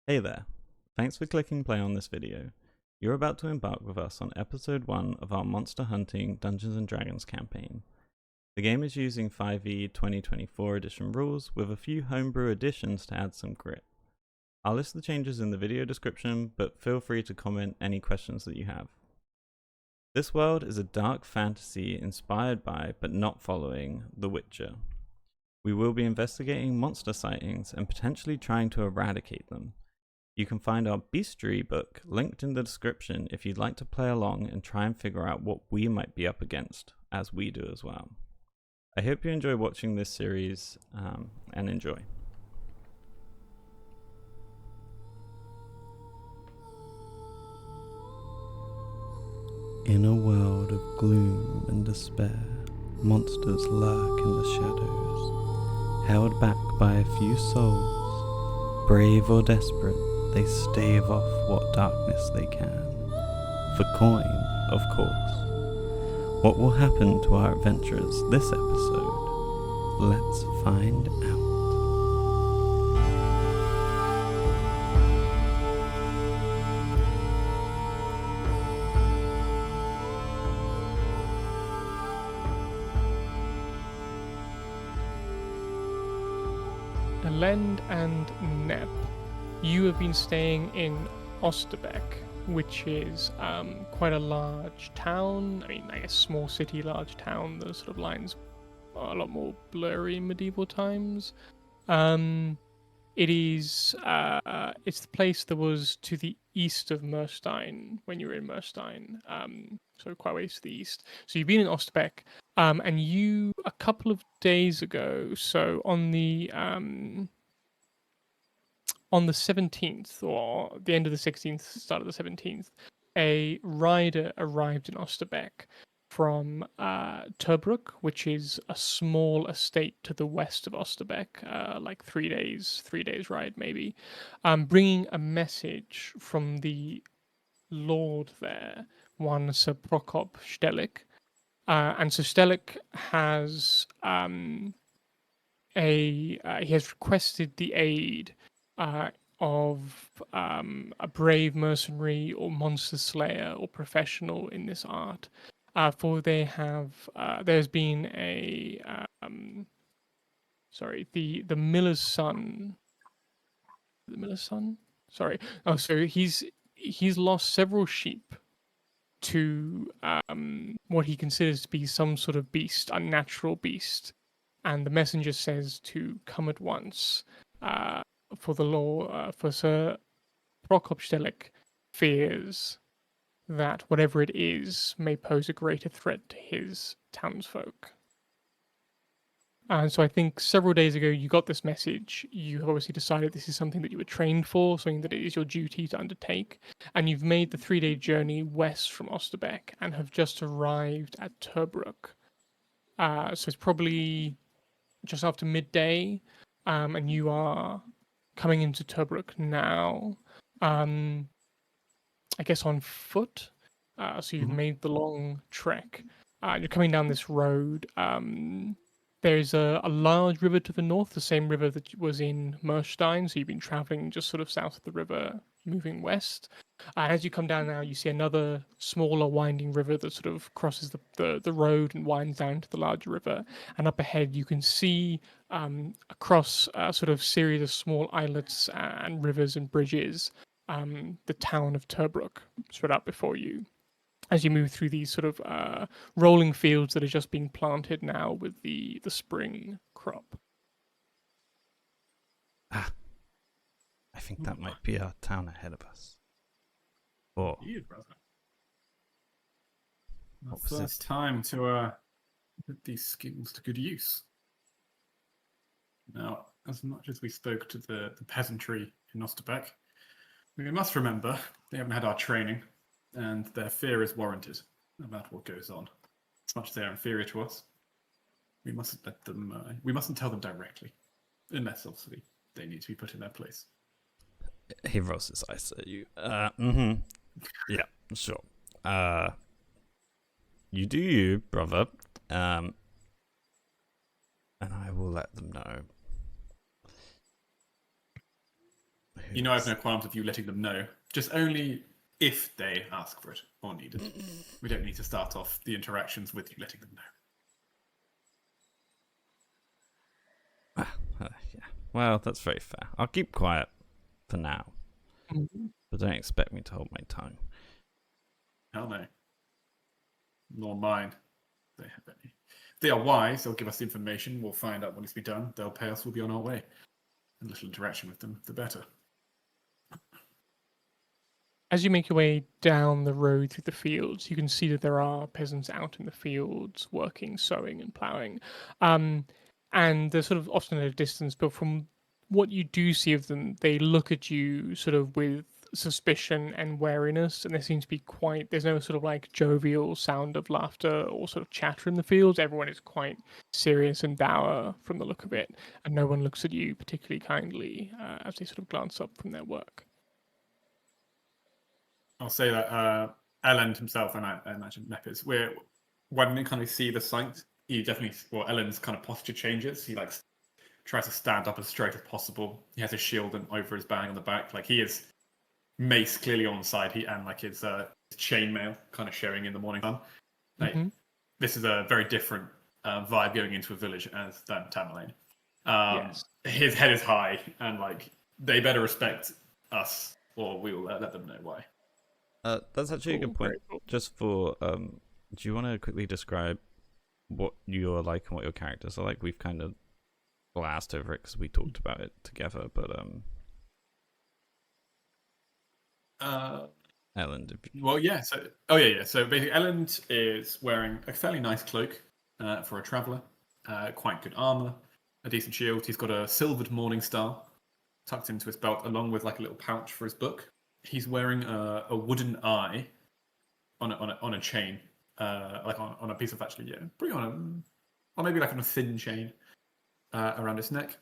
Hey there, thanks for clicking play on this video. You're about to embark with us on episode 1 of our Monster Hunting Dungeons & Dragons campaign. The game is using 5e 2024 edition rules with a few homebrew additions to add some grit. I'll list the changes in the video description, but feel free to comment any questions that you have. This world is a dark fantasy inspired by, but not following, The Witcher. We will be investigating monster sightings and potentially trying to eradicate them. You can find our bestiary book linked in the description if you'd like to play along and try and figure out what we might be up against, as we do as well. I hope you enjoy watching this series, and enjoy. In a world of gloom and despair, monsters lurk in the shadows. Held back by a few souls, brave or desperate, they stave off what darkness they can. For coin, of course. What will happen to our adventurers this episode? Let's find out. Elend and Nep, you have been staying in Osterbeck, which is quite a large town. I guess small city, large town. Those sort of lines are a lot more blurry in medieval times. It is it's the place that was to the east of Merstein when you were in Merstein, so quite a ways to the east. So you've been in Osterbeck, and you a couple of days ago, so on the 17th or the end of the 16th, start of the 17th, a rider arrived in Osterbeck from Tobruk, which is a small estate to the west of Osterbeck, like 3 days ride maybe, bringing a message from the lord there, one Sir Prokop Stelik. And so Stelik has he has requested the aid of a brave mercenary or monster slayer or professional in this art. For they have there's been a the miller's son. The miller's son. Sorry. Oh, so he's lost several sheep to what he considers to be some sort of beast, unnatural beast, and the messenger says to come at once. For the law, for Sir Prokop Stelik fears that whatever it is may pose a greater threat to his townsfolk. And so I think several days ago you got this message. You have obviously decided this is something that you were trained for, something that it is your duty to undertake. And you've made the 3-day journey west from Osterbeck and have just arrived at Tobruk. So it's probably just after midday, and you are coming into Tobruk now. I guess on foot. So you've made the long trek. You're coming down this road. There's a large river to the north, the same river that was in Merstein. So you've been traveling just sort of south of the river, moving west. As you come down now, you see another smaller winding river that sort of crosses the road and winds down to the larger river. And up ahead, you can see across a sort of series of small islets and rivers and bridges, the town of Tobruk spread out before you as you move through these sort of rolling fields that are just being planted now with the spring crop. I think that might be our town ahead of us. Or Indeed, brother. What It's was first time to put these skills to good use. Now, as much as we spoke to the peasantry in Osterbeck, we must remember they haven't had our training, and their fear is warranted about what goes on. As much as they are inferior to us, we mustn't let them. We mustn't tell them directly, unless obviously they need to be put in their place. he rolls his eyes at you. Yeah, sure. You do you, brother. And I will let them know. You know I have no qualms of you letting them know. Just only if they ask for it or need it. We don't need to start off the interactions with you letting them know. Yeah. Well, that's very fair. I'll keep quiet for now. But don't expect me to hold my tongue. Hell no. Nor mine. They have any. If they are wise, they'll give us the information. We'll find out what needs to be done. They'll pay us. We'll be on our way. A little interaction with them, the better. As you make your way down the road through the fields, you can see that there are peasants out in the fields working, sowing and ploughing. And they're sort of often at a distance, but from what you do see of them, they look at you sort of with suspicion and wariness, and there seems to be there's no sort of like jovial sound of laughter or sort of chatter in the fields. Everyone is quite serious and dour from the look of it, and no one looks at you particularly kindly as they sort of glance up from their work. I'll say that Elend himself, and I imagine Nep is, when we kind of see the sight, Elend's kind of posture changes. He tries to stand up as straight as possible. He has his shield and over his bag on the back. Like he is mace clearly on the side. And like his chainmail kind of showing in the morning sun. Like this is a very different vibe going into a village than Tamerlane. Yes. His head is high, and like they better respect us, or we will let them know why. That's actually a good point. Cool. Just for, do you want to quickly describe what you're like and what your characters are like? We've kind of glassed over it because we talked about it together, but Elend. Well, yeah. So, So basically, Elend is wearing a fairly nice cloak for a traveller. Quite good armor, a decent shield. He's got a silvered morning star tucked into his belt, along with like a little pouch for his book. He's wearing a wooden eye on a chain, like on a piece of pretty or maybe like on a thin chain around his neck.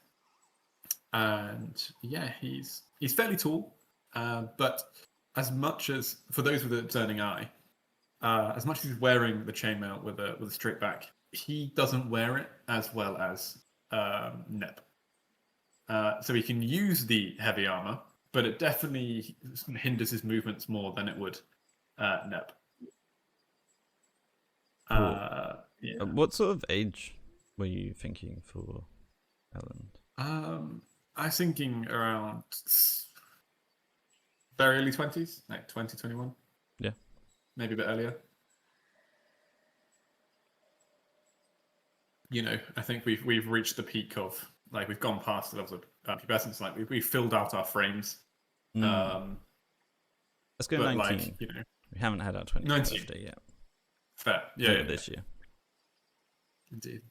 And yeah, he's fairly tall, but as much as for those with a turning eye, as much as he's wearing the chainmail with a straight back, he doesn't wear it as well as Nep. So he can use the heavy armor, but it definitely hinders his movements more than it would Nep. Yeah. What sort of age were you thinking for Elend? I was thinking around very early 20s, like 20, 21. Yeah. Maybe a bit earlier. I think we've reached the peak of, like, we've gone past the levels of pubescence. Like, we've filled out our frames. Let's go 19. Like, we haven't had our 20th birthday yet. Fair. Yeah. This year. Indeed.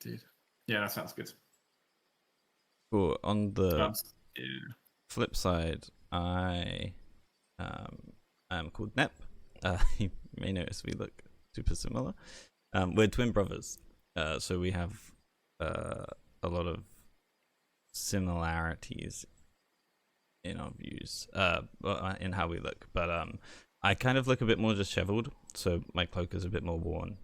Yeah, that sounds good. Cool. On the flip side, I am called Nep. You may notice we look super similar. We're twin brothers, so we have a lot of similarities in our views, in how we look. But I kind of look a bit more disheveled, so my cloak is a bit more worn.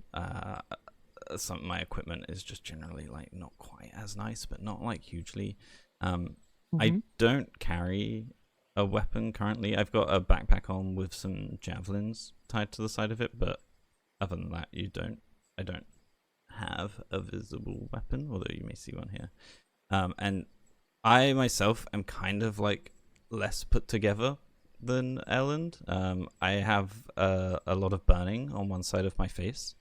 My equipment is just generally like not quite as nice, but not like hugely. I don't carry a weapon currently. I've got a backpack on with some javelins tied to the side of it, but other than that, I don't have a visible weapon, although you may see one here. And I myself am kind of like less put together than Elend. I have a lot of burning on one side of my face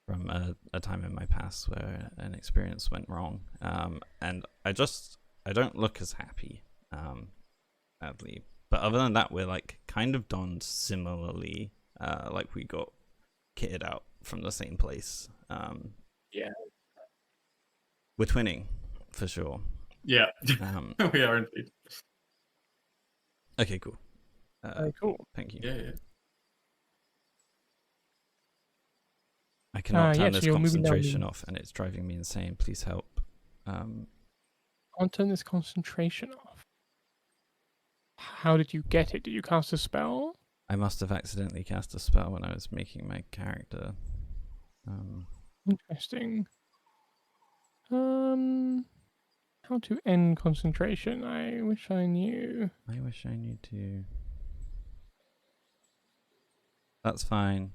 from a time in my past where an experience went wrong. And I don't look as happy, sadly. But other than that, we're like kind of donned similarly, like we got kitted out from the same place. Yeah. We're twinning, for sure. Yeah, we are indeed. Okay, cool. Very cool. Thank you. Yeah. I cannot turn so this you're moving down concentration off, and it's driving me insane. Please help. I'll turn this concentration off. How did you get it? Did you cast a spell? I must have accidentally cast a spell when I was making my character. Interesting. How to end concentration? I wish I knew. I wish I knew too. That's fine.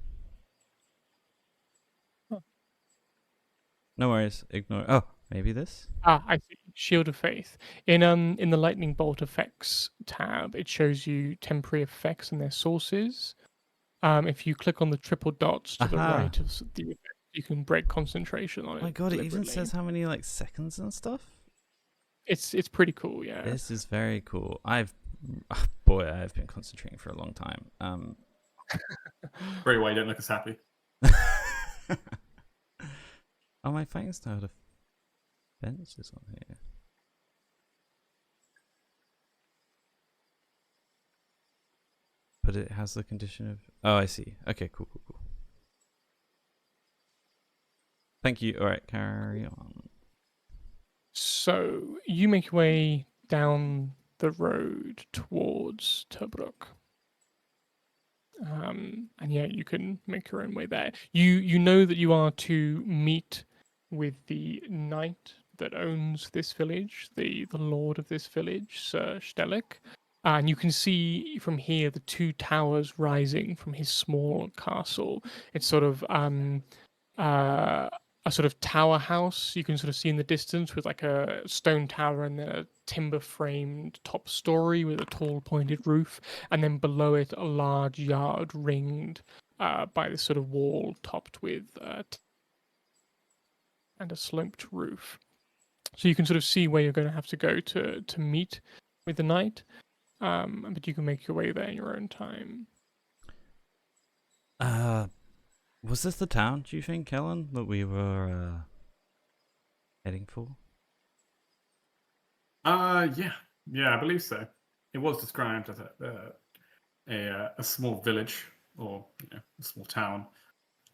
Huh. No worries. Ignore. Oh, maybe this? I see. Shield of Faith. In the Lightning Bolt Effects tab, it shows you temporary effects and their sources. If you click on the triple dots to the Aha. right of the effect, you can break concentration on Oh it. my god, it even deliberately. says how many like seconds and stuff? It's pretty cool, yeah. This is very cool. I've been concentrating for a long time. Very well, you don't look as happy. Oh, my fighting style defense is on here. But it has the condition of... Oh, I see. Okay, cool. Thank you. Alright, carry on. So you make your way down the road towards Tobruk. And yeah, you can make your own way there. You know that you are to meet with the knight that owns this village, the lord of this village, Sir Stelik. And you can see from here the two towers rising from his small castle. It's sort of a sort of tower house you can sort of see in the distance with like a stone tower and then a timber framed top story with a tall pointed roof, and then below it a large yard ringed by this sort of wall topped with and a sloped roof. So you can sort of see where you're going to have to go to meet with the knight, but you can make your way there in your own time. Was this the town, do you think, Kellen, that we were heading for? Yeah, I believe so. It was described as a small village, or a small town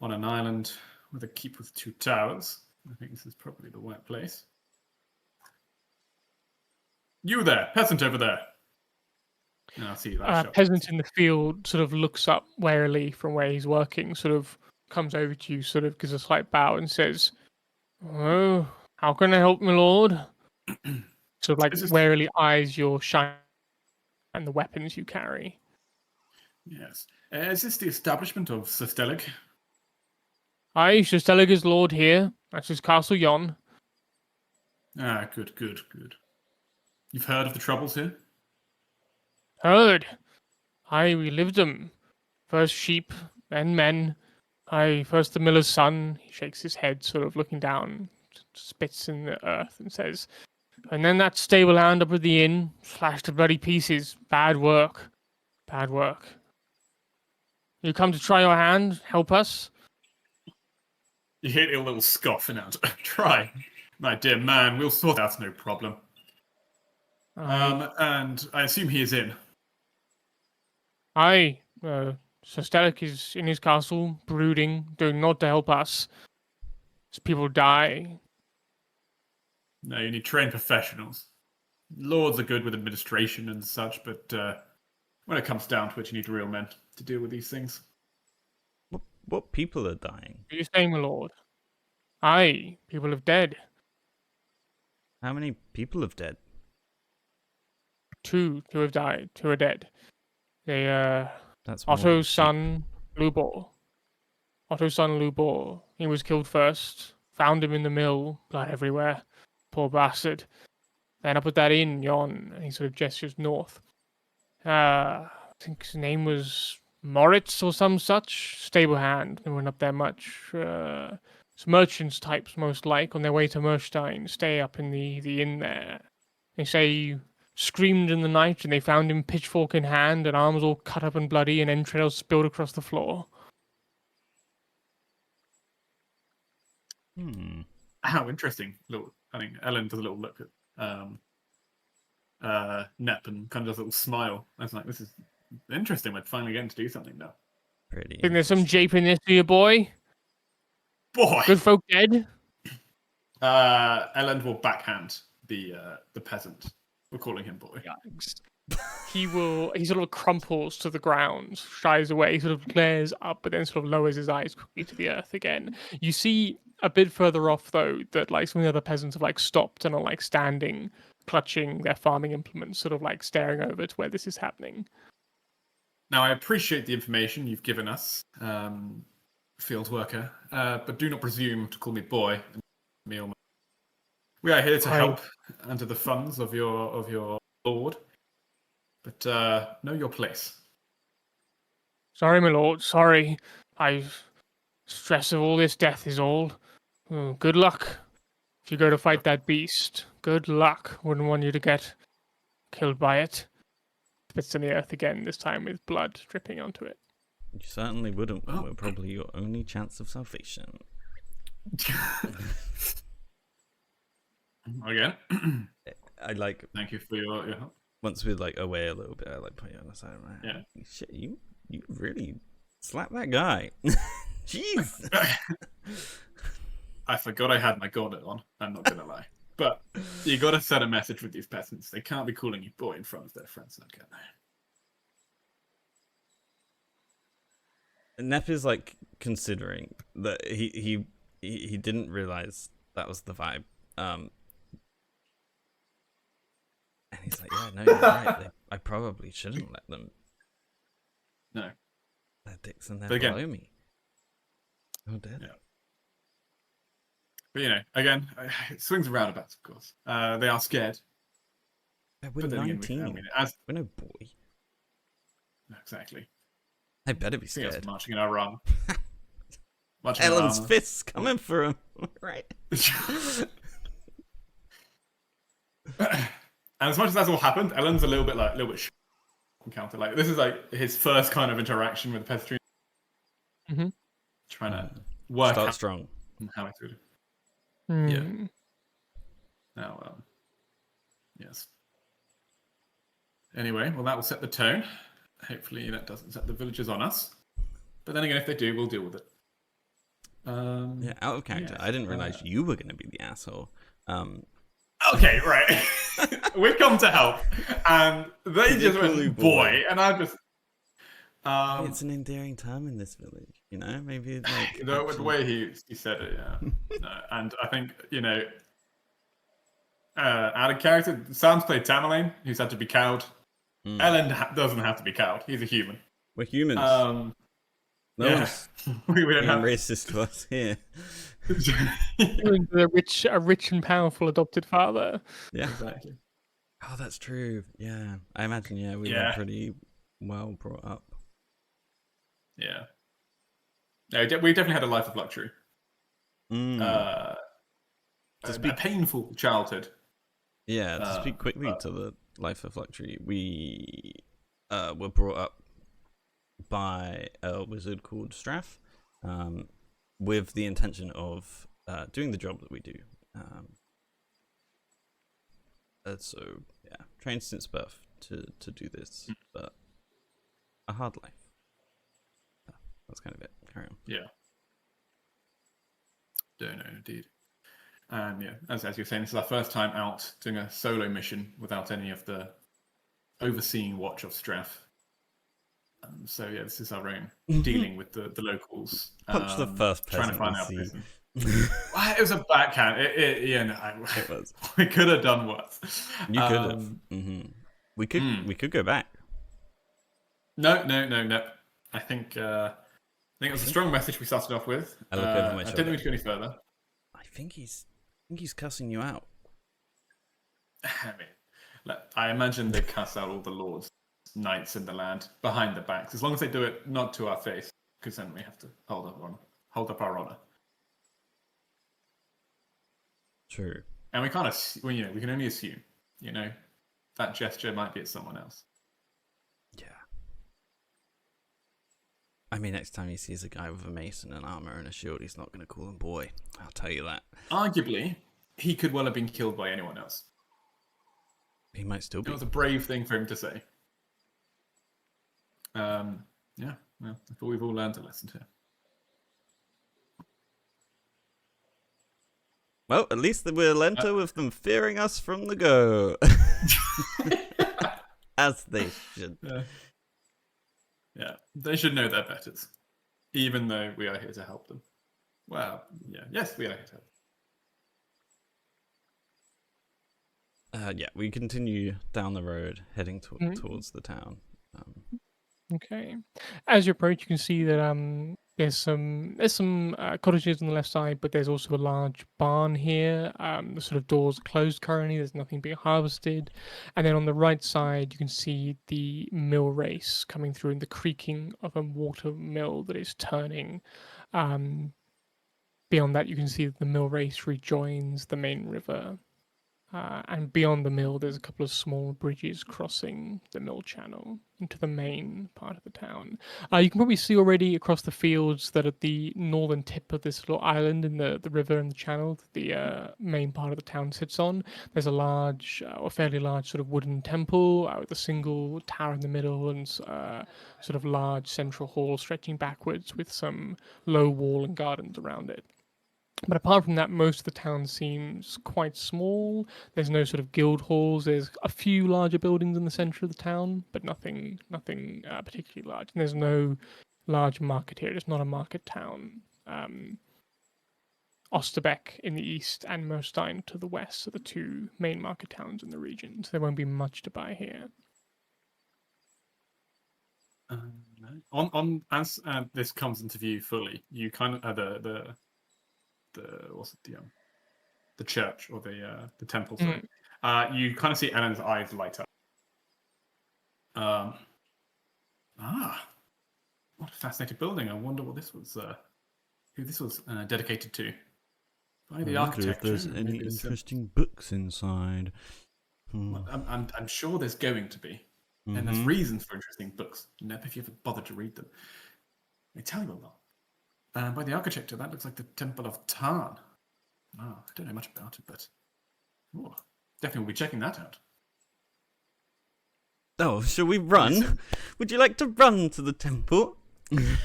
on an island with a keep with two towers. I think this is probably the right place. You there, peasant over there. I see that. Peasant in the field sort of looks up warily from where he's working, sort of comes over to you, sort of gives a slight bow and says, "Oh, how can I help, my lord?" Sort of like warily eyes your shine and the weapons you carry. Yes. Is this the establishment of Sir Stelik? Aye, Sir Stelik is lord here. That's his castle yon. Ah, good. You've heard of the troubles here? Heard. Aye, we lived them. First sheep, then men. Aye, first the miller's son. He shakes his head, sort of looking down, spits in the earth, and says, "And then that stable hand up at the inn, slashed to bloody pieces. Bad work. You come to try your hand, help us?" You hear a little scoffing out. Try, my dear man. We'll sort out, no problem. And I assume he is in. Aye, Sir Stelik is in his castle, brooding, doing naught to help us. As people die. No, you need trained professionals. Lords are good with administration and such, but when it comes down to it, you need real men to deal with these things. What people are dying? Are you saying, my lord? Aye, people have dead. How many people have dead? Two have died. Two are dead. They That's more than Otto's sheep. son, Lubor. He was killed first. Found him in the mill, blood everywhere. Poor bastard. Then up at that inn yon, and he sort of gestures north. I think his name was Moritz or some such. Stable hand. They weren't up there much. It's merchants types most like on their way to Merstein. Stay up in the inn there. They say he screamed in the night and they found him pitchfork in hand and arms all cut up and bloody and entrails spilled across the floor. How interesting. I think Elend does a little look at Nep and kind of does a little smile. I was like, this is interesting. We're finally getting to do something now. Pretty. Think there's some jape in this for you, boy? Boy! Good folk dead? Elend will backhand the peasant. We're calling him boy. Yikes. He sort of crumples to the ground, shies away, sort of glares up, but then sort of lowers his eyes quickly to the earth again. You see a bit further off though, that like some of the other peasants have like stopped and are like standing, clutching their farming implements, sort of like staring over to where this is happening. Now, I appreciate the information you've given us, field worker, but do not presume to call me boy. Me or my... We are here to help under the funds of your lord, but know your place. Sorry, my lord. Sorry. Stress of all this death is all. Oh, good luck. If you go to fight that beast, good luck. Wouldn't want you to get killed by it. Spits in the earth again, this time with blood dripping onto it. You certainly wouldn't. We're probably your only chance of salvation. Again. I like. Thank you for your help. Once we're like away a little bit, I like put you on the side. Right? Yeah. Shit, you really slapped that guy. Jeez. I forgot I had my gauntlet on. I'm not gonna lie, but you got to send a message with these peasants. They can't be calling you boy in front of their friends, can they? Nep is like considering that he didn't realize that was the vibe. And he's like, yeah, no, you're right. I probably shouldn't let them. No. Their dicks and their But again, below me. Oh, dear. Yeah. But again, it swings and roundabouts, of course. They are scared. Yeah, we're But then again, 19. We're no boy. Exactly. I better be See us scared. marching in our armor. Elend's fists coming for him. Right. And as much as that's all happened, Elend's a little bit encounter. Like this is like his first kind of interaction with the peasantry. Mm-hmm. Trying to work Start out strong. how it would. Yeah. Now, yes. Anyway, well, that will set the tone. Hopefully, that doesn't set the villagers on us. But then again, if they do, we'll deal with it. Yeah, out of character. Yes, I didn't realize you were going to be the asshole. Okay, right. We come to help, and they just went boy, and I just. It's an endearing term in this village, Maybe like the way he said it, yeah. No, and I think out of character, Sam's played Tamerlane, who's had to be cowed. Elend doesn't have to be cowed. He's a human. We're humans. No one's we don't have racist to us here. A rich and powerful adopted father. Yeah, exactly. Oh, that's true. Yeah, I imagine. Yeah, we were pretty well brought up. Yeah. No, we definitely had a life of luxury. A painful childhood. Yeah, to speak quickly to the life of luxury, we were brought up by a wizard called Straff, with the intention of doing the job that we do. So yeah, trained since birth to do this, but a hard life. That's kind of it. Carry on. Yeah. No, indeed. And yeah, as you're saying, this is our first time out doing a solo mission without any of the overseeing watch of Straff. So yeah, this is our own dealing with the locals. Punch the first trying peasant. to find out. It was a backhand. It was. We could have done worse. You could have. We could go back. No. I think it was a strong message we started off with. I look over my shoulder. I didn't need to go any further. I think he's cussing you out. I mean, I imagine they cuss out all the lords, knights in the land behind the backs, as long as they do it not to our face, because then we have to hold up our honor. True. And we can't. We can only assume. That gesture might be at someone else. Yeah. I mean, next time he sees a guy with a mace and an armor and a shield, he's not going to call him boy. I'll tell you that. Arguably, he could well have been killed by anyone else. He might still be. It was a brave thing for him to say. Yeah. Well, I thought we've all learned a lesson here. Well, at least we're lento with them fearing us from the go. As they should. Yeah, they should know their betters, even though we are here to help them. Well, yeah. Yes, we are. Yeah, we continue down the road, heading Mhm. towards the town. Okay. As you approach, you can see that there's some cottages on the left side, but there's also a large barn here. The sort of doors are closed currently. There's nothing being harvested, and then on the right side, you can see the mill race coming through and the creaking of a water mill that is turning. Um, Beyond that, you can see that the mill race rejoins the main river. And beyond the mill, there's a couple of small bridges crossing the mill channel into the main part of the town. You can probably see already across the fields that at the northern tip of this little island in the river and the channel that the main part of the town sits on, there's a large, or fairly large sort of wooden temple with a single tower in the middle and sort of large central hall stretching backwards with some low wall and gardens around it. But apart from that, most of the town seems quite small. There's no sort of guild halls. There's a few larger buildings in the center of the town, but nothing particularly large. And there's no large market here. It's not a market town. Osterbeck in the east and Merstein to the west are the two main market towns in the region. So there won't be much to buy here. No. On as this comes into view fully, you kind of the what's it, the church or the temple. Sorry, you kind of see Elend's eyes light up. What a fascinating building! I wonder what this was. Who this was dedicated to? By the I wonder if architecture. there's any maybe it's, interesting books inside. well, I'm sure there's going to be, and there's Mhm. reasons for interesting books. Nep, if you ever bother to read them, they tell you a lot. By the architecture, that looks like the Temple of Tarn. Oh, I don't know much about it, but definitely will be checking that out. Oh, shall we run? Would you like to run to the temple? Gives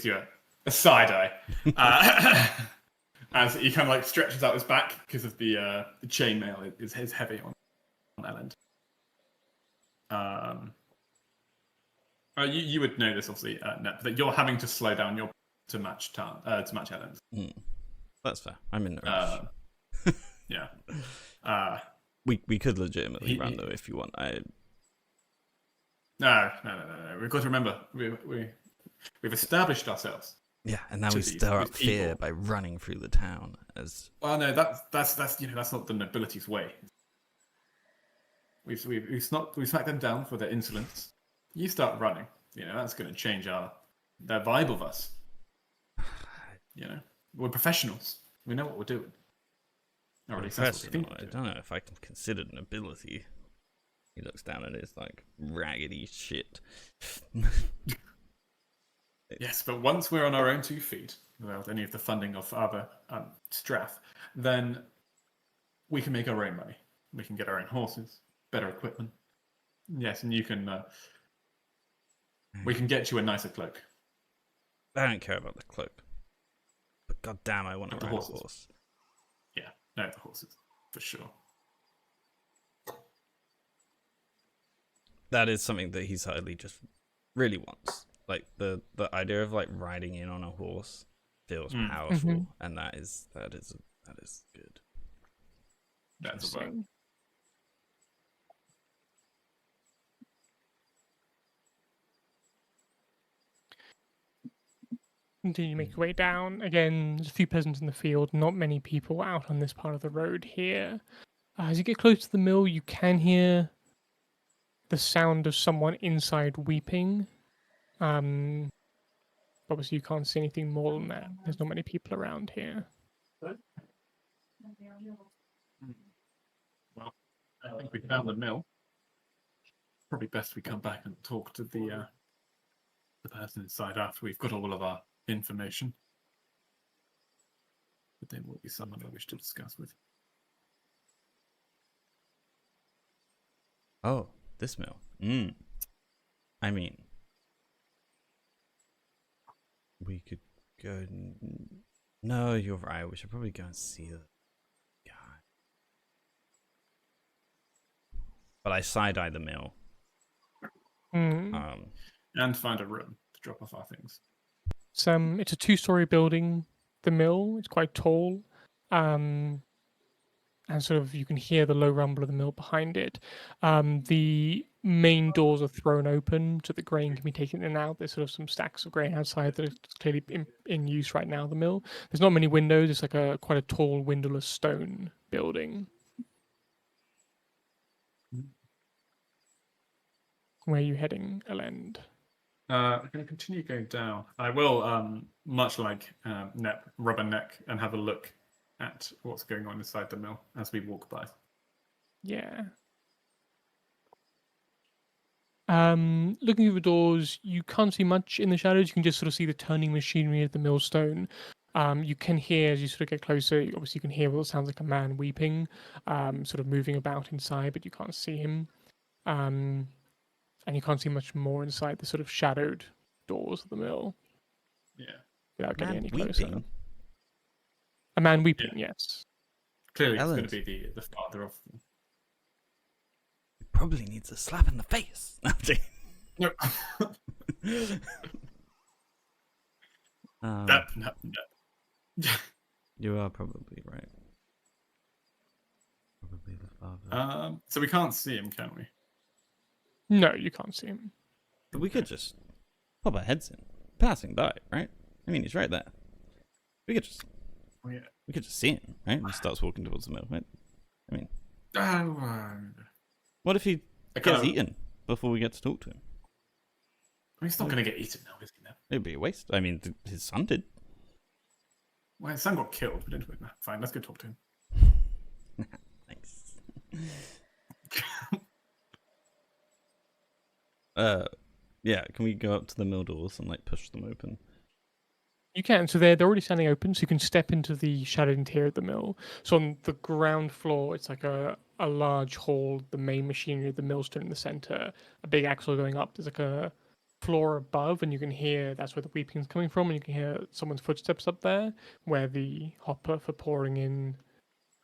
you a side eye as he kind of like stretches out his back because of the chainmail is heavy on Elend. You would know this obviously, Nep, that you're having to slow down to match Elend. That's fair. I'm in the rush. Yeah. We could legitimately run though if you want. No. We've got to remember we've established ourselves. Yeah, and now we stir up fear by running through the town as. Well, no, that's that's not the nobility's way. We've smacked them down for their insolence. You start running, that's going to change their vibe of us. We're professionals. We know what we're doing. Or at least that's what we think. I don't know if I can consider nobility. He looks down at his like raggedy shit. Yes, but once we're on our own 2 feet, without any of the funding of other Strath, then we can make our own money. We can get our own horses, better equipment. Yes, and you can. We can get you a nicer cloak. I don't care about the cloak, but goddamn, I want to ride a horse. Yeah, no, the horses for sure. That is something that he sadly just really wants. Like the idea of like riding in on a horse feels powerful, and that is good. That's right. Continue to make your way down. Again, there's a few peasants in the field, not many people out on this part of the road here. As you get close to the mill, you can hear the sound of someone inside weeping. Obviously, you can't see anything more than that. There's not many people around here. Well, I think we found the mill. Probably best we come back and talk to the person inside after we've got all of our information. But there will be someone I wish to discuss with. Oh, this mill. I mean, we could go. No, you're right. We should probably go and see the guy. But I side-eye the mill. Mm. And find a room to drop off our things. it's a 2-story building. The mill, it's quite tall, and sort of you can hear the low rumble of the mill behind it. The main doors are thrown open, so the grain can be taken in and out. There's sort of some stacks of grain outside that are clearly in use right now. The mill. There's not many windows. It's like quite a tall, windowless stone building. Where are you heading, Elend? I'm going to continue going down. I will, much like Nep, rub a neck and have a look at what's going on inside the mill as we walk by. Yeah. Looking through the doors, you can't see much in the shadows. You can just sort of see the turning machinery of the millstone. You can hear, as you sort of get closer, obviously you can hear what sounds like a man weeping, sort of moving about inside, but you can't see him. And you can't see much more inside the sort of shadowed doors of the mill. Yeah. Without getting Man any closer. weeping. A man weeping, yes. Clearly, Elend. it's going to be the father of them. He probably needs a slap in the face. No. um, no. you are probably right. Probably the father. So we can't see him, can we? No, you can't see him. But we could just pop our heads in, passing by, right? I mean, he's right there. We could just, Oh, yeah. we could just see him, right? And he starts walking towards the mill, right? I mean, what if he gets eaten before we get to talk to him? He's not going to get eaten now, is he? Now? It'd be a waste. I mean, his son did. Well, his son got killed, but anyway, fine. Let's go talk to him. Thanks. Yeah. Can we go up to the mill doors and like push them open? You can. So they're already standing open, so you can step into the shadowed interior of the mill. So on the ground floor, it's like a large hall, the main machinery of the millstone in the center, a big axle going up. There's like a floor above, and you can hear that's where the weeping's coming from, and you can hear someone's footsteps up there, where the hopper for pouring in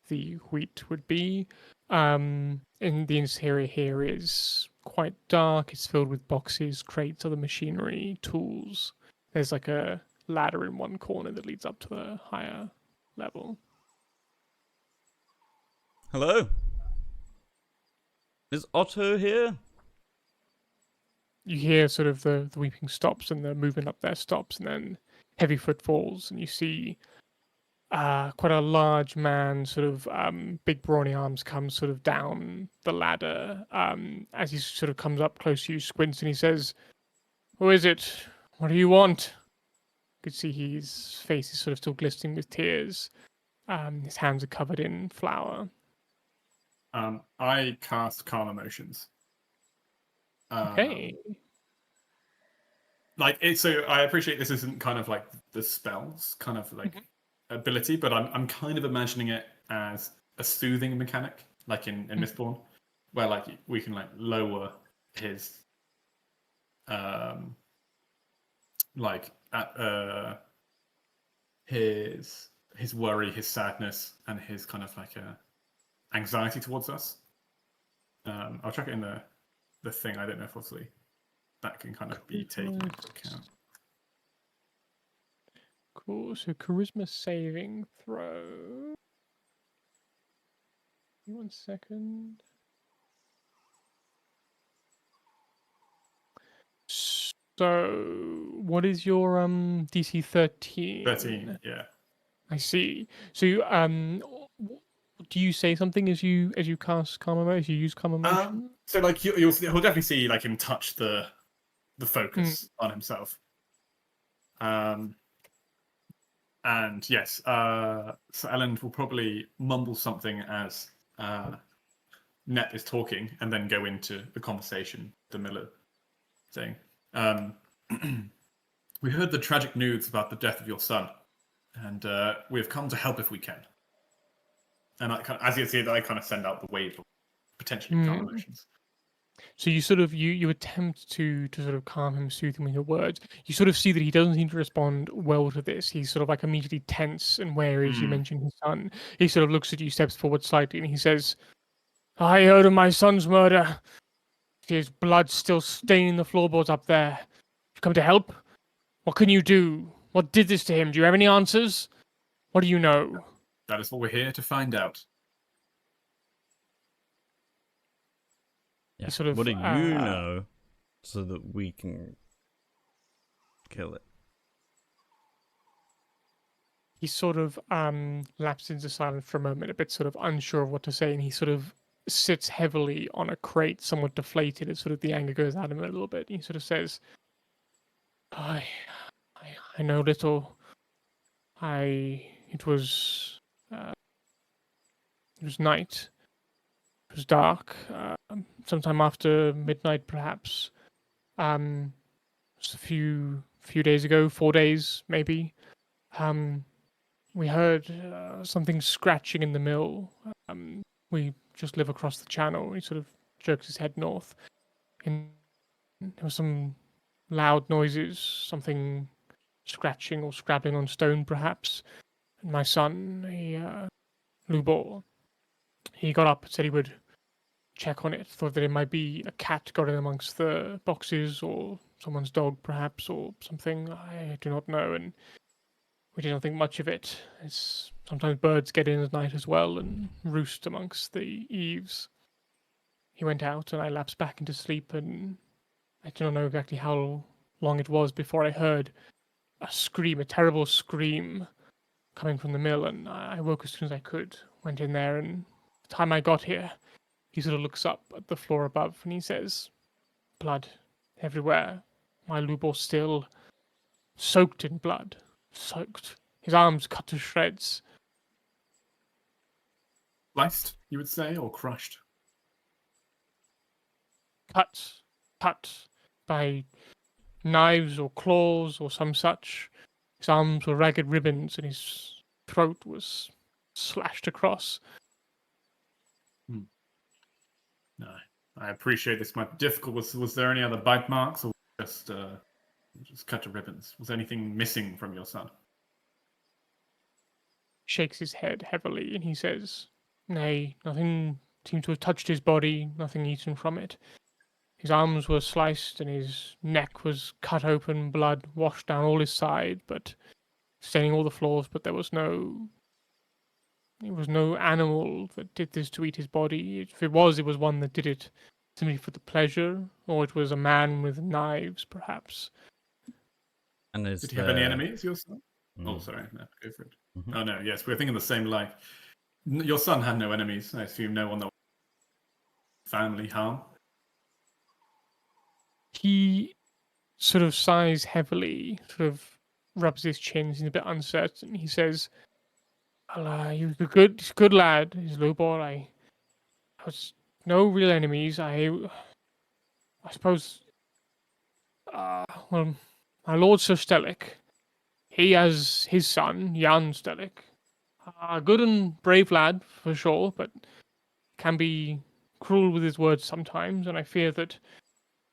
the wheat would be. And the interior here is quite dark. It's filled with boxes, crates, other machinery, tools. There's like a ladder in one corner that leads up to the higher level. Hello? Is Otto here? You hear sort of the weeping stops and the movement up there stops, and then heavy footfalls, and you see quite a large man, sort of big brawny arms, comes sort of down the ladder. As he sort of comes up close to you, squints, and he says, "Who is it? What do you want?" You could see his face is sort of still glistening with tears. His hands are covered in flour. I cast Calm Emotions. Okay. So I appreciate this isn't kind of like the spells kind of like ability, but I'm kind of imagining it as a soothing mechanic, like in Mistborn, where like we can like lower his his worry, his sadness, and his kind of like anxiety towards us. I'll check it in the thing. I don't know if obviously that can kind of be taken into account. Cool. So charisma saving throw. Give me 1 second. So, what is your DC 13? 13, yeah. I see. So, do you say something as you cast Calm Emotion? As you use Calm Emotion? So, like, he'll definitely see like him touch the focus on himself. And yes, so Elend will probably mumble something as Nep is talking, and then go into the conversation. The Miller saying, "We heard the tragic news about the death of your son, and we have come to help if we can." And as you see, I kind of send out the wave of potentially calm emotions. So you sort of you attempt to sort of calm him, soothe him with your words. You sort of see that he doesn't seem to respond well to this. He's sort of like immediately tense and wary as you mention his son. He sort of looks at you, steps forward slightly, and he says, "I heard of my son's murder. His blood still staining the floorboards up there. You come to help? What can you do? What did this to him? Do you have any answers? What do you know? That is what we're here to find out. Yeah. Sort of, What do you know so that we can kill it? He sort of lapses into silence for a moment, a bit sort of unsure of what to say, and he sort of sits heavily on a crate, somewhat deflated, as sort of the anger goes out of him a little bit. He sort of says, I know little. It was night. It was dark. Sometime after midnight, perhaps. Just a few days ago, 4 days maybe. We heard something scratching in the mill. We just live across the channel. He sort of jerks his head north, and there were some loud noises, something scratching or scrabbling on stone, perhaps. And my son, Lubor, he got up and said he would check on it. Thought that it might be a cat got in amongst the boxes, or someone's dog, perhaps, or something. I do not know, and we didn't think much of it. It's sometimes birds get in at night as well and roost amongst the eaves. He went out, and I lapsed back into sleep, and I do not know exactly how long it was before I heard a scream, a terrible scream, coming from the mill, and I woke as soon as I could. Went in there, and the time I got here, he sort of looks up at the floor above, and he says, blood everywhere. My Lubor still soaked in blood. Soaked. His arms cut to shreds. Sliced, you would say, or crushed? Cut by knives or claws or some such. His arms were ragged ribbons, and his throat was slashed across. No, I appreciate this might be difficult. Was there any other bite marks, or just cut to ribbons? Was anything missing from your son? Shakes his head heavily, and he says, nay, nothing seemed to have touched his body, nothing eaten from it. His arms were sliced, and his neck was cut open, blood washed down all his side, but staining all the floors, but there was no animal that did this to eat his body. If it was one that did it simply for the pleasure, or it was a man with knives, perhaps. And did he have any enemies, your son? Oh, sorry, no, go for it. Oh no, yes, we're thinking the same. Like, your son had no enemies. I assume no one that family harm. He sort of sighs heavily, sort of rubs his chin, he's a bit uncertain. He says, well, he was a good lad, his Lubor. I was no real enemies. I suppose, well, my Lord Sir Stellic, he has his son, Jan Stellic. A good and brave lad, for sure, but can be cruel with his words sometimes, and I fear that,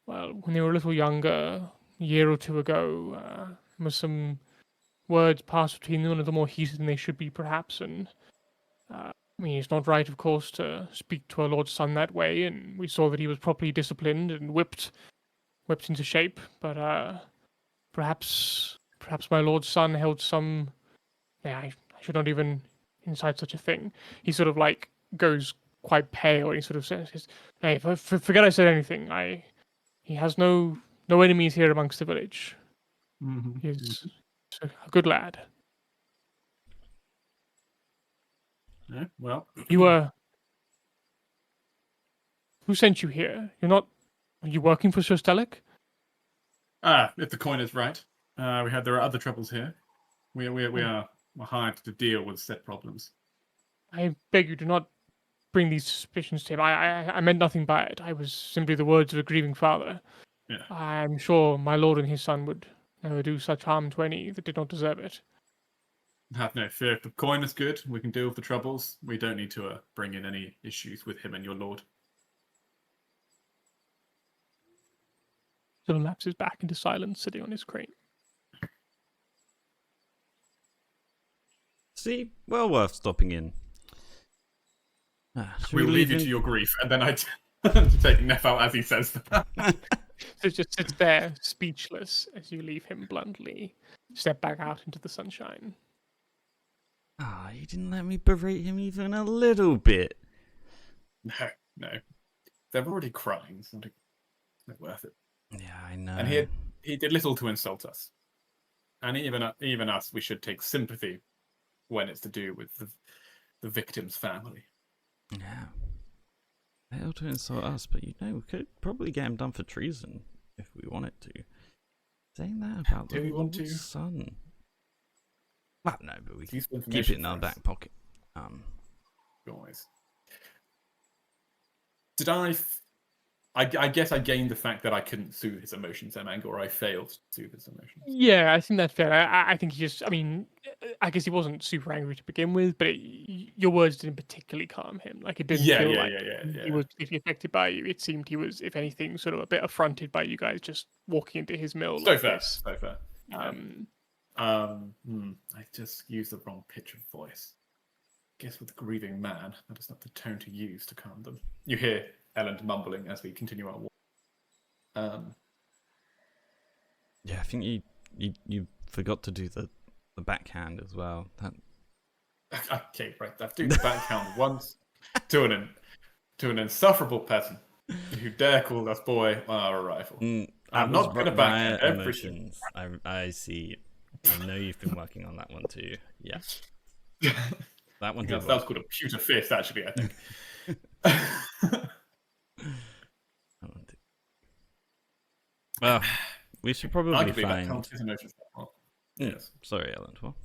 well, when they were a little younger, a year or two ago, there was some words passed between them, a little more heated than they should be, perhaps, and I mean, it's not right, of course, to speak to a lord's son that way, and we saw that he was properly disciplined and whipped into shape, but perhaps my lord's son held some... Yeah, I should not even incite such a thing. He sort of, like, goes quite pale, and he sort of says, hey, forget I said anything. He has no enemies here amongst the village. Mm-hmm. He's a good lad. Yeah, well, You who sent you here? Are you working for Sir Stellic? If the coin is right, there are other troubles here. We are hired to deal with said problems. I beg you, do not bring these suspicions to him. I meant nothing by it. I was simply the words of a grieving father. Yeah. I'm sure my lord and his son would never do such harm to any that did not deserve it. Have no fear. If the coin is good, we can deal with the troubles. We don't need to bring in any issues with him and your lord. Sort of lapses back into silence, sitting on his crate. See, well worth stopping in. We leave you to your grief, and then I to take Nep out as he says that. So it just sits there, speechless, as you leave him bluntly step back out into the sunshine. Ah, you didn't let me berate him even a little bit. No. They're already crying. It's not worth it. Yeah, I know. And he did little to insult us. And even us, we should take sympathy when it's to do with the victim's family. Yeah. They ought to insult us, but we could probably get him done for treason if we wanted to. Saying that about Do we the want to? son. Well, no, but we can Useful keep it information in our for us. back pocket. Always. Did I guess I gained the fact that I couldn't soothe his emotions and anger, or I failed to soothe his emotions. Yeah, I think that's fair. I think he just, I mean, I guess he wasn't super angry to begin with, but your words didn't particularly calm him. Like, it didn't feel like he was particularly affected by you. It seemed he was, if anything, sort of a bit affronted by you guys just walking into his mill So like fair. this. So fair. I just used the wrong pitch of voice. Guess with a grieving man, that is not the tone to use to calm them. You hear Elend mumbling as we continue our walk. Yeah, I think you forgot to do the backhand as well. Okay, right. I've done the backhand once to an insufferable person who dare call us boy on our arrival. I'm not going to backhand everything. I see. I know you've been working on that one too. Yeah. That one did That was called a pewter fist, actually, I think. Well, we should probably arguably, find... that counts his emotions. Yes. Sorry, Elend. Well,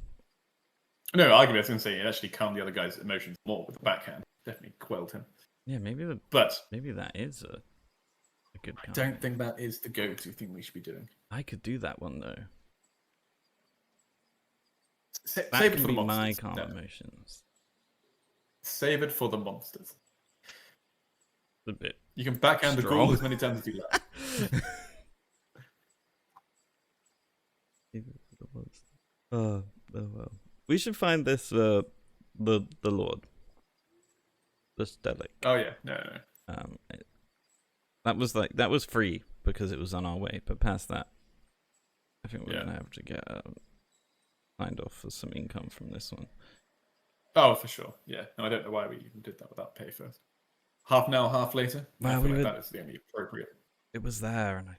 no, arguably, I was going to say it actually calmed the other guy's emotions more with the backhand. Definitely quelled him. yeah, maybe that is a good. I don't think that is the go-to thing we should be doing. I could do that one though. Save That it can for the be my monsters. calm No. emotions. Save it for the monsters. A bit. You can backhand the Strong. ghoul as many times as you like. Oh well. We should find this the Lord. The Stelic. Oh yeah, no. That was free because it was on our way, but past that, I think we're Yeah. gonna have to get signed off for some income from this one. Oh, for sure. Yeah. No, I don't know why we even did that without pay first. Half now, half later. Well, I feel like that is the only appropriate. It was there, and I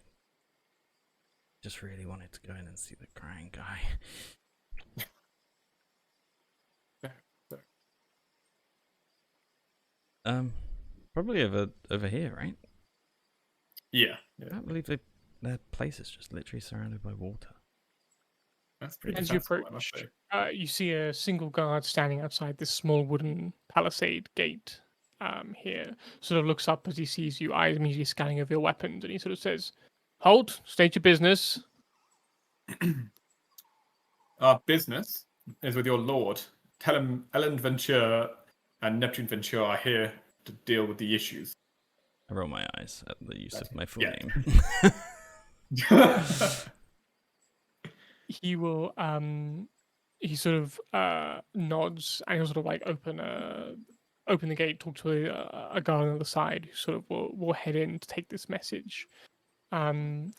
just really wanted to go in and see the crying guy. Probably over here, right? Yeah. I can't believe their place is just literally surrounded by water. That's pretty As you defensible, I must approach, say. you see a single guard standing outside this small wooden palisade gate here. Sort of looks up as he sees you, eyes immediately scanning over your weapons, and he sort of says, "Halt, state your business." Our business is with your lord. Tell him Elend Venture and Neptune Venture are here to deal with the issues. I roll my eyes at the use of my full yeah. name. He will he sort of nods, and he'll sort of like open the gate, talk to a guard on the other side who sort of will head in to take this message. And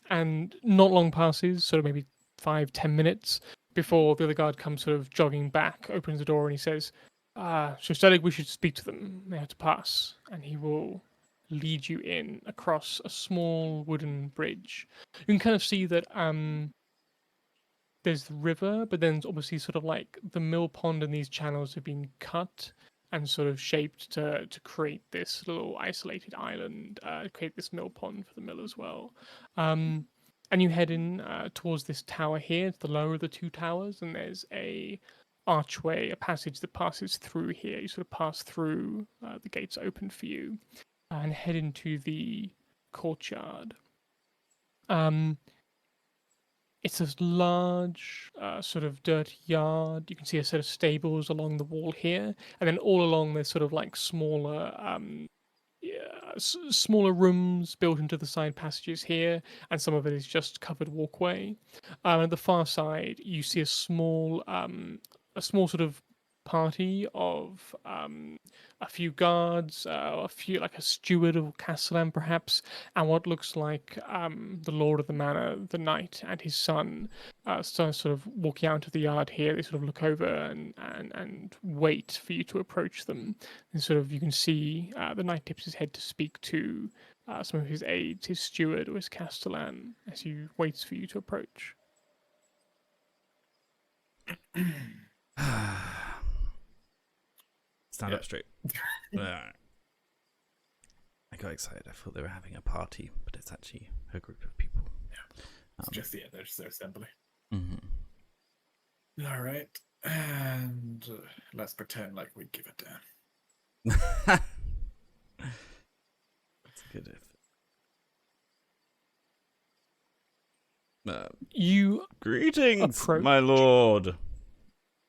not long passes, sort of maybe 5-10 minutes before the other guard comes sort of jogging back, opens the door, and he says, "So Stelig, we should speak to them. They have to pass." And he will lead you in across a small wooden bridge. You can kind of see that there's the river, but then obviously sort of like the mill pond and these channels have been cut and sort of shaped to create this little isolated island, create this mill pond for the mill as well. And you head in towards this tower here. It's the lower of the two towers, and there's a archway, a passage that passes through here. You sort of pass through, the gates open for you, and head into the courtyard. It's a large, sort of dirty yard. You can see a set of stables along the wall here, and then all along there's sort of like smaller, smaller rooms built into the side passages here, and some of it is just covered walkway. At the far side, you see a small sort of party of a few guards, a few like a steward of Castellan perhaps, and what looks like the lord of the manor, the knight, and his son. So sort of walking out into the yard here, they sort of look over and wait for you to approach them. And sort of you can see the knight tips his head to speak to some of his aides, his steward or his Castellan, as he waits for you to approach. Stand Yeah. up straight. I got excited. I thought they were having a party, but it's actually a group of people. It's just they're just their assembly. Mm-hmm. All right, and let's pretend like we give a damn. That's a good effort. You Greetings, approach. my lord.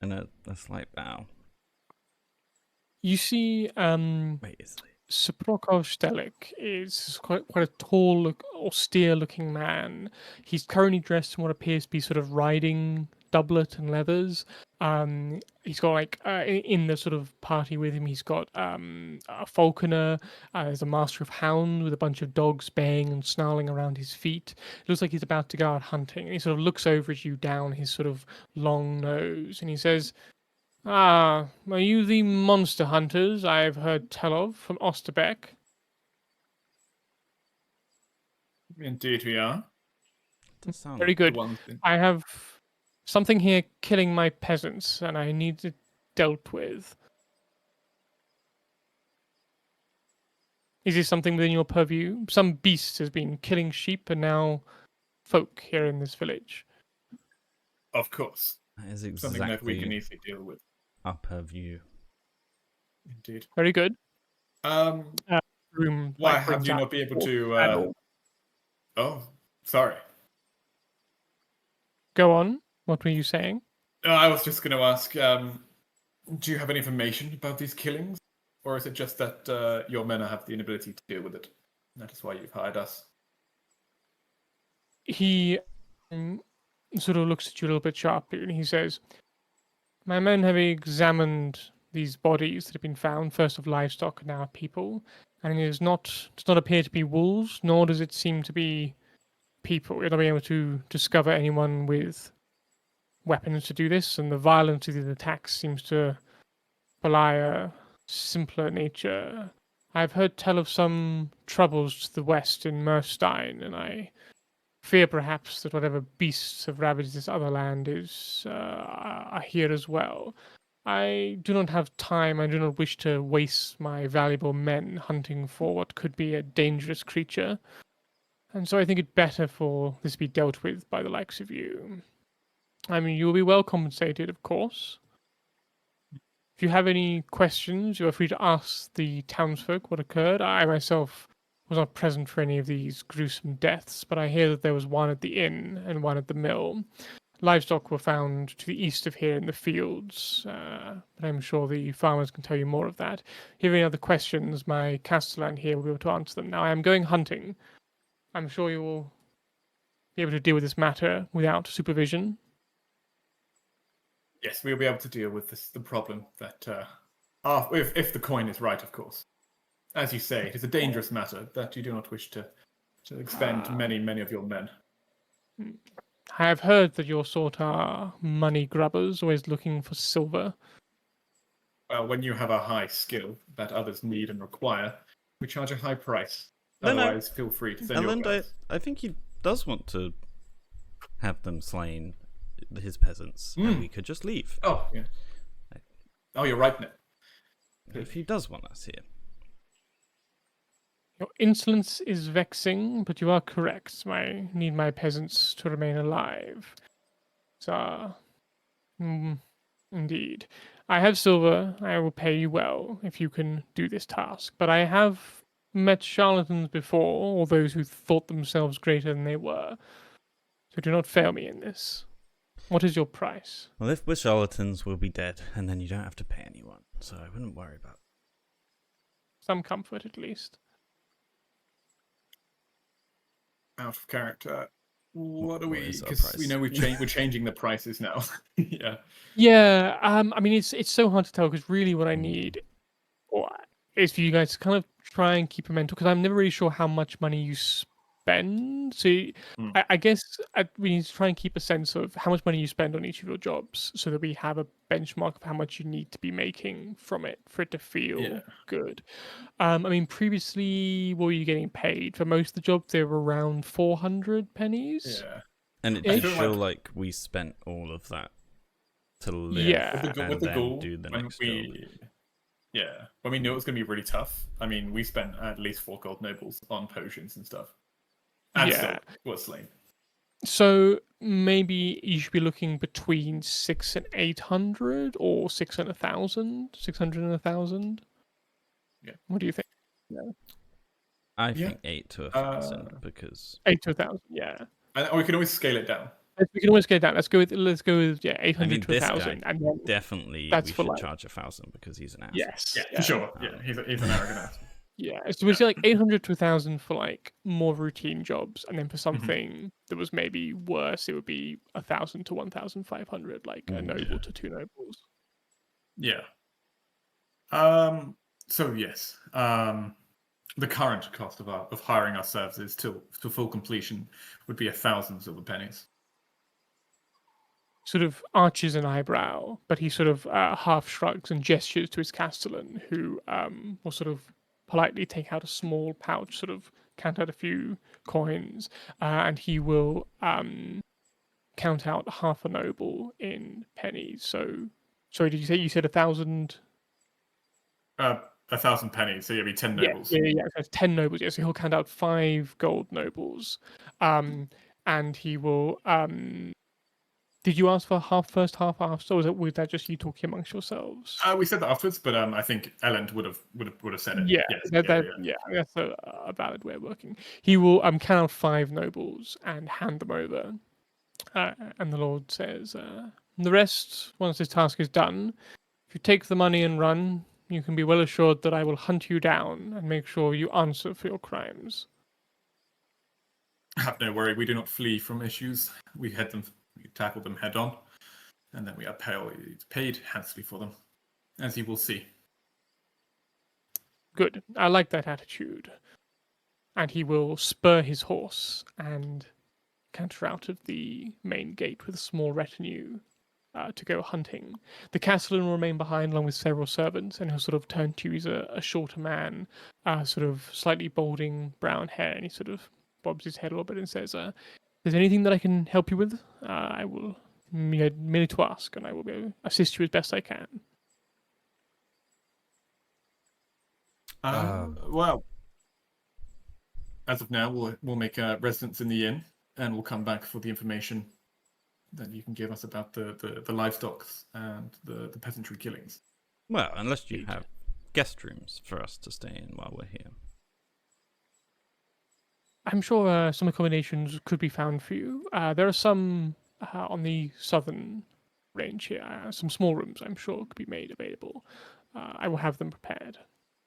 And a slight bow. You see, Wait, is it? Sprokov Stelik is quite a tall, austere-looking man. He's currently dressed in what appears to be sort of riding doublet and leathers. He's got like in the sort of party with him, he's got a falconer. There's a master of hound with a bunch of dogs baying and snarling around his feet. It looks like he's about to go out hunting. And he sort of looks over at you down his sort of long nose, and he says, "Ah, are you the monster hunters I've heard tell of from Osterbeck?" Indeed, we are. Does sound Very good. The ones in- I have something here killing my peasants, and I need it dealt with. Is this something within your purview? Some beast has been killing sheep, and now folk here in this village. Of course, That is something that we can exactly easily deal with. our purview. Indeed. Very good. Room. Why like, have brings you out not been able a to? panel. Oh, sorry. Go on. What were you saying? I was just going to ask. Do you have any information about these killings, or is it just that your men have the inability to deal with it? That is why you've hired us. He sort of looks at you a little bit sharply, and he says, "My men have examined these bodies that have been found, first of livestock and now people, and it does not appear to be wolves, nor does it seem to be people. We're not being able to discover anyone with weapons to do this, and the violence of the attacks seems to belie a simpler nature. I've heard tell of some troubles to the west in Merstein, and I fear perhaps that whatever beasts have ravaged this other land are here as well. I do not have time. I do not wish to waste my valuable men hunting for what could be a dangerous creature. And so I think it better for this to be dealt with by the likes of you. I mean, you will be well compensated, of course. If you have any questions, you are free to ask the townsfolk what occurred. I myself was not present for any of these gruesome deaths, but I hear that there was one at the inn and one at the mill. Livestock were found to the east of here in the fields, but I'm sure the farmers can tell you more of that. If you have any other questions, my castellan here will be able to answer them. Now, I am going hunting. I'm sure you will be able to deal with this matter without supervision. Yes, we'll be able to deal with the problem that, if the coin is right, of course. As you say, it is a dangerous matter that you do not wish to expend many of your men. I have heard that your sort are money grubbers, always looking for silver. Well, when you have a high skill that others need and require, we charge a high price. No. Otherwise, feel free to send your Elend, guys. I think he does want to have them slain, his peasants, and we could just leave. Oh, yeah. Oh, you're right, Nep. If he does want us here. Your insolence is vexing, but you are correct. I need my peasants to remain alive. So, indeed. I have silver. I will pay you well if you can do this task. But I have met charlatans before, or those who thought themselves greater than they were. So do not fail me in this. What is your price? Well, if we're charlatans, we'll be dead, and then you don't have to pay anyone, so I wouldn't worry about it. Some comfort, at least. Out of character. What are What we? is our Because we price? know we're changing the prices now. Yeah. Yeah, I mean, it's so hard to tell because really what I Mm. need or is for you guys to kind of try and keep a mental because I'm never really sure how much money you spend. So Mm. I guess we need to try and keep a sense of how much money you spend on each of your jobs so that we have a benchmark of how much you need to be making from it for it to feel Yeah. good. I mean, previously, what were you getting paid? For most of the jobs, they were around 400 pennies. Yeah. And it I did feel feel like like we spent all of that to live Yeah. with and the then goal do the when next job. when we knew it was going to be really tough. I mean, we spent at least 4 gold nobles on potions and stuff, and Yeah. still was slain. So maybe you should be looking between 6 and 800 or 6 and 1,000, 600 and 1,000. Yeah. What do you think? Yeah. I Yeah. think 8 to 1,000 because 8 to 1,000, yeah. Or we can always scale it down. We can always get it down. Let's go with 800 I mean to this 1,000 guy and then definitely that's we for should like charge 1,000 because he's an ass. yes. Yeah, Yeah. for sure. Yeah, he's an arrogant ass. Yeah, so we say like 800 to 1,000 for like more routine jobs, and then for Mm-hmm. something that was maybe worse, it would be 1,000 to 1,500, like a noble to 2 nobles. Yeah. So yes. The current cost of hiring our services to full completion would be 1,000 silver pennies. Sort of arches an eyebrow, but he sort of half shrugs and gestures to his castellan, who will sort of politely take out a small pouch, sort of count out a few coins, and he will count out half a noble in pennies. So, sorry, did you say you said 1,000? 1,000 pennies, so you'd be 10 nobles. Yeah. So 10 nobles. Yeah, so he'll count out 5 gold nobles, and he will. Did you ask for half first, half after, or was that just you talking amongst yourselves? We said that afterwards, but I think Elend would have said it. Yeah, Yes. that's a valid way of working. He will count out 5 nobles and hand them over, and the Lord says, "The rest, once this task is done, if you take the money and run, you can be well assured that I will hunt you down and make sure you answer for your crimes." Have no worry, we do not flee from issues. We tackle them head on, and then we are paid handsomely for them, as you will see. Good. I like that attitude. And he will spur his horse and canter out of the main gate with a small retinue to go hunting. The castellan will remain behind along with several servants, and he'll sort of turn to you. He's a shorter man, sort of slightly balding brown hair, and he sort of bobs his head a little bit and says, "If there's anything that I can help you with, I will merely to ask, and I will be able to assist you as best I can." Well, as of now, we'll make a residence in the inn, and we'll come back for the information that you can give us about the livestock and the peasantry killings. Well, unless you have guest rooms for us to stay in while we're here. I'm sure some accommodations could be found for you. There are some on the southern range here. Some small rooms, I'm sure, could be made available. I will have them prepared.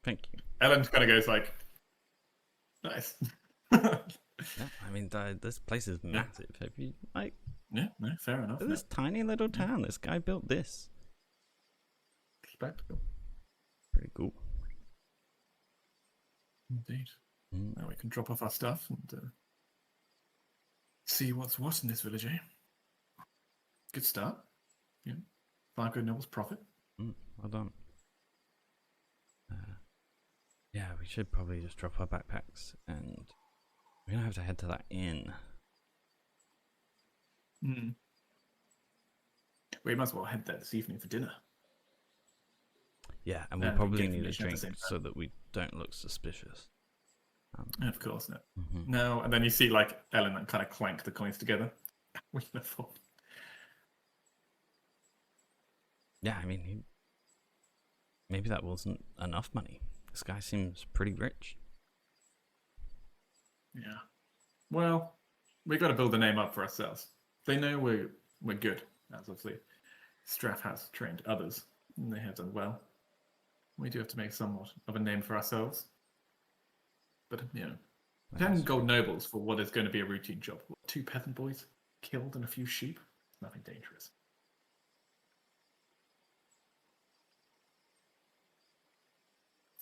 Thank you. Ellen kind of goes like, "Nice." Yeah, I mean, this place is massive. Have you Yeah, no, fair enough. this tiny little town? This guy built this. Respectable. Pretty cool. Indeed. Mm. Now we can drop off our stuff and see what's what in this village, eh? Good start. Yeah. 5 good nobles profit. Well done. Yeah, we should probably just drop our backpacks and we're gonna have to head to that inn. We might as well head there this evening for dinner. Yeah, and we'll we probably get need a information at the drink same time. so that we don't look suspicious. Of course, no. Mhm. No, and then you see like Ellen kind of clank the coins together. We can afford. Yeah, I mean, maybe that wasn't enough money. This guy seems pretty rich. Yeah. Well, we got to build a name up for ourselves. They know we're good, as obviously Straff has trained others, and they have done well. We do have to make somewhat of a name for ourselves. But 10 gold nobles for what is going to be a routine job. What, 2 peasant boys killed and a few sheep? Nothing dangerous.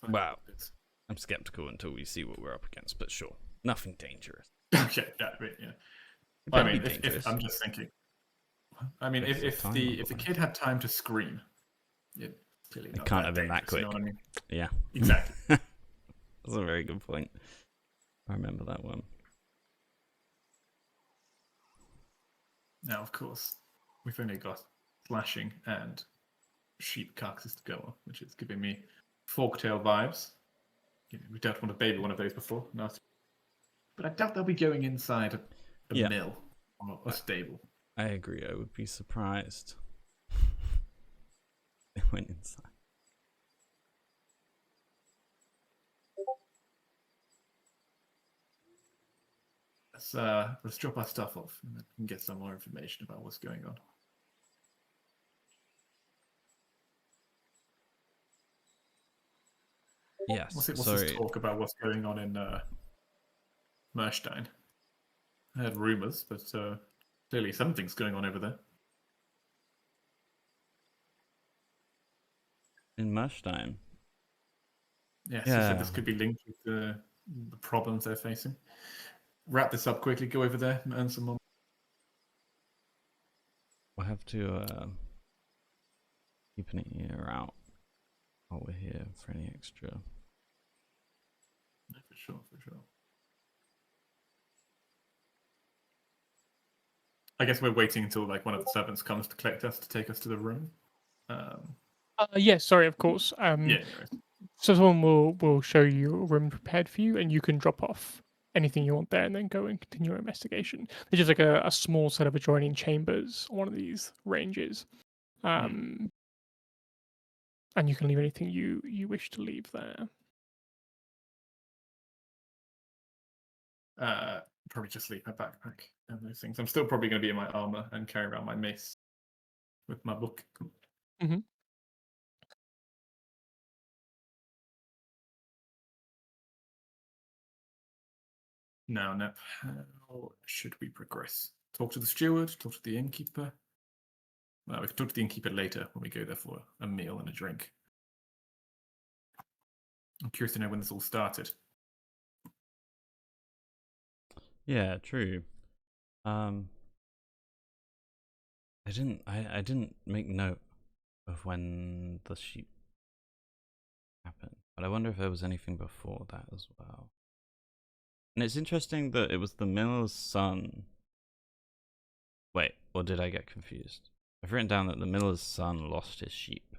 Wow. I'm skeptical until we see what we're up against, but sure. Nothing dangerous. Okay, yeah. I mean, if I'm just thinking. I mean, if the kid had time to scream, it clearly not can't have been that quick. You know what I mean? Yeah. Exactly. That's a very good point. I remember that one. Now, of course, we've only got slashing and sheep carcasses to go on, which is giving me forktail vibes. We dealt with a baby one of those before. But I doubt they'll be going inside a mill or a stable. I agree. I would be surprised. They went inside. Let's drop our stuff off and then we can get some more information about what's going on. Yes. What's this talk about what's going on in Merstein? I heard rumors, but clearly something's going on over there. In Merstein? Yes, you said this could be linked with the problems they're facing. Wrap this up quickly, go over there and earn some more. We'll have to keep an ear out while we're here for any extra. Yeah, for sure. I guess we're waiting until like one of the servants comes to collect us to take us to the room. Yes, sorry, of course. So someone will show you a room prepared for you, and you can drop off anything you want there, and then go and continue your investigation. There's just like a small set of adjoining chambers on one of these ranges, and you can leave anything you wish to leave there. Probably just leave my backpack and those things. I'm still probably going to be in my armor and carry around my mace with my book. Mm-hmm. Now, Nep, how should we progress? Talk to the steward, talk to the innkeeper. Well, we can talk to the innkeeper later when we go there for a meal and a drink. I'm curious to know when this all started. Yeah, true. I didn't make note of when the sheep happened, but I wonder if there was anything before that as well. And it's interesting that it was the miller's son. Wait, or did I get confused? I've written down that the miller's son lost his sheep.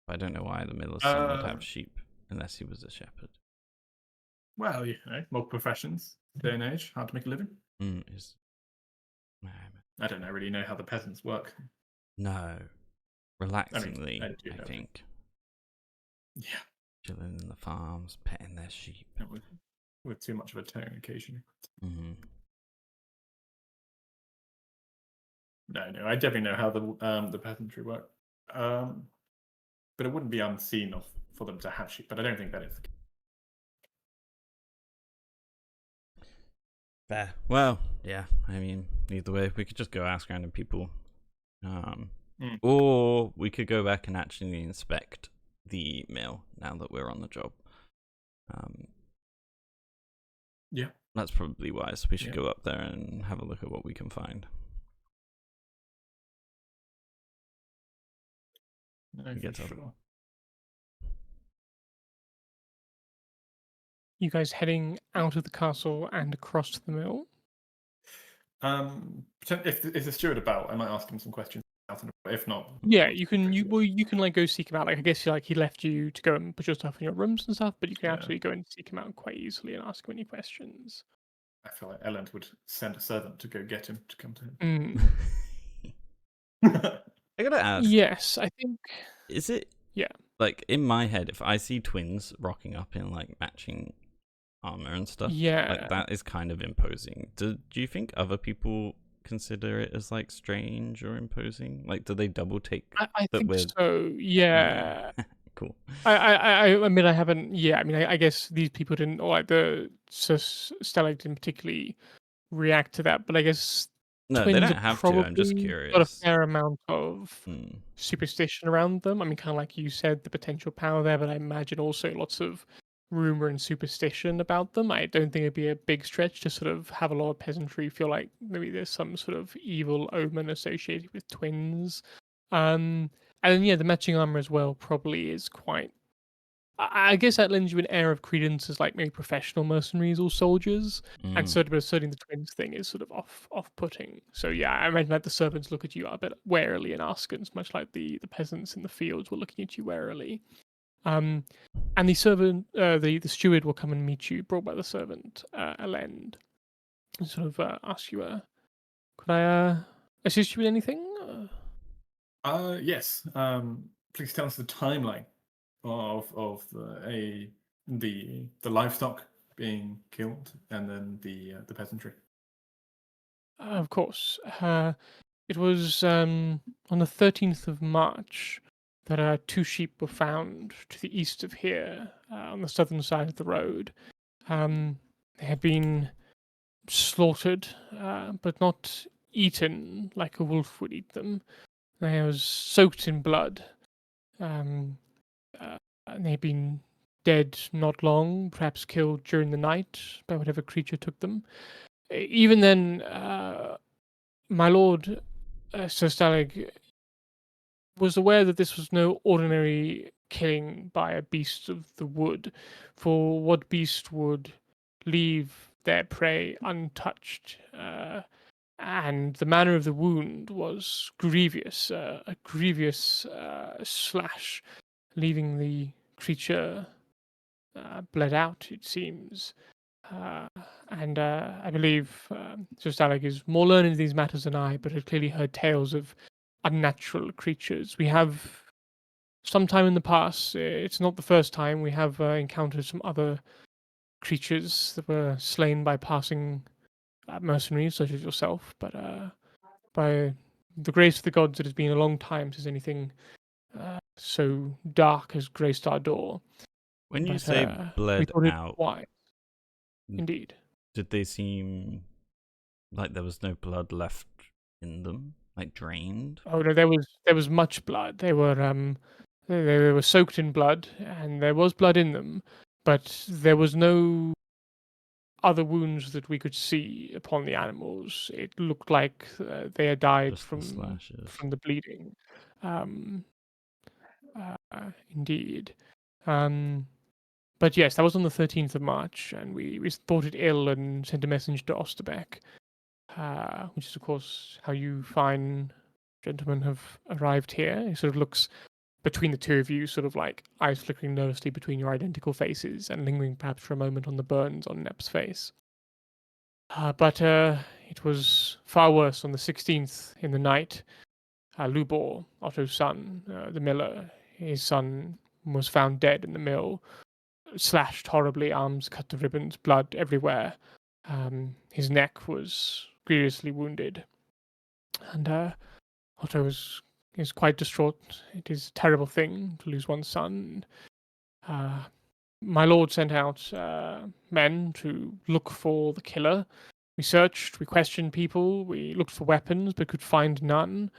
I don't know why the miller's son would have sheep unless he was a shepherd. Well, you know, more professions, day and age, hard to make a living. I don't really know how the peasants work. No, relaxingly, I think. Yeah. Chilling in the farms, petting their sheep. With too much of a tone occasionally. Mm-hmm. No, I definitely know how the peasantry work. But it wouldn't be unseen for them to have sheep, but I don't think that is the case. Fair. Well, yeah, I mean, either way, we could just go ask random people. Or we could go back and actually inspect the mill now that we're on the job. Yeah. That's probably wise. We should go up there and have a look at what we can find. No, for sure. You guys heading out of the castle and across to the mill? If the steward about, I might ask him some questions. If not, yeah, you can like go seek him out. Like I guess like he left you to go and put your stuff in your rooms and stuff, but you can absolutely go and seek him out quite easily and ask him any questions. I feel like Elend would send a servant to go get him to come to him. I gotta ask. Yes, I think. Is it? Yeah. Like in my head, if I see twins rocking up in like matching armor and stuff, like that is kind of imposing. Do you think other people consider it as like strange or imposing? Like, do they double take? I think so. Yeah. cool. I mean, I haven't. Yeah, I mean, I guess these people didn't, or like the Stalag didn't particularly react to that. But I guess No, they twins don't are have to. I'm just probably got a curious. fair amount of Hmm. superstition around them. I mean, kind of like you said, the potential power there, but I imagine also lots of rumor and superstition about them. I don't think it'd be a big stretch to sort of have a lot of peasantry feel like maybe there's some sort of evil omen associated with twins. And then yeah, the matching armor as well probably is quite. I guess that lends you an air of credence as like maybe professional mercenaries or soldiers, and sort of asserting the twins thing is sort of off-putting. So yeah, I imagine like the servants look at you a bit warily and askance, much like the peasants in the fields were looking at you warily. And the servant, the steward will come and meet you, brought by the servant, Elend, and sort of ask you, could I assist you with anything? Yes. Please tell us the timeline of the livestock being killed and then the peasantry. Of course. It was on the 13th of March that two sheep were found to the east of here, on the southern side of the road. They had been slaughtered, but not eaten like a wolf would eat them. They was soaked in blood, and they'd been dead not long, perhaps killed during the night by whatever creature took them. Even then, my lord, Sir Stalag, was aware that this was no ordinary killing by a beast of the wood, for what beast would leave their prey untouched? And the manner of the wound was grievous, a grievous slash, leaving the creature bled out, it seems. Uh, and I believe Sir Stalag is more learned in these matters than I, but had clearly heard tales of unnatural creatures. We have, sometime in the past, it's not the first time, we have encountered some other creatures that were slain by passing mercenaries, such as yourself, but by the grace of the gods, it has been a long time since anything so dark has graced our door. When you But say we bled thought it out, wise, indeed. did they seem like there was no blood left in them, like drained? Oh no, there was much blood. They were soaked in blood, and there was blood in them, but there was no other wounds that we could see upon the animals. It looked like they had died Just the slashes. from the bleeding. Um, Indeed. But yes, that was on the 13th of March, and we thought it ill and sent a message to Osterbeck, which is, of course, how you fine gentlemen have arrived here. He sort of looks between the two of you, sort of like eyes flickering nervously between your identical faces and lingering perhaps for a moment on the burns on Nep's face. But it was far worse on the 16th in the night. Lubor, Otto's son, the miller, his son was found dead in the mill, slashed horribly, arms cut to ribbons, blood everywhere. His neck was grievously wounded, and Otto is quite distraught. It is a terrible thing to lose one's son. My lord sent out men to look for the killer. We searched, we questioned people, we looked for weapons, but could find none.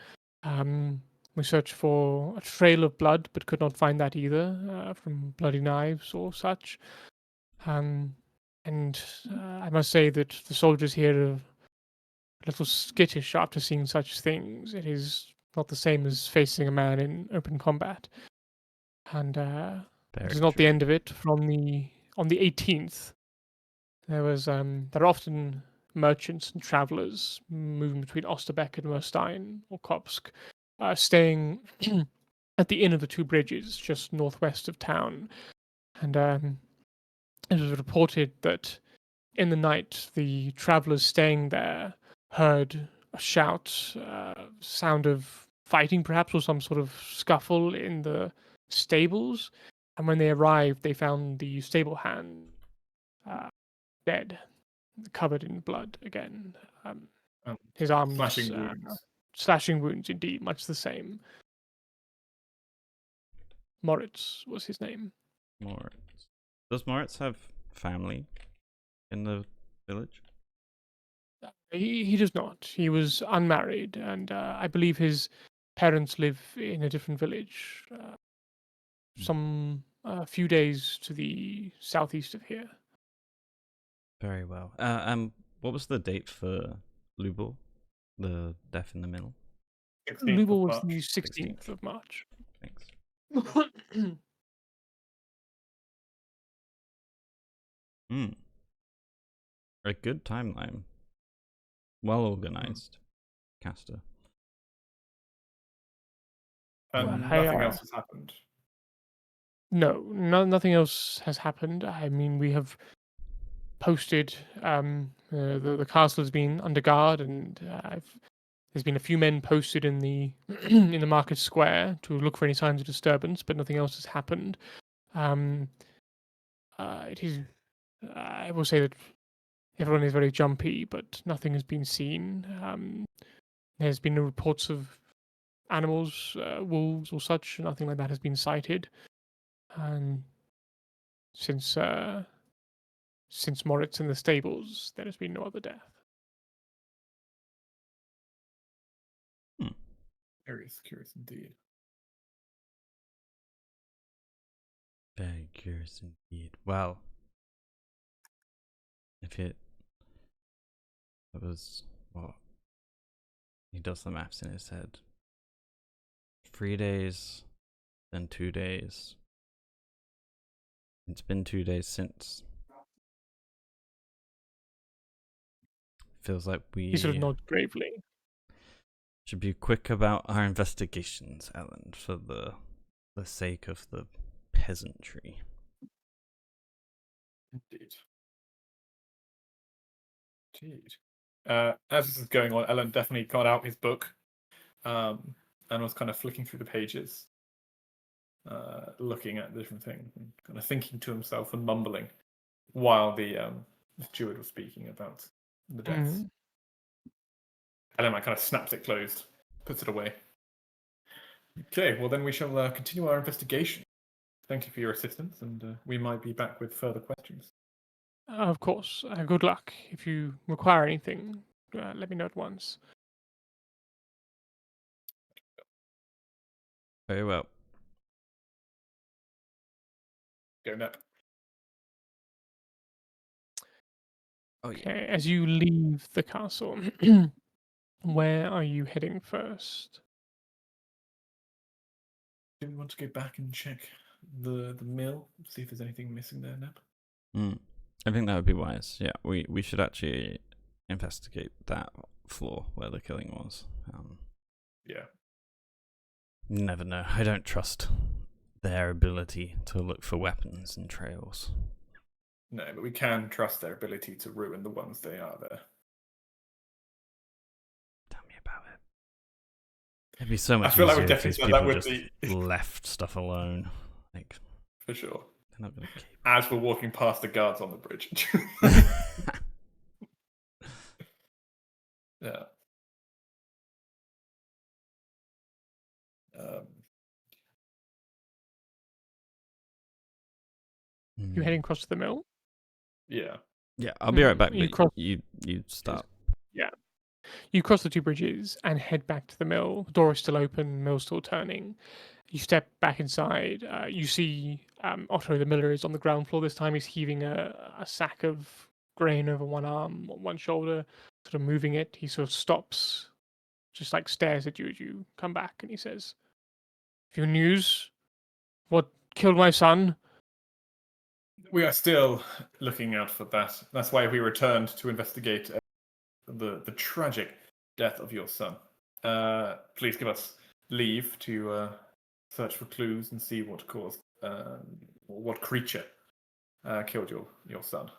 We searched for a trail of blood, but could not find that either, from bloody knives or such. And I must say that the soldiers here are a little skittish after seeing such things. It is not the same as facing a man in open combat. And it is not the end of it. On the 18th, there are often merchants and travelers moving between Osterbeck and Merstein or Kopsk, staying at the Inn of the Two Bridges, just northwest of town. And it was reported that in the night, the travelers staying there heard a shout, sound of fighting perhaps, or some sort of scuffle in the stables. And when they arrived, they found the stable hand dead, covered in blood again. His arms Slashing wounds. slashing wounds, indeed, much the same. Moritz was his name. Moritz. Does Moritz have family in the village? He does not. He was unmarried, and I believe his parents live in a different village, a few days to the southeast of here. Very well. What was the date for Lubel? The death in the middle? 16th Lubel of was the March. 16th of March. Thanks. A good timeline. Well organized, Caster. And Well, nothing else has happened. No, nothing else has happened. I mean, we have posted. The castle has been under guard, and there's been a few men posted in the in the market square to look for any signs of disturbance, but nothing else has happened. It is. I will say that everyone is very jumpy, but nothing has been seen. There's been no reports of animals, wolves or such. Nothing like that has been sighted. And since Moritz in the stables, there has been no other death. Curious indeed. Very curious indeed. Well, if it was what he does the maths in his head. 3 days, then 2 days. It's been 2 days since. Feels like He sort of nods gravely. should be quick about our investigations, Elend, for the sake of the peasantry. Indeed. As this is going on, Elend definitely got out his book and was kind of flicking through the pages, looking at different things, and kind of thinking to himself and mumbling while the steward was speaking about the deaths. Elend kind of snaps it closed, puts it away. Okay, well then we shall continue our investigation. Thank you for your assistance, and we might be back with further questions. Of course. Good luck. If you require anything, let me know at once. Very well. Go, Nep. Oh yeah. Okay, as you leave the castle, where are you heading first? Do we want to go back and check the mill, see if there's anything missing there, Nep? I think that would be wise. Yeah, we should actually investigate that floor where the killing was. Yeah. You never know. I don't trust their ability to look for weapons and trails. No, but we can trust their ability to ruin the ones they are there. Tell me about it. It'd be so much I feel like we easier if definitely these said that people would just left stuff alone. Like, for sure. they're not gonna keep. As we're walking past the guards on the bridge. Yeah. You heading across to the mill? Yeah. Yeah, I'll be right back. You But cross- you start. Yeah. You cross the two bridges and head back to the mill. The door is still open, mill's still turning. You step back inside. You see Otto the miller is on the ground floor this time. He's heaving a sack of grain over one arm, one shoulder, sort of moving it. He sort of stops, just like stares at you as you come back, and he says, "Have you news? What killed my son?" We are still looking out for that. That's why we returned to investigate the tragic death of your son. Please give us leave to search for clues and see what caused, what creature killed your son.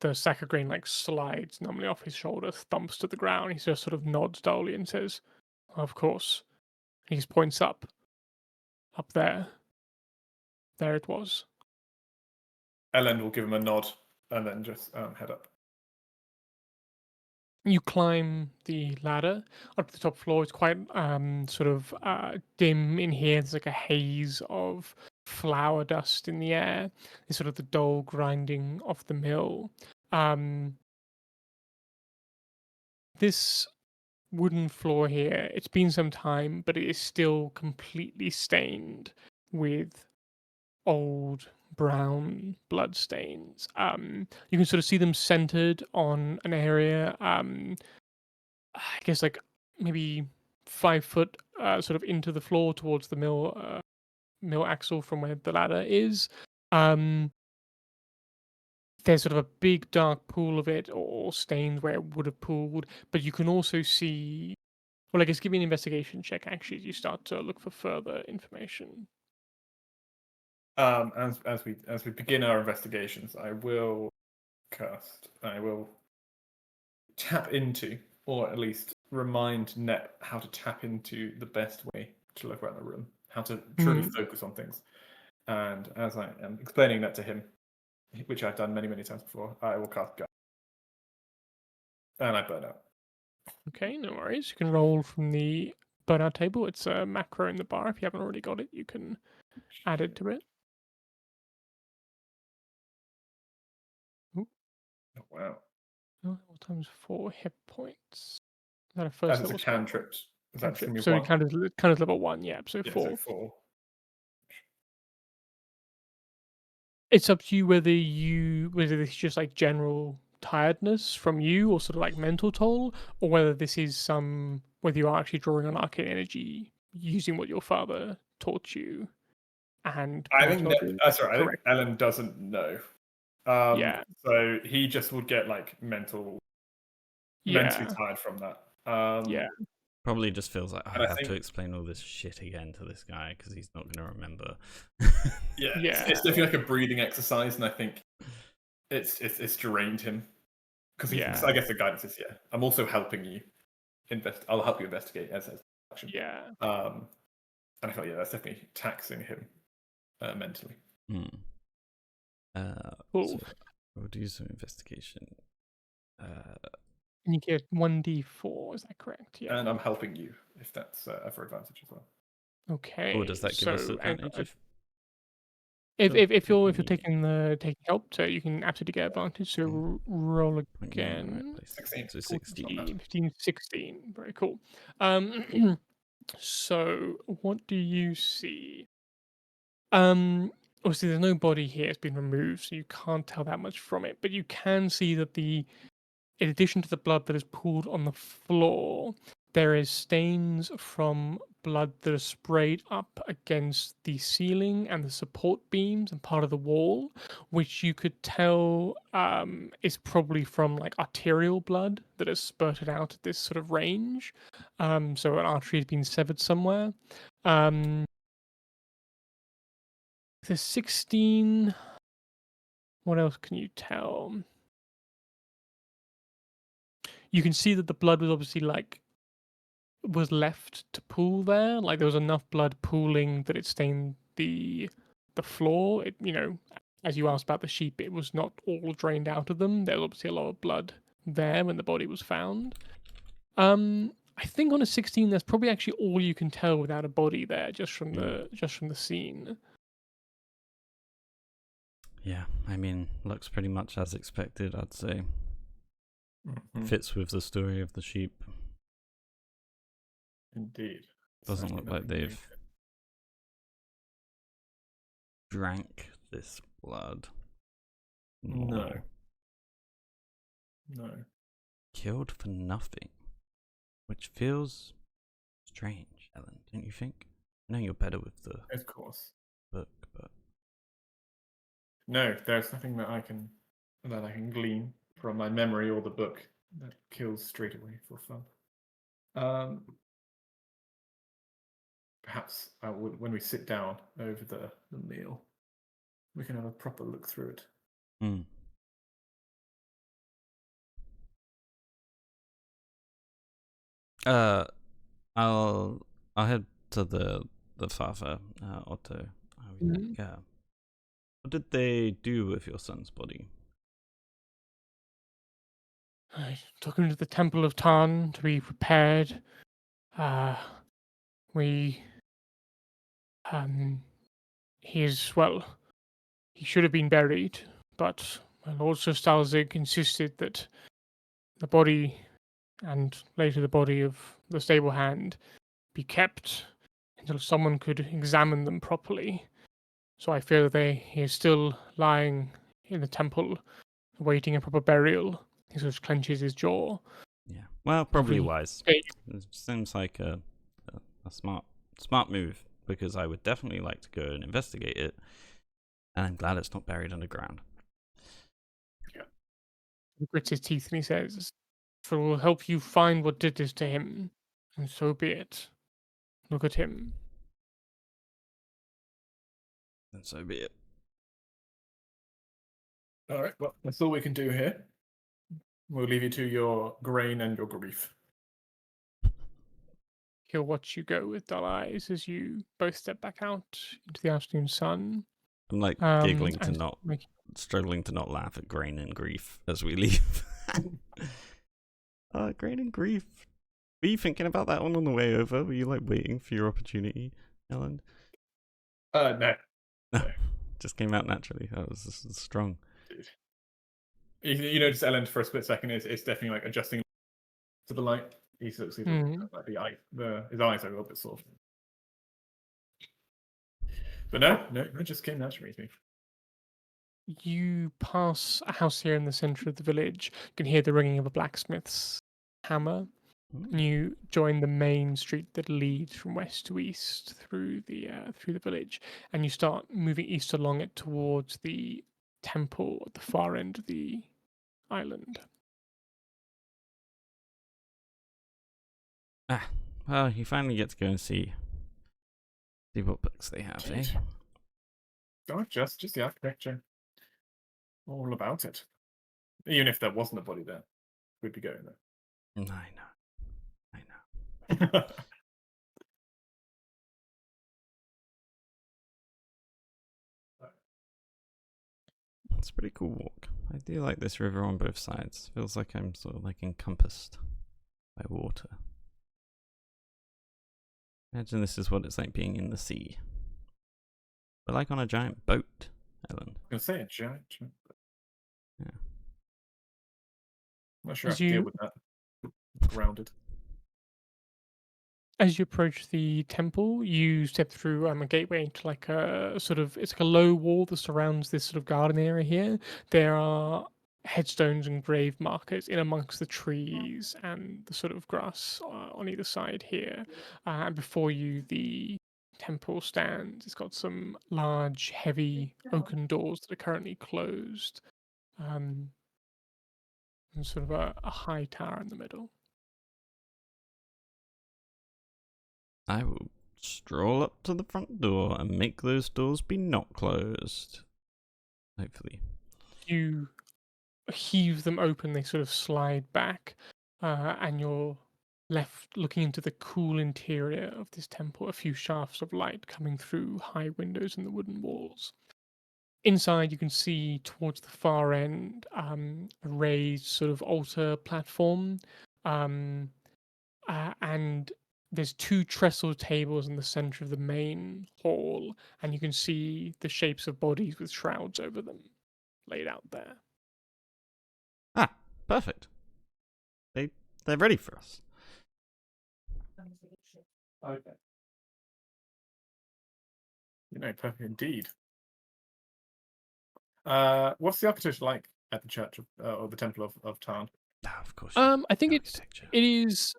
The sack of grain like slides numbly off his shoulder, thumps to the ground. He just sort of nods dully and says, "Of course." He just points up there. There it was. Elend will give him a nod and then just head up. You climb the ladder up to the top floor. It's quite dim in here. There's like a haze of flour dust in the air. It's sort of the dull grinding of the mill. This wooden floor here, it's been some time, but it is still completely stained with old brown blood stains. You can sort of see them centered on an area. I guess like maybe 5 foot sort of into the floor towards the mill axle from where the ladder is. Um, there's sort of a big dark pool of it or stains where it would have pooled, but you can also see. Well, I guess give me an investigation check. Actually, as you start to look for further information. As we begin our investigations, I will tap into, or at least remind Nep how to tap into the best way to look around the room, how to truly focus on things. And as I am explaining that to him, which I've done many times before, I will cast Guard. And I burn out. Okay, no worries. You can roll from the burnout table. It's a macro in the bar. If you haven't already got it, you can add it to it. Oh, wow. What times 4 hit points? Is that a first As level it's a cantrip. cantrip? So kind of level 1, yeah. So 4. So 4. It's up to you whether it's just like general tiredness from you or sort of like mental toll, or whether whether you are actually drawing on arcane energy using what your father taught you. And I think I think correct. Elend doesn't know. Yeah. So he just would get like mentally tired from that. Yeah. Probably just feels like I have to explain all this shit again to this guy because he's not going to remember. Yeah. It's definitely like a breathing exercise, and I think it's drained him because I guess the guidance is I'm also helping you I'll help you investigate as action. Yeah. And I feel that's definitely taxing him mentally. Cool. So we'll do some investigation. And you get 1d4, is that correct? Yeah. And I'm helping you if that's for advantage as well. Okay. Or does that give us advantage? If you're taking help, so you can absolutely get advantage. So roll again. 16. So 16. 15, 16. Very cool. So what do you see? Obviously there's no body here, it's been removed, so you can't tell that much from it. But you can see that in addition to the blood that is pooled on the floor, there is stains from blood that are sprayed up against the ceiling and the support beams and part of the wall, which you could tell is probably from like arterial blood that has spurted out at this sort of range. So an artery has been severed somewhere. There's 16. What else can you tell? You can see that the blood was obviously was left to pool there. Like there was enough blood pooling that it stained the floor. It, as you asked about the sheep, it was not all drained out of them. There was obviously a lot of blood there when the body was found. I think on a 16, that's probably actually all you can tell without a body there, just from the scene. Yeah, I mean, looks pretty much as expected, I'd say. Fits with the story of the sheep. Indeed. Doesn't look like they've drank this blood. No. Killed for nothing. Which feels strange, Ellen, don't you think? I know you're better with the book, but no, there's nothing that I can glean from my memory or the book that kills straight away for fun. Perhaps when we sit down over the meal, we can have a proper look through it. I'll head to the father, Otto. Yeah. What did they do with your son's body? I took him to the Temple of Tarn to be prepared. We, he is, well, he should have been buried, but my Lord Sir Stalzig insisted that the body and later the body of the stable hand be kept until someone could examine them properly. So I fear that he is still lying in the temple, awaiting a proper burial. He sort of clenches his jaw. Yeah. Well, probably We- wise. Hey, It seems like a smart move, because I would definitely like to go and investigate it, and I'm glad it's not buried underground. He grits his teeth and he says, "For it will help you find what did this to him, and so be it. Look at him." And so be it. All right, well, that's all we can do here. We'll leave you to your grain and your grief. He'll watch you go with dull eyes as you both step back out into the afternoon sun. I'm like giggling to and not, make- struggling to not laugh at grain and grief as we leave. Grain and grief. Were you thinking about that one on the way over? Were you like waiting for your opportunity, Elend? No. Just came out naturally. That was strong. You notice Elend for a split second is definitely like adjusting to the light. He sort of sees like his eyes are a little bit sort of. But no, it just came naturally to me. You pass a house here in the center of the village. You can hear the ringing of a blacksmith's hammer. And you join the main street that leads from west to east through the village, and you start moving east along it towards the temple at the far end of the island. Well, you finally get to go and see what books they have, eh? God, just the architecture. All about it. Even if there wasn't a body there, we'd be going there. I know. It's a pretty cool walk. I do like this river on both sides. Feels like I'm sort of like encompassed by water. Imagine this is what it's like being in the sea. But like on a giant boat, Elend. I was gonna say a giant. Yeah. I'm not sure I As can deal you- with that. Grounded. As you approach the temple, you step through a gateway into like a sort of, it's like a low wall that surrounds this sort of garden area here. There are headstones and grave markers in amongst the trees and the sort of grass on either side here. And before you, the temple stands. It's got some large, heavy oaken doors that are currently closed. And sort of a high tower in the middle. I will stroll up to the front door and make those doors be not closed. Hopefully. You heave them open, they sort of slide back, and you're left looking into the cool interior of this temple, a few shafts of light coming through high windows in the wooden walls. Inside, you can see towards the far end a raised sort of altar platform, and there's two trestle tables in the center of the main hall, and you can see the shapes of bodies with shrouds over them laid out there. Ah, perfect. They're ready for us. Okay. Perfect indeed. What's the architecture like at the church of, or the temple of Tarn? Ah, of course. I think it architecture. is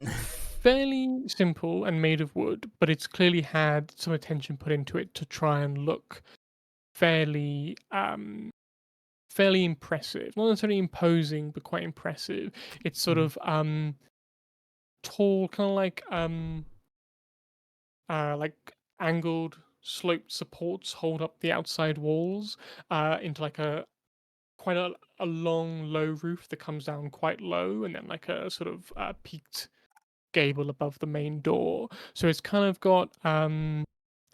fairly simple and made of wood, but it's clearly had some attention put into it to try and look fairly fairly impressive. Not necessarily imposing, but quite impressive. It's sort of tall, kind of like angled sloped supports hold up the outside walls into like quite a long low roof that comes down quite low, and then like a sort of peaked gable above the main door. So it's kind of got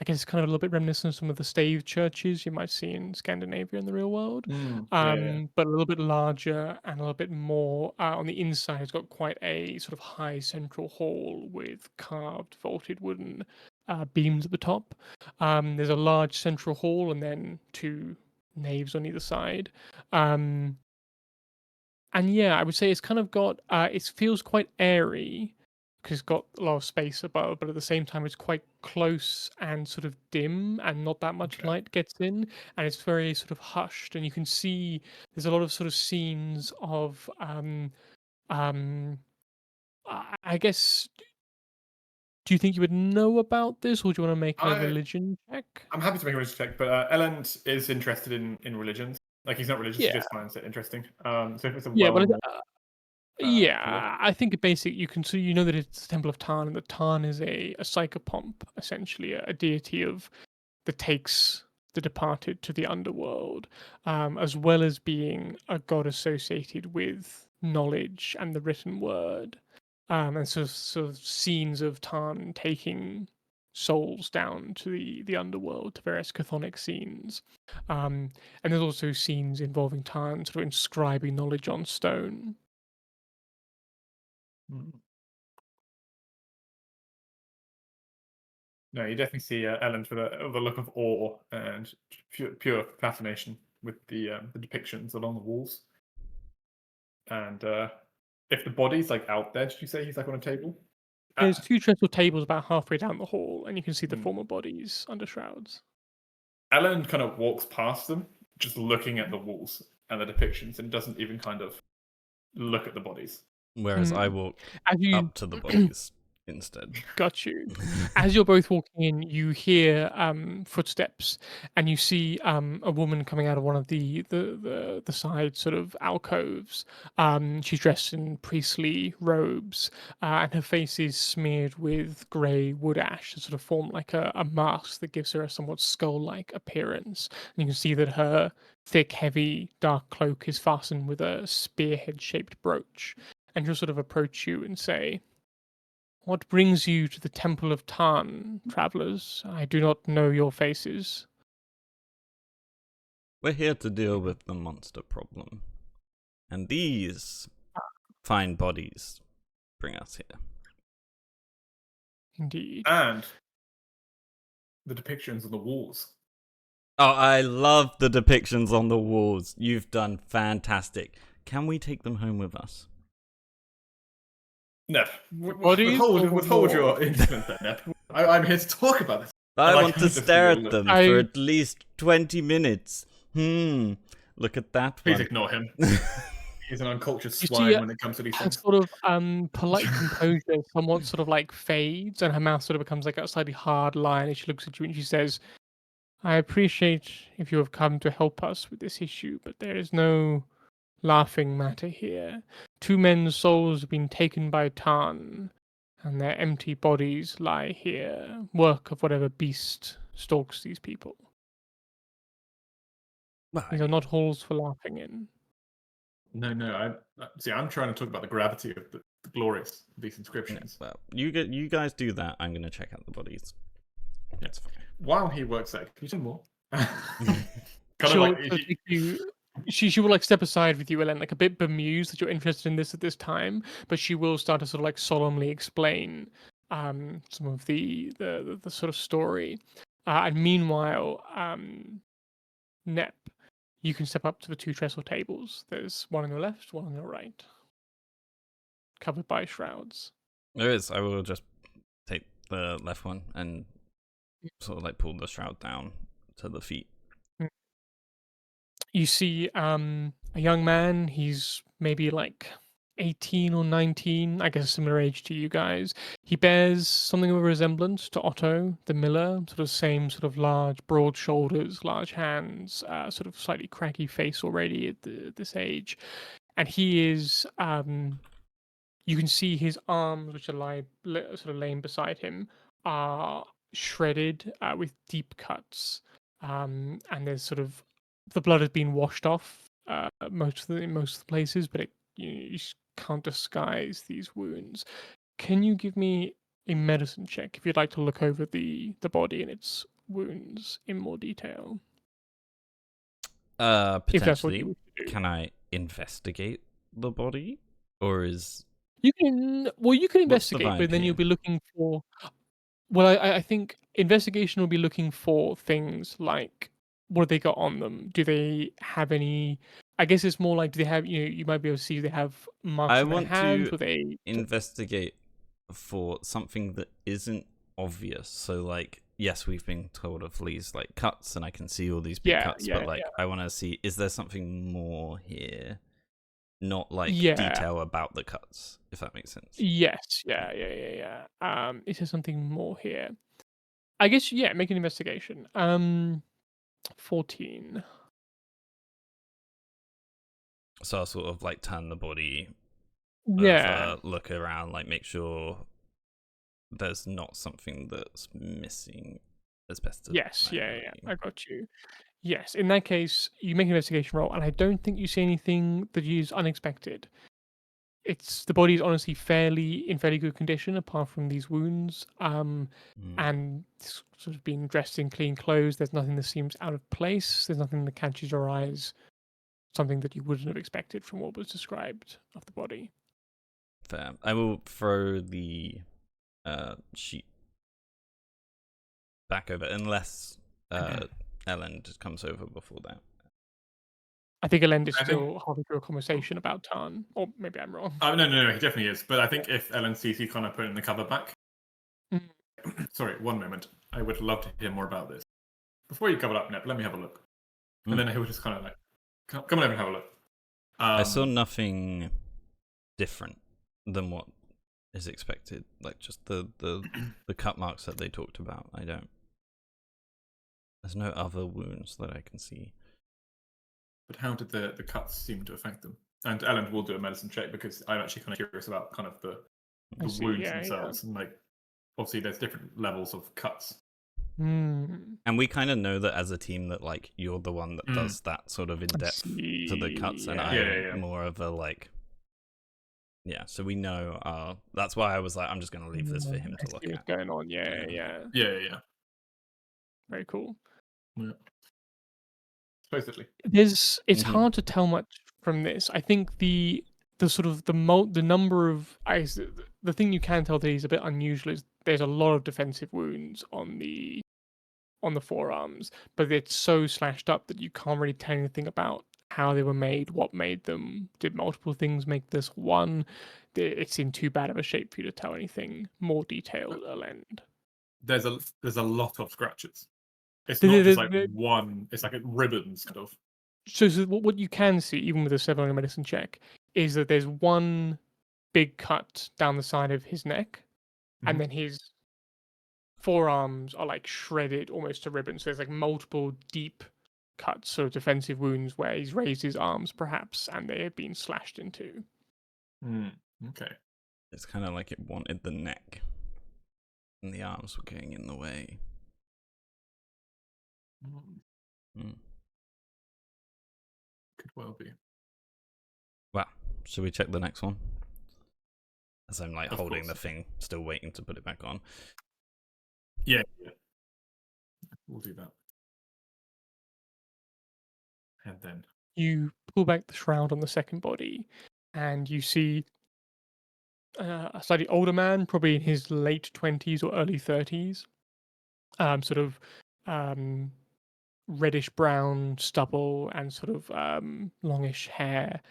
I guess it's kind of a little bit reminiscent of some of the stave churches you might see in Scandinavia in the real world, Yeah. but a little bit larger and a little bit more on the inside. It's got quite a sort of high central hall with carved vaulted wooden beams at the top. There's a large central hall and then two naves on either side. And yeah, I would say it's kind of got it feels quite airy because it's got a lot of space above, but at the same time it's quite close and sort of dim and not that much Okay. light gets in, and it's very sort of hushed, and you can see there's a lot of sort of scenes of um I guess, do you think you would know about this, or do you want to make a I religion check? I'm happy to make a religion check, but Elend is interested in religions. Like he's not religious, he Yeah. just finds it interesting. So if it's a Yeah, well-known figure. I think the basic you can so you know that it's the Temple of Tarn, and that Tarn is a psychopomp, essentially a deity of that takes the departed to the underworld, as well as being a god associated with knowledge and the written word, and sort of scenes of Tarn taking souls down to the underworld to various chthonic scenes, and there's also scenes involving Tarn sort of inscribing knowledge on stone. Mm. No, you definitely see Elend with a look of awe and pure fascination with the depictions along the walls. And if the body's like out there, did you say he's like on a table? There's two trestle tables about halfway down the hall, and you can see the Hmm. former bodies under shrouds. Elend kind of walks past them, just looking at the walls and the depictions, and doesn't even kind of look at the bodies. Whereas I walk As you up to the bodies instead. got you. As you're both walking in, you hear footsteps, and you see a woman coming out of one of the side sort of alcoves. She's dressed in priestly robes, and her face is smeared with grey wood ash to sort of form like a mask that gives her a somewhat skull-like appearance. And you can see that her thick, heavy, dark cloak is fastened with a spearhead-shaped brooch. And she'll sort of approach you and say, "What brings you to the Temple of Tarn, travelers? I do not know your faces." We're here to deal with the monster problem. And these fine bodies bring us here. Indeed. And the depictions on the walls. Oh, I love the depictions on the walls. You've done fantastic. Can we take them home with us? Nep, Bodies or withhold your walls? insolence there, Nep. I'm here to talk about this. I And want to just stare see at your them look. for at least 20 minutes. Look at that Please one. ignore him. He's an uncultured You swine see when it comes to these her things. sort of polite composure somewhat sort of like fades, and her mouth sort of becomes like a slightly hard line as she looks at you and she says, "I appreciate if you have come to help us with this issue, but there is no laughing matter here. Two men's souls have been taken by Tarn, and their empty bodies lie here, work of whatever beast stalks these people. These are not halls for laughing in." No. See. I'm trying to talk about the gravity of the glorious of these inscriptions. Well, you guys do that. I'm going to check out the bodies. That's fine. While he works out, can you do more? She will like step aside with you, Ellen, like a bit bemused that you're interested in this at this time, but she will start to sort of like solemnly explain some of the sort of story. And meanwhile, Nep, you can step up to the two trestle tables. There's one on your left, one on your right, covered by shrouds. There is. I will just take the left one and sort of like pull the shroud down to the feet. You see a young man. He's maybe like 18 or 19, I guess a similar age to you guys. He bears something of a resemblance to Otto the miller, sort of same sort of large, broad shoulders, large hands, sort of slightly craggy face already at this age. And he is, you can see his arms, which are sort of laying beside him, are shredded with deep cuts. And there's sort of, the blood has been washed off in most of the places, but you can't disguise these wounds. Can you give me a medicine check if you'd like to look over the body and its wounds in more detail. If that's what you Potentially. wish to do. Can I investigate the body? Or is... You can What's the investigate, vibe but then you'll here? be looking for. Well, I think investigation will be looking for things like what have they got on them? Do they have any? I guess it's more like do they have? You might be able to see if they have marks I on their want hands. to Were they? investigate for something that isn't obvious. So, like, yes, we've been told of these, like, cuts, and I can see all these big cuts, but, like, I want to see, is there something more here? Not, like, detail about the cuts, if that makes sense. Yes. Yeah. Is there something more here? I guess, make an investigation. 14. So I'll sort of, like, turn the body Yeah. over, look around, like, make sure there's not something that's missing as best as Yes. I Yeah. can. I got you. Yes. In that case, you make an investigation roll, and I don't think you see anything that is unexpected. The body is honestly in fairly good condition, apart from these wounds. And it's sort of being dressed in clean clothes. There's nothing that seems out of place. There's nothing that catches your eyes. Something that you wouldn't have expected from what was described of the body. Fair. I will throw the sheet back over, unless Elend comes over before that. I think Elend is still halfway through a conversation about Tarn, or maybe I'm wrong. No, he definitely is. But I think if Elend sees you kind of putting the cover back. Sorry, one moment. I would love to hear more about this. Before you cover up, Nep, let me have a look. And then he would just kind of like, come on over and have a look. I saw nothing different than what is expected. Like, just the cut marks that they talked about. There's no other wounds that I can see. But how did the cuts seem to affect them? And Elend will do a medicine check because I'm actually kind of curious about kind of the wounds themselves. And like, obviously there's different levels of cuts. And we kind of know that as a team that, like, you're the one that does that sort of in-depth to the cuts, and I'm more of a, like... Yeah, so we know. That's why I was like, I'm just going to leave this for him to look at. What's going on? Yeah. Very cool. Yeah. Supposedly. It's hard to tell much from this. I think the sort of the number of the thing you can tell that he's a bit unusual is there's a lot of defensive wounds on the forearms, but it's so slashed up that you can't really tell anything about how they were made, what made them. Did multiple things make this one? It's in too bad of a shape for you to tell anything more detailed. Elend. There's a lot of scratches. It's not just like one. It's like ribbons, kind of. So what you can see, even with a 7 on medicine check, is that there's one big cut down the side of his neck, and then his forearms are like shredded almost to ribbons. So there's like multiple deep cuts, so defensive wounds where he's raised his arms perhaps, and they have been slashed into. Okay. It's kind of like it wanted the neck, and the arms were getting in the way. Could well be. Well, should we check the next one? As I'm like holding course. the thing, still waiting to put it back on. Yeah. We'll do that. And then You pull back the shroud on the second body, and you see a slightly older man, probably in his late 20s or early 30s. Sort of reddish brown stubble and sort of longish hair.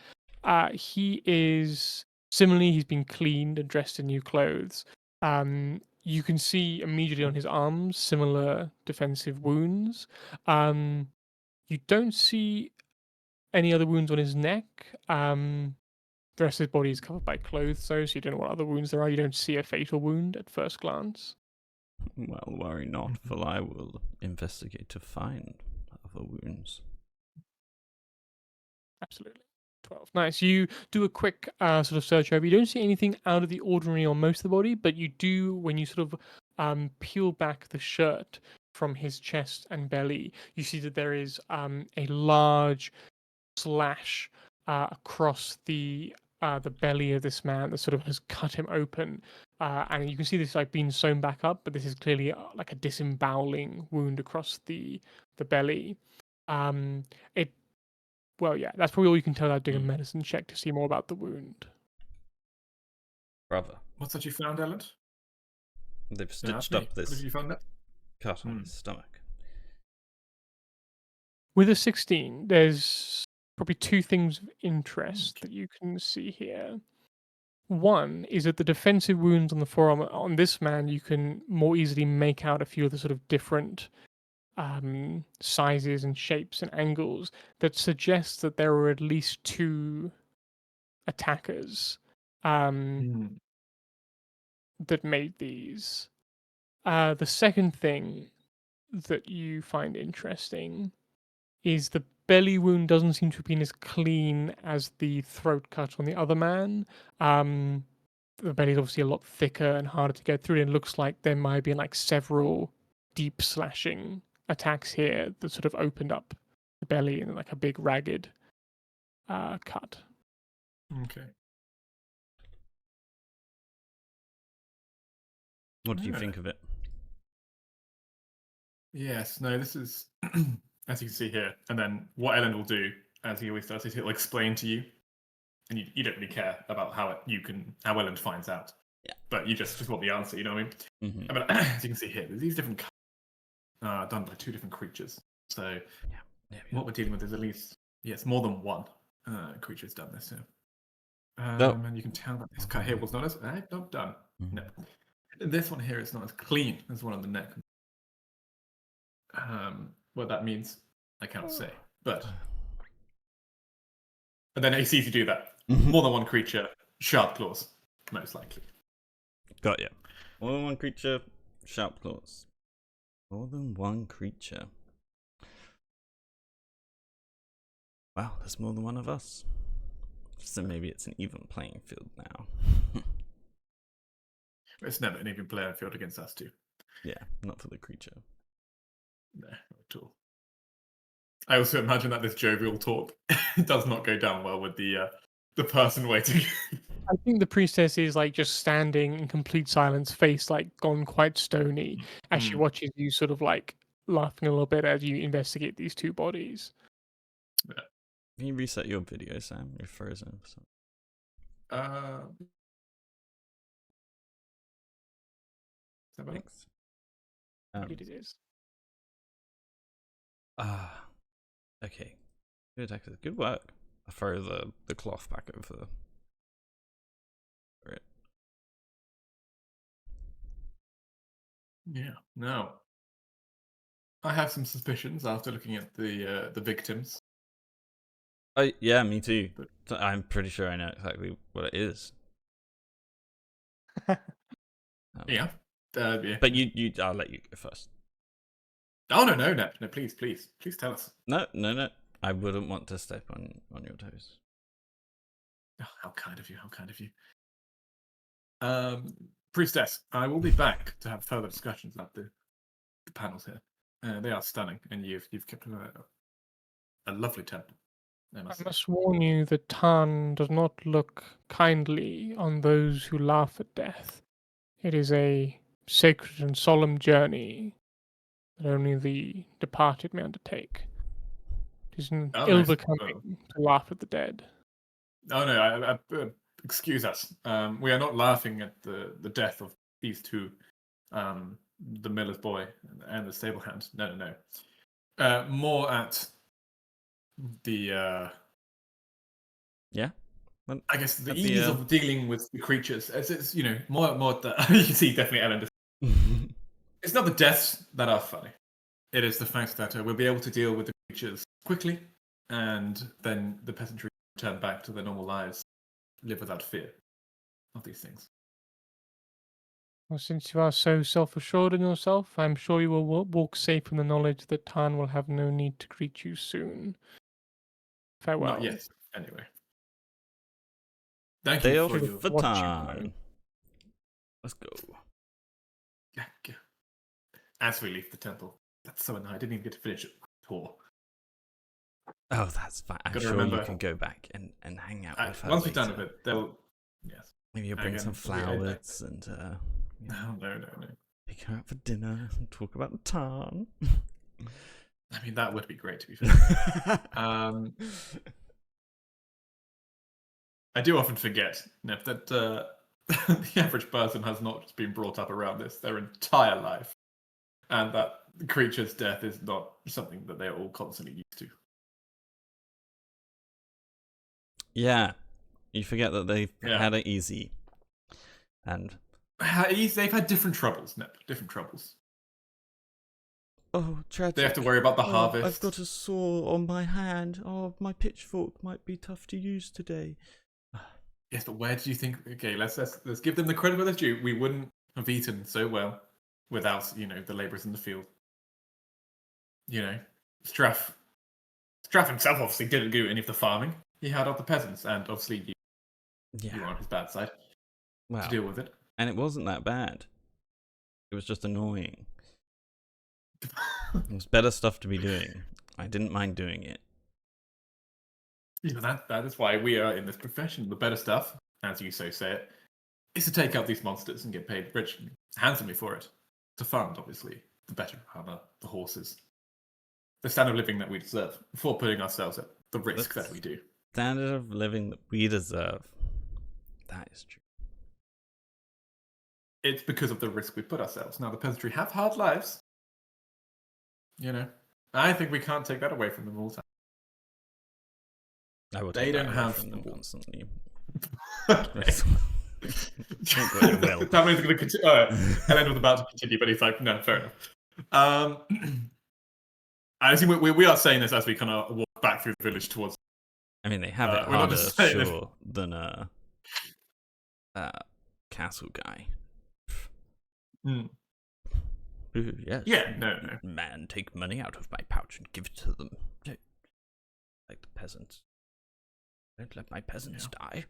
He is similarly, he's been cleaned and dressed in new clothes. You can see immediately on his arms similar defensive wounds. You don't see any other wounds on his neck. The rest of his body is covered by clothes, though, so you don't know what other wounds there are. You don't see a fatal wound at first glance. Well, worry not, for I will investigate to find other wounds. Absolutely. 12. Nice. You do a quick sort of search over. You don't see anything out of the ordinary on most of the body, but you do when you sort of peel back the shirt from his chest and belly. You see that there is a large slash across the the belly of this man that sort of has cut him open, and you can see this like being sewn back up, but this is clearly like a disemboweling wound across the belly. It Well, yeah, that's probably all you can tell without doing a medicine check to see more about the wound. Brother. What's that you found, Elend? They've stitched Yeah, up what have this you found that? cut on his stomach. With a 16, there's probably two things of interest that you can see here. One is that the defensive wounds on the forearm on this man, you can more easily make out a few of the sort of different sizes and shapes and angles that suggest that there were at least two attackers that made these. The second thing that you find interesting is the belly wound doesn't seem to have been as clean as the throat cut on the other man. The belly is obviously a lot thicker and harder to get through, and it looks like there might have been like several deep slashing attacks here that sort of opened up the belly in like a big ragged cut. Okay. What do you think of it? Yes, no, this is, as you can see here, and then what Elend will do, as he always does, is he'll explain to you, and you don't really care about how Elend finds out. Yeah. But you just want the answer, you know what I mean? Mm-hmm. But as you can see here, there's these different cuts done by two different creatures. So what we're dealing with is at least, yes, more than one creature's done this. So. And you can tell that this cut here was not done. Mm-hmm. No. This one here is not as clean as one on the neck. What that means, I can't say. But then it's easy to do that. More than one creature, sharp claws, most likely. Got you. More than one creature, sharp claws. More than one creature. Wow, there's more than one of us. So maybe it's an even playing field now. It's never an even playing field against us two. Yeah, not for the creature. No, not at all. I also imagine that this jovial talk does not go down well with the person waiting. I think the priestess is like just standing in complete silence, face like gone quite stony, as she watches you sort of like laughing a little bit as you investigate these two bodies. Yeah. Can you reset your video, Sam? You're frozen. Thanks. It is. Okay. Good, actually. Good work. I throw the cloth back over it. Yeah. No. I have some suspicions after looking at the victims. Oh, yeah, me too. So I'm pretty sure I know exactly what it is. Yeah. Yeah. But I'll let you go first. Oh no, Nep. No, please tell us. No. I wouldn't want to step on your toes. Oh, how kind of you. Priestess, I will be back to have further discussions about the panels here. They are stunning, and you've kept a lovely temple. I must warn you that Tan does not look kindly on those who laugh at death. It is a sacred and solemn journey that only the departed may undertake. It is ill-becoming to laugh at the dead. Oh no, excuse us. We are not laughing at the death of these two, the miller's boy and the stable hand. No. More at the yeah. Well, I guess the ease of dealing with the creatures. It's more the you can see definitely Elend. It's not the deaths that are funny. It is the fact that we'll be able to deal with the creatures quickly, and then the peasantry return back to their normal lives, live without fear of these things. Well, since you are so self-assured in yourself, I'm sure you will walk safe in the knowledge that Tan will have no need to greet you soon. Farewell. Not yet, anyway. Thank you for your Tan. Let's go. Yeah. As we leave the temple, that's so annoying. I didn't even get to finish it. Tour. Oh, that's fine. I'm Gotta sure you remember- can go back and hang out with her Once we've done later. it, they'll. Yes. Maybe you'll bring Again, some flowers and No, no, no. pick her out for dinner and talk about the tarn. I mean, that would be great, to be fair. I do often forget, Nep, that the average person has not just been brought up around this their entire life, and that the creature's death is not something that they're all constantly used to. Yeah, you forget that they've Yeah. had it easy, and They've had different troubles, Nep. Different troubles. oh, tragic. They have to worry about the Oh, harvest. I've got a sore on my hand. Oh, my pitchfork might be tough to use today. Yes, but where do you think? Okay, let's give them the credit where it's due. We wouldn't have eaten so well without the labourers in the field. Straff himself obviously didn't do any of the farming. He had out the peasants, and obviously you were on his bad side to deal with it. And it wasn't that bad. It was just annoying. It was better stuff to be doing. I didn't mind doing it. That is why we are in this profession. The better stuff, as you so say it, is to take out these monsters and get paid rich handsomely for it. To fund, obviously, the better armor, the horses, the standard of living that we deserve before putting ourselves at the risk that we do. Standard of living that we deserve. That is true. It's because of the risk we put ourselves. Now, the peasantry have hard lives. I think we can't take that away from them all the time. I would They don't have from them constantly. Tammy's going to continue. Elend was about to continue, but he's like, no, fair enough. I think we are saying this as we kind of walk back through the village towards. I mean, they have it we're not harder, just saying sure, than a castle guy. Ooh, yes. Yeah, no. Man, take money out of my pouch and give it to them. Like the peasants. Don't let my peasants die.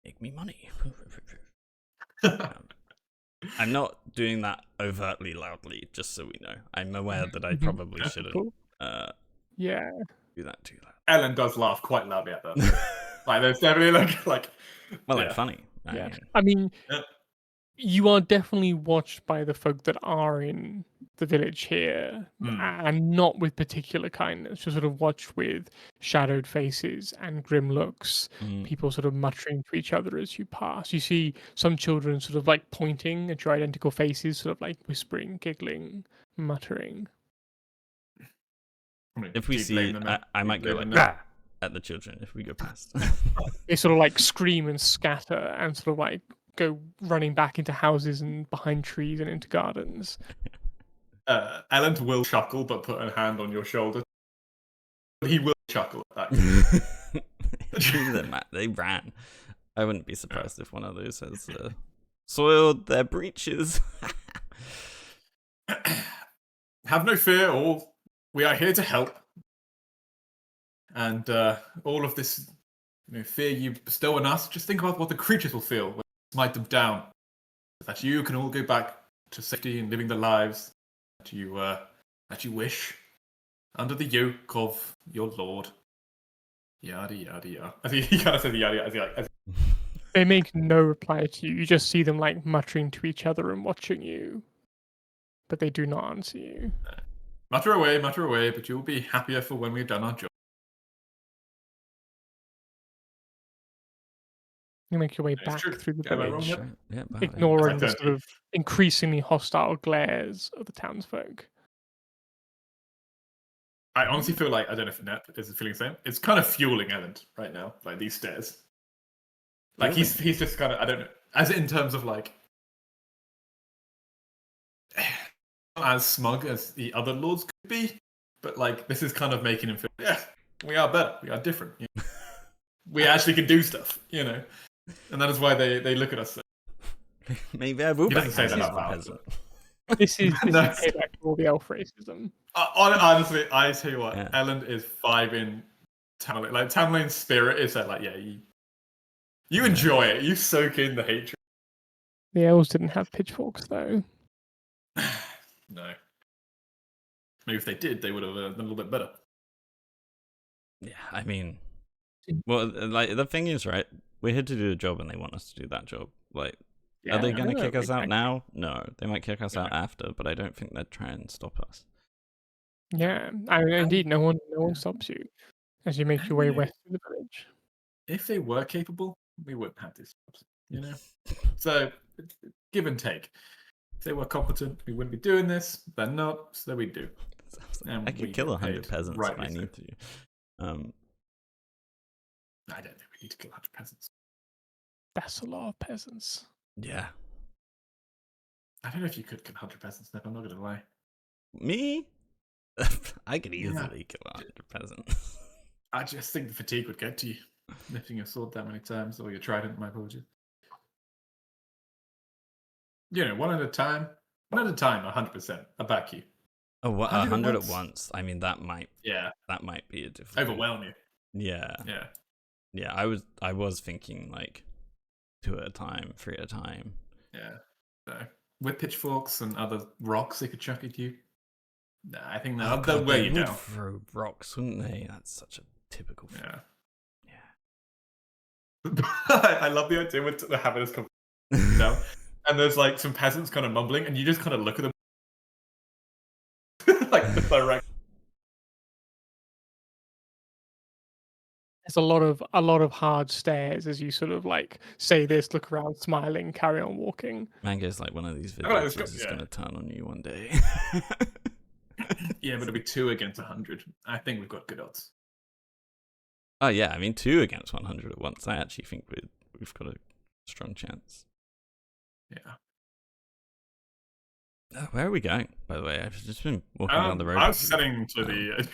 Make me money. I'm not doing that overtly loudly, just so we know. I'm aware that I probably shouldn't do that too loud. Elend does laugh quite loudly at that. Like, there's definitely like funny. I mean, you are definitely watched by the folk that are in the village here, and not with particular kindness. You're sort of watched with shadowed faces and grim looks, people sort of muttering to each other as you pass. You see some children sort of like pointing at your identical faces, sort of like whispering, giggling, muttering. If we see, I might go like at the children if we go past. They sort of like scream and scatter and sort of like go running back into houses and behind trees and into gardens. Elend will chuckle, but put a hand on your shoulder. He will chuckle at that. They ran. I wouldn't be surprised if one of those has soiled their breeches. Have no fear, all. We are here to help. And all of this fear you bestow on us, just think about what the creatures will feel when you smite them down. That you can all go back to safety and living the lives that you wish, under the yoke of your lord. Yada yada yada. As he kind of says yada yada. They make no reply to you. You just see them like muttering to each other and watching you, but they do not answer you. Mutter away, but you'll be happier for when we've done our job. You make your way back through the village, ignoring the sort of increasingly hostile glares of the townsfolk. I honestly feel like, I don't know if Nep is feeling the same. It's kind of fueling Elend right now, like these stairs. Like he's just kind of, I don't know, as in terms of like, not as smug as the other lords could be, but like this is kind of making him feel, yeah, we are better, we are different. We actually can do stuff, and that is why they look at us. Maybe I will. He doesn't say that out loud. This is payback for all the elf racism. Honestly, I tell you what, Elend is vibing Tamlin. Like Tamlin's spirit is that, like, yeah, you enjoy it. You soak in the hatred. The elves didn't have pitchforks though. No. Maybe if they did, they would have done a little bit better. Yeah, I mean, Mm. well, like the thing is, right? We're here to do a job, and they want us to do that job. Like, are they I going to know, kick us out exactly. now? No, they might kick us out Yeah. after, but I don't think they'd try and stop us. Yeah, indeed, no one stops you as you make your way You know, west of the village. if they were capable, we wouldn't have these jobs, you know? So, give and take. If they were competent, we wouldn't be doing this. They're not, so we do. I And could we kill get 100 paid peasants if rightly I so. need to. I don't think we need to kill 100 peasants. That's a lot of peasants. Yeah. I don't know if you could kill 100 peasants, Nep, I'm not going to lie. Me? I could Yeah. easily kill 100 peasants. I just think the fatigue would get to you, lifting your sword that many times, or your trident, my apologies. You know, one at a time, 100%. I back you. Oh, what, 100 100 at once? once? I mean, that might Yeah, be a difficult. overwhelm you. Yeah. Yeah. Yeah, I was thinking like 2 at a time, 3 at a time. Yeah. So, with pitchforks and other rocks they could chuck at you. Nah, I think Oh, they'll God, wear they you would down. throw rocks, wouldn't they? That's such a typical. Yeah. Yeah. I love the idea with the having us come down, and there's like some peasants kind of mumbling, and you just kind of look at them like the direct. There's a lot of hard stares as you sort of like say this, look around, smiling, carry on walking. Mango's like one of these Oh, it's villages is yeah. going to turn on you one day. Yeah, but it'll be 2 against 100. I think we've got good odds. Oh yeah, I mean 2 against 100 at once. I actually think we've got a strong chance. Yeah. Where are we going, by the way? I've just been walking down the road. I was heading to the.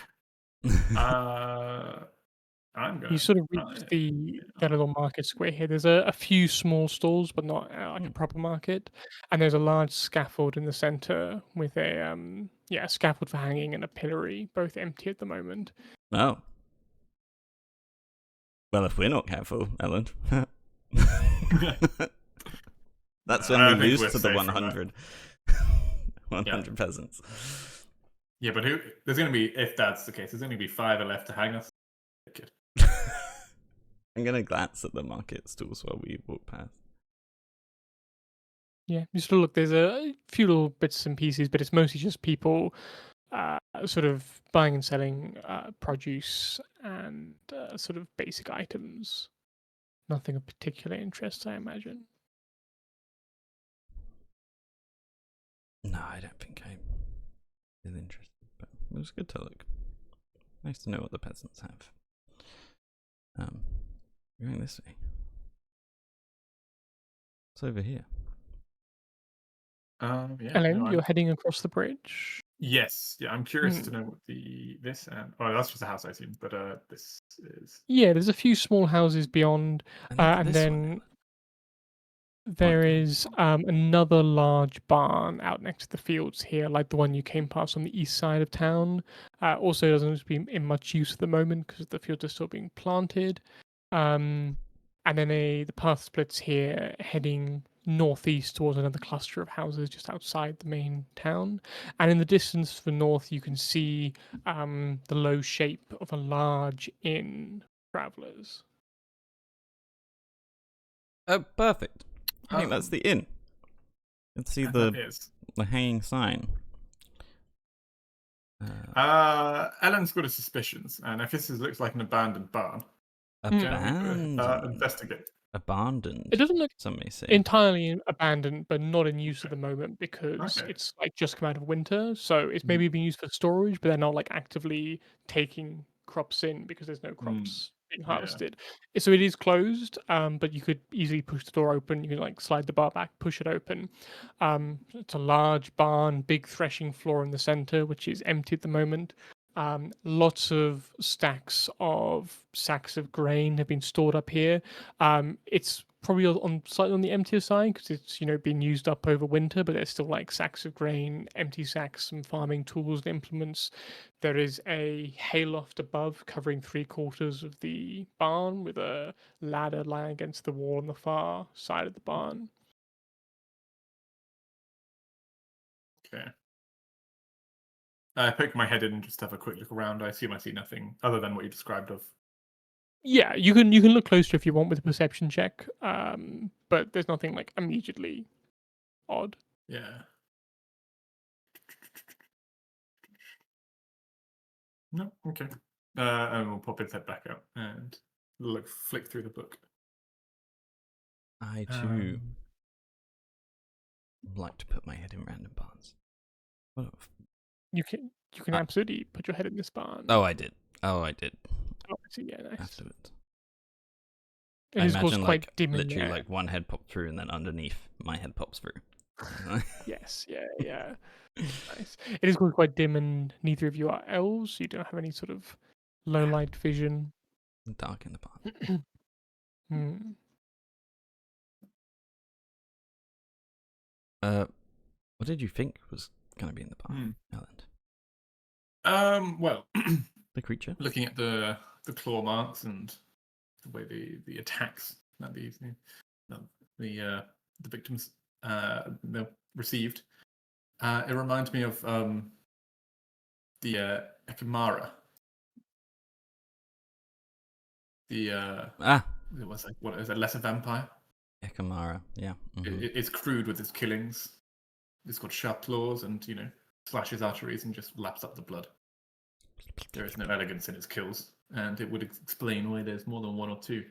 I'm going. You sort of reach the little market square here. There's a few small stalls, but not like a proper market. And there's a large scaffold in the center with a scaffold for hanging and a pillory, both empty at the moment. Oh. Well, if we're not careful, Elend. That's when we lose to the 100. 100 peasants. Yeah, but there's going to be, if that's the case, there's going to be 5 left to hang us. I'm going to glance at the market stalls while we walk past. Yeah, you sort of look, there's a few little bits and pieces, but it's mostly just people sort of buying and selling produce and sort of basic items. Nothing of particular interest, I imagine. No, I don't think I'm really interested, but it was good to look. Nice to know what the peasants have. Going this way. It's over here. Ellen, you're heading across the bridge. Yes, yeah. I'm curious to know what this and that's just a house I assume, but this is. Yeah, there's a few small houses beyond, and then there is another large barn out next to the fields here, like the one you came past on the east side of town. Also doesn't seem in much use at the moment because the fields are still being planted. And then the path splits here, heading northeast towards another cluster of houses just outside the main town. And in the distance to the north, you can see the low shape of a large inn for travelers. Oh, perfect. I think that's the inn. Let's see the hanging sign. Ellen's got his suspicions, and if this looks like an abandoned barn, investigate. Abandoned. It doesn't look some may say entirely abandoned, but not in use at the moment because it's like just come out of winter. So it's maybe being used for storage, but they're not like actively taking crops in because there's no crops being harvested. So it is closed, but you could easily push the door open. You can like slide the bar back, push it open. It's a large barn, big threshing floor in the center, which is empty at the moment. Lots of stacks of sacks of grain have been stored up here. It's probably slightly on the emptier side because it's been used up over winter, but there's still like sacks of grain, empty sacks, some farming tools and implements. There is a hayloft above covering 3/4 of the barn with a ladder lying against the wall on the far side of the barn. Okay. I poke my head in and just have a quick look around. I assume I see nothing other than what you described of. Yeah, you can look closer if you want with a perception check, but there's nothing like immediately odd. Yeah. No, okay. And we'll pop his head back out and flick through the book. I too like to put my head in random barns. What a You can absolutely put your head in this barn. Oh, I did. Oh, I see. Yeah, nice. Afterwards. It I is, of course, imagine quite dim in literally there. like one head popped through and then underneath my head pops through. Yes, yeah. Nice. It is, of course, quite dim, and neither of you are elves, so you don't have any sort of low light vision. Dark in the barn. Hmm. What did you think was going to be in the barn, Elend? Well, The creature? looking at the claw marks and the way the attacks that the victims they've received, it reminds me of the Ekimara. It was like, what is it, Lesser Vampire? Ekamara, yeah. Mm-hmm. It's crude with its killings. It's got sharp claws and, slashes arteries and just laps up the blood. There is no elegance in its kills, and it would explain why there's more than one or two.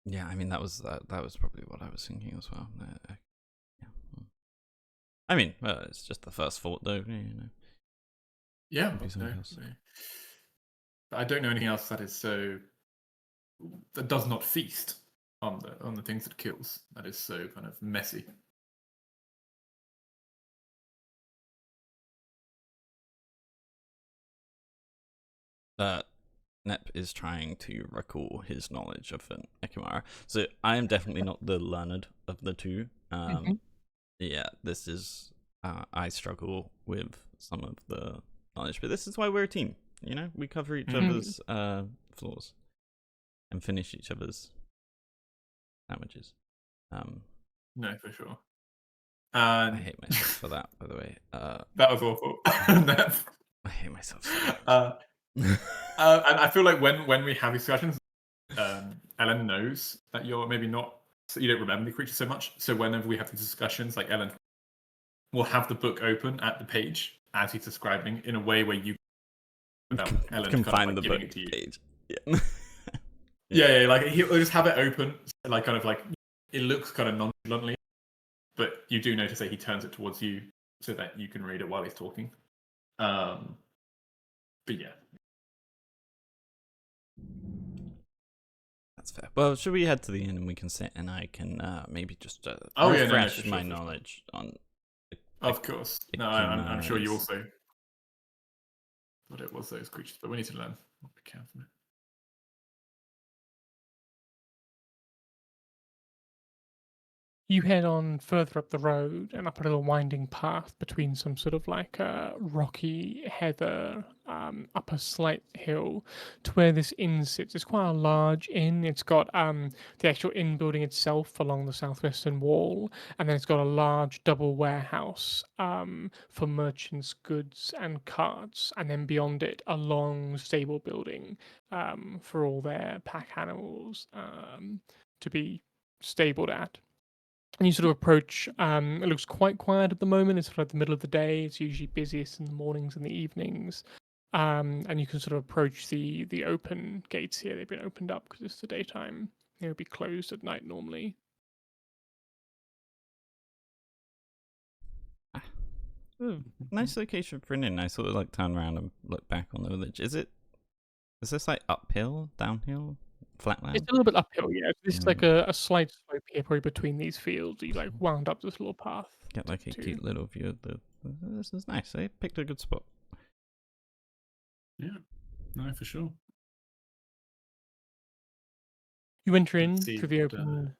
Yeah, I mean that was probably what I was thinking as well. Yeah. I mean, it's just the first thought, though. Yeah, else. But I don't know anything else that does not feast on the things it kills. That is so kind of messy. Nep is trying to recall his knowledge of an Ekimara. So I am definitely not the learned of the two. Yeah, this is I struggle with some of the knowledge, but this is why we're a team. We cover each other's flaws and finish each other's sandwiches. No, for sure. I hate myself for that, by the way. That was awful. I hate myself so much. And I feel like when we have discussions, Ellen knows that you're maybe not, so you don't remember the creature so much. So whenever we have these discussions, like Ellen will have the book open at the page as he's describing in a way where you Ellen can find the book page. Yeah. Yeah, like he'll just have it open, like kind of like it looks kind of nonchalantly, but you do notice that he turns it towards you so that you can read it while he's talking. But yeah. That's fair. Well, should we head to the inn and we can sit and I can maybe just refresh my knowledge on. Of course. No, I'm sure you also thought it was those creatures, but we need to learn what we can from it. You head on further up the road and up a little winding path between some sort of like rocky heather up a slight hill to where this inn sits. It's quite a large inn. It's got the actual inn building itself along the southwestern wall, and then it's got a large double warehouse for merchants' goods and carts, and then beyond it a long stable building for all their pack animals to be stabled at. And you sort of approach, it looks quite quiet at the moment. It's sort of like the middle of the day. It's usually busiest in the mornings and the evenings. And you can sort of approach the open gates here. They've been opened up because it's the daytime. They would be closed at night normally. Nice location for an inn. I sort of like turn around and look back on the village. Is this like uphill, downhill? Flatland? It's a little bit uphill, yeah. This is like a slight slope here, probably between these fields. You like wound up this little path. Get like a cute little view of the. This is nice. They picked a good spot. Yeah, no, for sure. You enter in through the open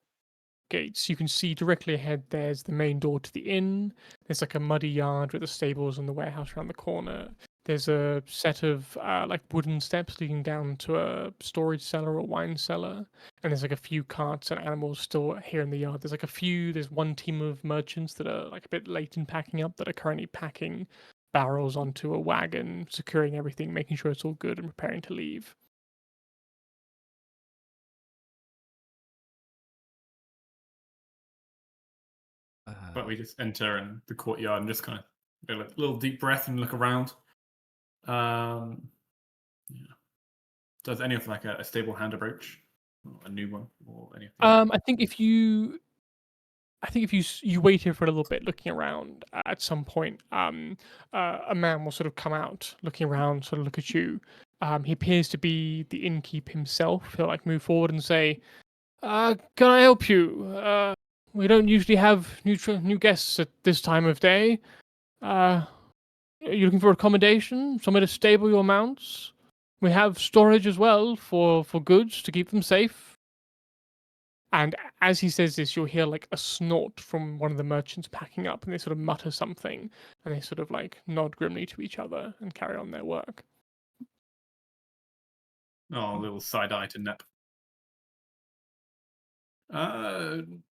gates. You can see directly ahead. There's the main door to the inn. There's like a muddy yard with the stables and the warehouse around the corner. There's a set of like wooden steps leading down to a storage cellar or wine cellar, and there's like a few carts and animals still here in the yard. There's one team of merchants that are like a bit late in packing up that are currently packing barrels onto a wagon, securing everything, making sure it's all good and preparing to leave. But we just enter in the courtyard and just kind of get a little deep breath and look around. Yeah. Does any of like a stable hand approach, or a new one, or anything? I think if you wait here for a little bit, looking around, at some point, a man will sort of come out, looking around, sort of look at you. He appears to be the innkeep himself. He'll like move forward and say, "Can I help you? We don't usually have new guests at this time of day. Are you looking for accommodation? Somewhere to stable your mounts? We have storage as well for goods to keep them safe." And as he says this, you'll hear like a snort from one of the merchants packing up, and they sort of mutter something, and they sort of like nod grimly to each other and carry on their work. Oh, a little side eye to Nep.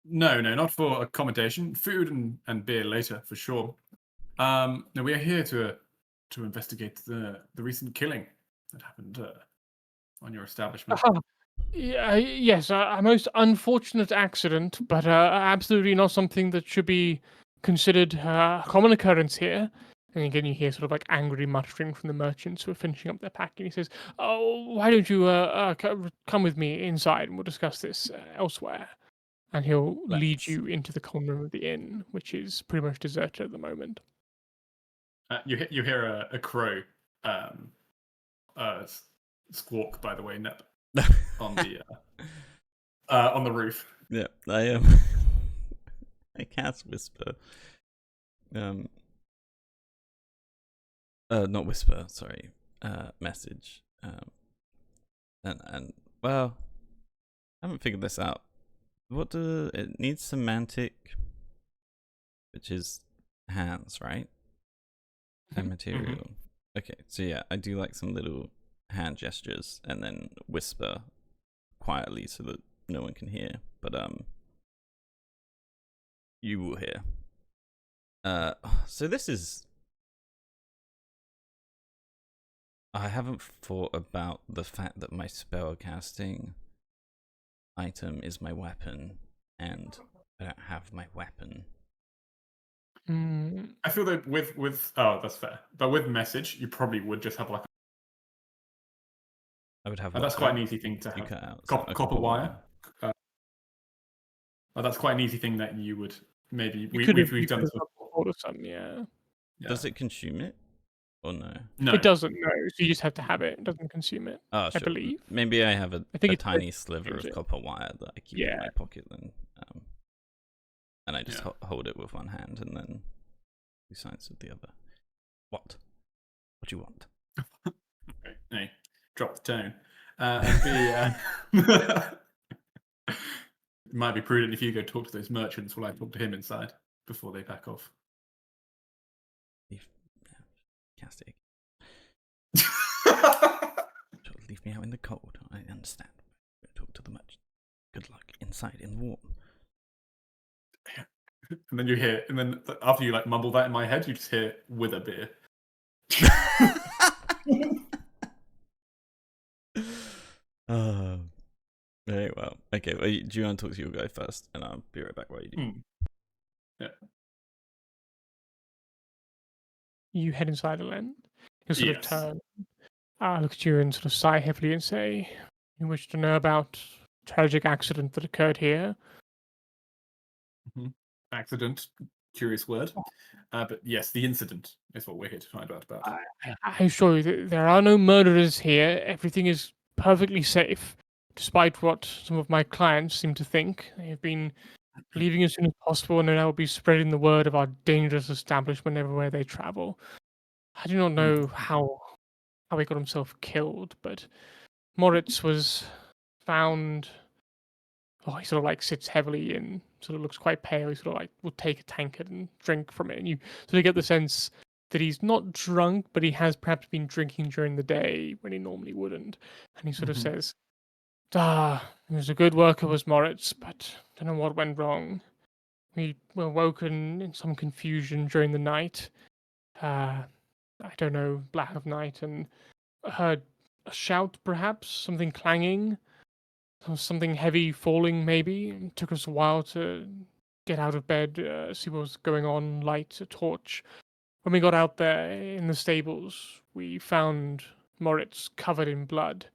No, not for accommodation. Food and beer later, for sure. No, we are here to investigate the recent killing that happened on your establishment. Yes, a most unfortunate accident, but absolutely not something that should be considered a common occurrence here. And again, you hear sort of like angry muttering from the merchants who are finishing up their packing. He says, "Oh, why don't you come with me inside and we'll discuss this elsewhere." And he'll lead Let's. you into the common room of the inn, which is pretty much deserted at the moment. You hear a crow squawk, by the way, Nep, on the roof. Yeah, I cast whisper. Not whisper. Sorry. Message. And well, I haven't figured this out. It needs semantic, which is hands, right? And material. Mm-hmm. Okay, so yeah, I do like some little hand gestures and then whisper quietly so that no one can hear. But you will hear. So this is. I haven't thought about the fact that my spell casting item is my weapon, and I don't have my weapon. Mm. I feel that with oh, that's fair. But with message, you probably would just have like. I would have. That's quite an easy thing to have. Cut out. Copper wire. That's quite an easy thing that you would maybe. We've done this before. Yeah. Does it consume it? Or no? No. It doesn't, no. So you just have to have it. It doesn't consume it. Oh, sure. I believe. Maybe I have a tiny sliver of copper wire that I keep in my pocket then. And I just hold it with one hand and then do signs with the other. What? What do you want? Okay. Hey, drop the tone. It might be prudent if you go talk to those merchants while I talk to him inside before they back off. Cast it. Leave me out in the cold. I understand. Talk to the merchant. Good luck inside in the warm. And then you hear, and then after you like mumble that in my head, you just hear with a beer. Very well. Okay, well, do you want to talk to your guy first, and I'll be right back while you do. Yeah. You head inside Elend. He'll sort of turn, look at you and sort of sigh heavily and say, "You wish to know about a tragic accident that occurred here?" Mm-hmm. Accident, curious word. But yes, the incident is what we're here to find out about. I assure you that there are no murderers here. Everything is perfectly safe, despite what some of my clients seem to think. They have been leaving as soon as possible, and now will be spreading the word of our dangerous establishment everywhere they travel. I do not know how he got himself killed, but Moritz was found. Oh, he sort of like sits heavily and sort of looks quite pale. He sort of like will take a tankard and drink from it, and you sort of get the sense that he's not drunk, but he has perhaps been drinking during the day when he normally wouldn't. And he sort of says, he was a good worker, was Moritz, but don't know what went wrong. We were woken in some confusion during the night. I don't know, black of night, and heard a shout, perhaps, something clanging, something heavy falling, maybe. It took us a while to get out of bed, see what was going on, light a torch. When we got out there in the stables, we found Moritz covered in blood,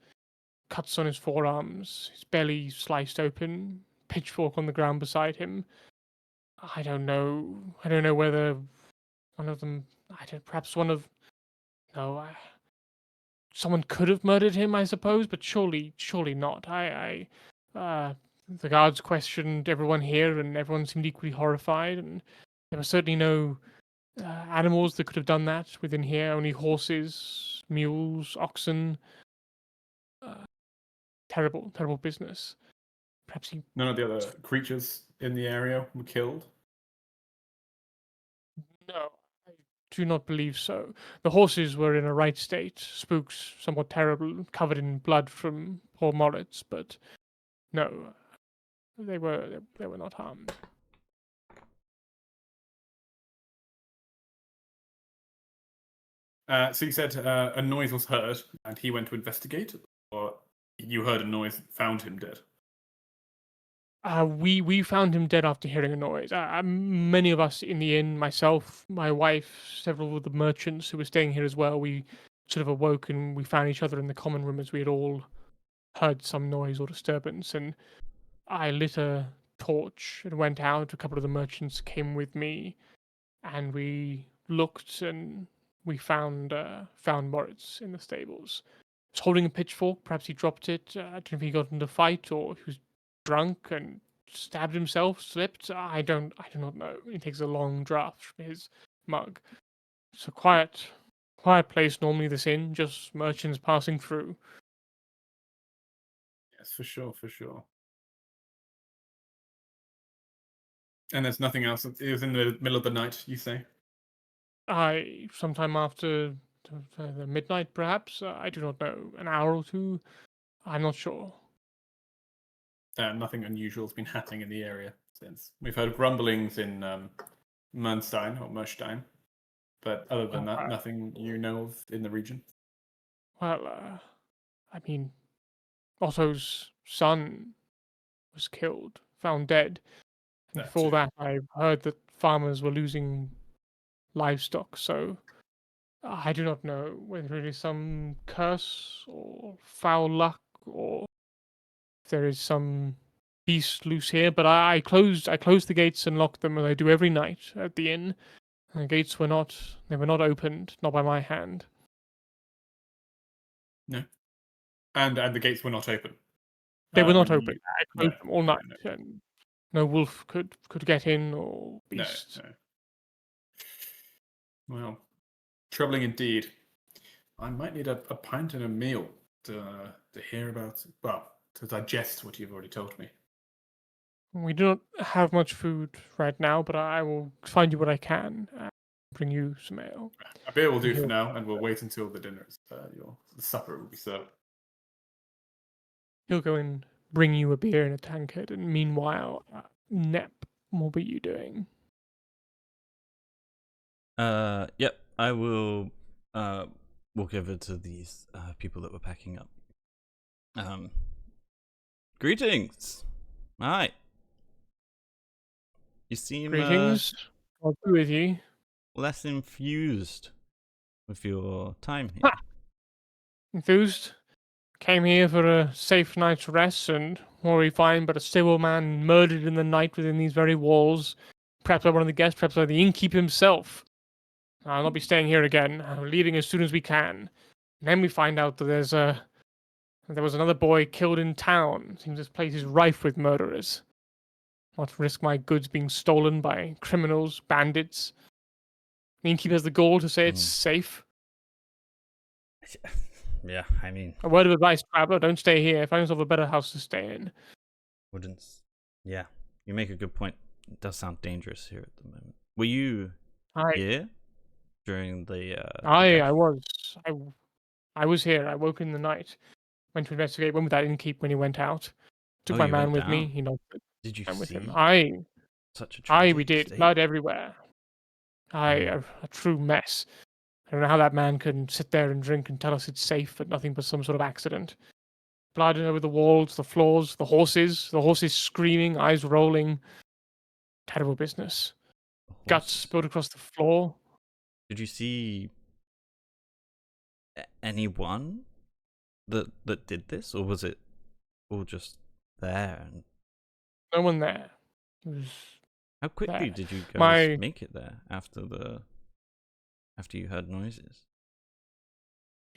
cuts on his forearms, his belly sliced open, pitchfork on the ground beside him. I don't know. I don't know whether one of them. Perhaps one of. No, someone could have murdered him, I suppose, but surely not. The guards questioned everyone here, and everyone seemed equally horrified. And there were certainly no animals that could have done that within here. Only horses, mules, oxen. Terrible, terrible business. Perhaps he. None of the other creatures in the area were killed? No, I do not believe so. The horses were in a right state, spooks somewhat terrible, covered in blood from poor Moritz, but no, they were not harmed. So you said a noise was heard, and he went to investigate, or you heard a noise, found him dead? We found him dead after hearing a noise. Many of us in the inn, myself, my wife, several of the merchants who were staying here as well, we sort of awoke and we found each other in the common room as we had all heard some noise or disturbance. And I lit a torch and went out. A couple of the merchants came with me, and we looked and we found Moritz in the stables. He was holding a pitchfork. Perhaps he dropped it. I don't know if he got into a fight or he was drunk and stabbed himself, slipped. I do not know. He takes a long draught from his mug. It's a quiet place normally, this inn, just merchants passing through. Yes, for sure, for sure. And there's nothing else. It was in the middle of the night, you say? Sometime after the midnight, perhaps. I do not know. An hour or two. I'm not sure. Nothing unusual has been happening in the area since. We've heard grumblings in Mernstein or Merstein, but other than that, nothing you know of in the region. Well, I mean, Otto's son was killed, found dead. And before that, I heard that farmers were losing livestock, so I do not know whether it is some curse or foul luck or if there is some beast loose here. But I closed the gates and locked them as I do every night at the inn. And the gates were not opened, not by my hand. No. And the gates were not open. They were not open. I closed them all night, and no wolf could get in or beast. No. Well, troubling indeed. I might need a pint and a meal to hear about. Well, to digest what you've already told me. We do not have much food right now, but I will find you what I can and bring you some ale. A beer will do for now, and we'll wait until the dinner is the supper will be served. He'll go and bring you a beer in a tankard, and meanwhile, Nep, what were you doing? Yep, I will walk over to these people that were packing up. Greetings. Hi. You seem Greetings. I'll be with you. Less infused with your time here. Ha! Enthused. Came here for a safe night's rest, and what do we find but a stable man murdered in the night within these very walls? Perhaps by one of the guests, perhaps by the innkeep himself. I'll not be staying here again. I'm leaving as soon as we can. And then we find out that there was another boy killed in town. Seems this place is rife with murderers. Not risk my goods being stolen by criminals, bandits. The innkeeper has the gall to say it's safe. Yeah, I mean... A word of advice, traveller, don't stay here. Find yourself a better house to stay in. Wouldn't... Yeah, you make a good point. It does sound dangerous here at the moment. Were you here during the I death? was. I was here. I woke in the night. Went to investigate. Went with that innkeep when he went out. Took Oh, my you man went with me. down. You know, Did you went with him. see such a We tragic did. state? Blood everywhere. Mm. A true mess. I don't know how that man can sit there and drink and tell us it's safe, but nothing but some sort of accident. Blood over the walls, the floors, the horses screaming, eyes rolling. Terrible business. Guts Horses. spilled across the floor. Did you see anyone that did this, or was it all just there? And No one there. It was how quickly there. did you guys My make it there after you heard noises?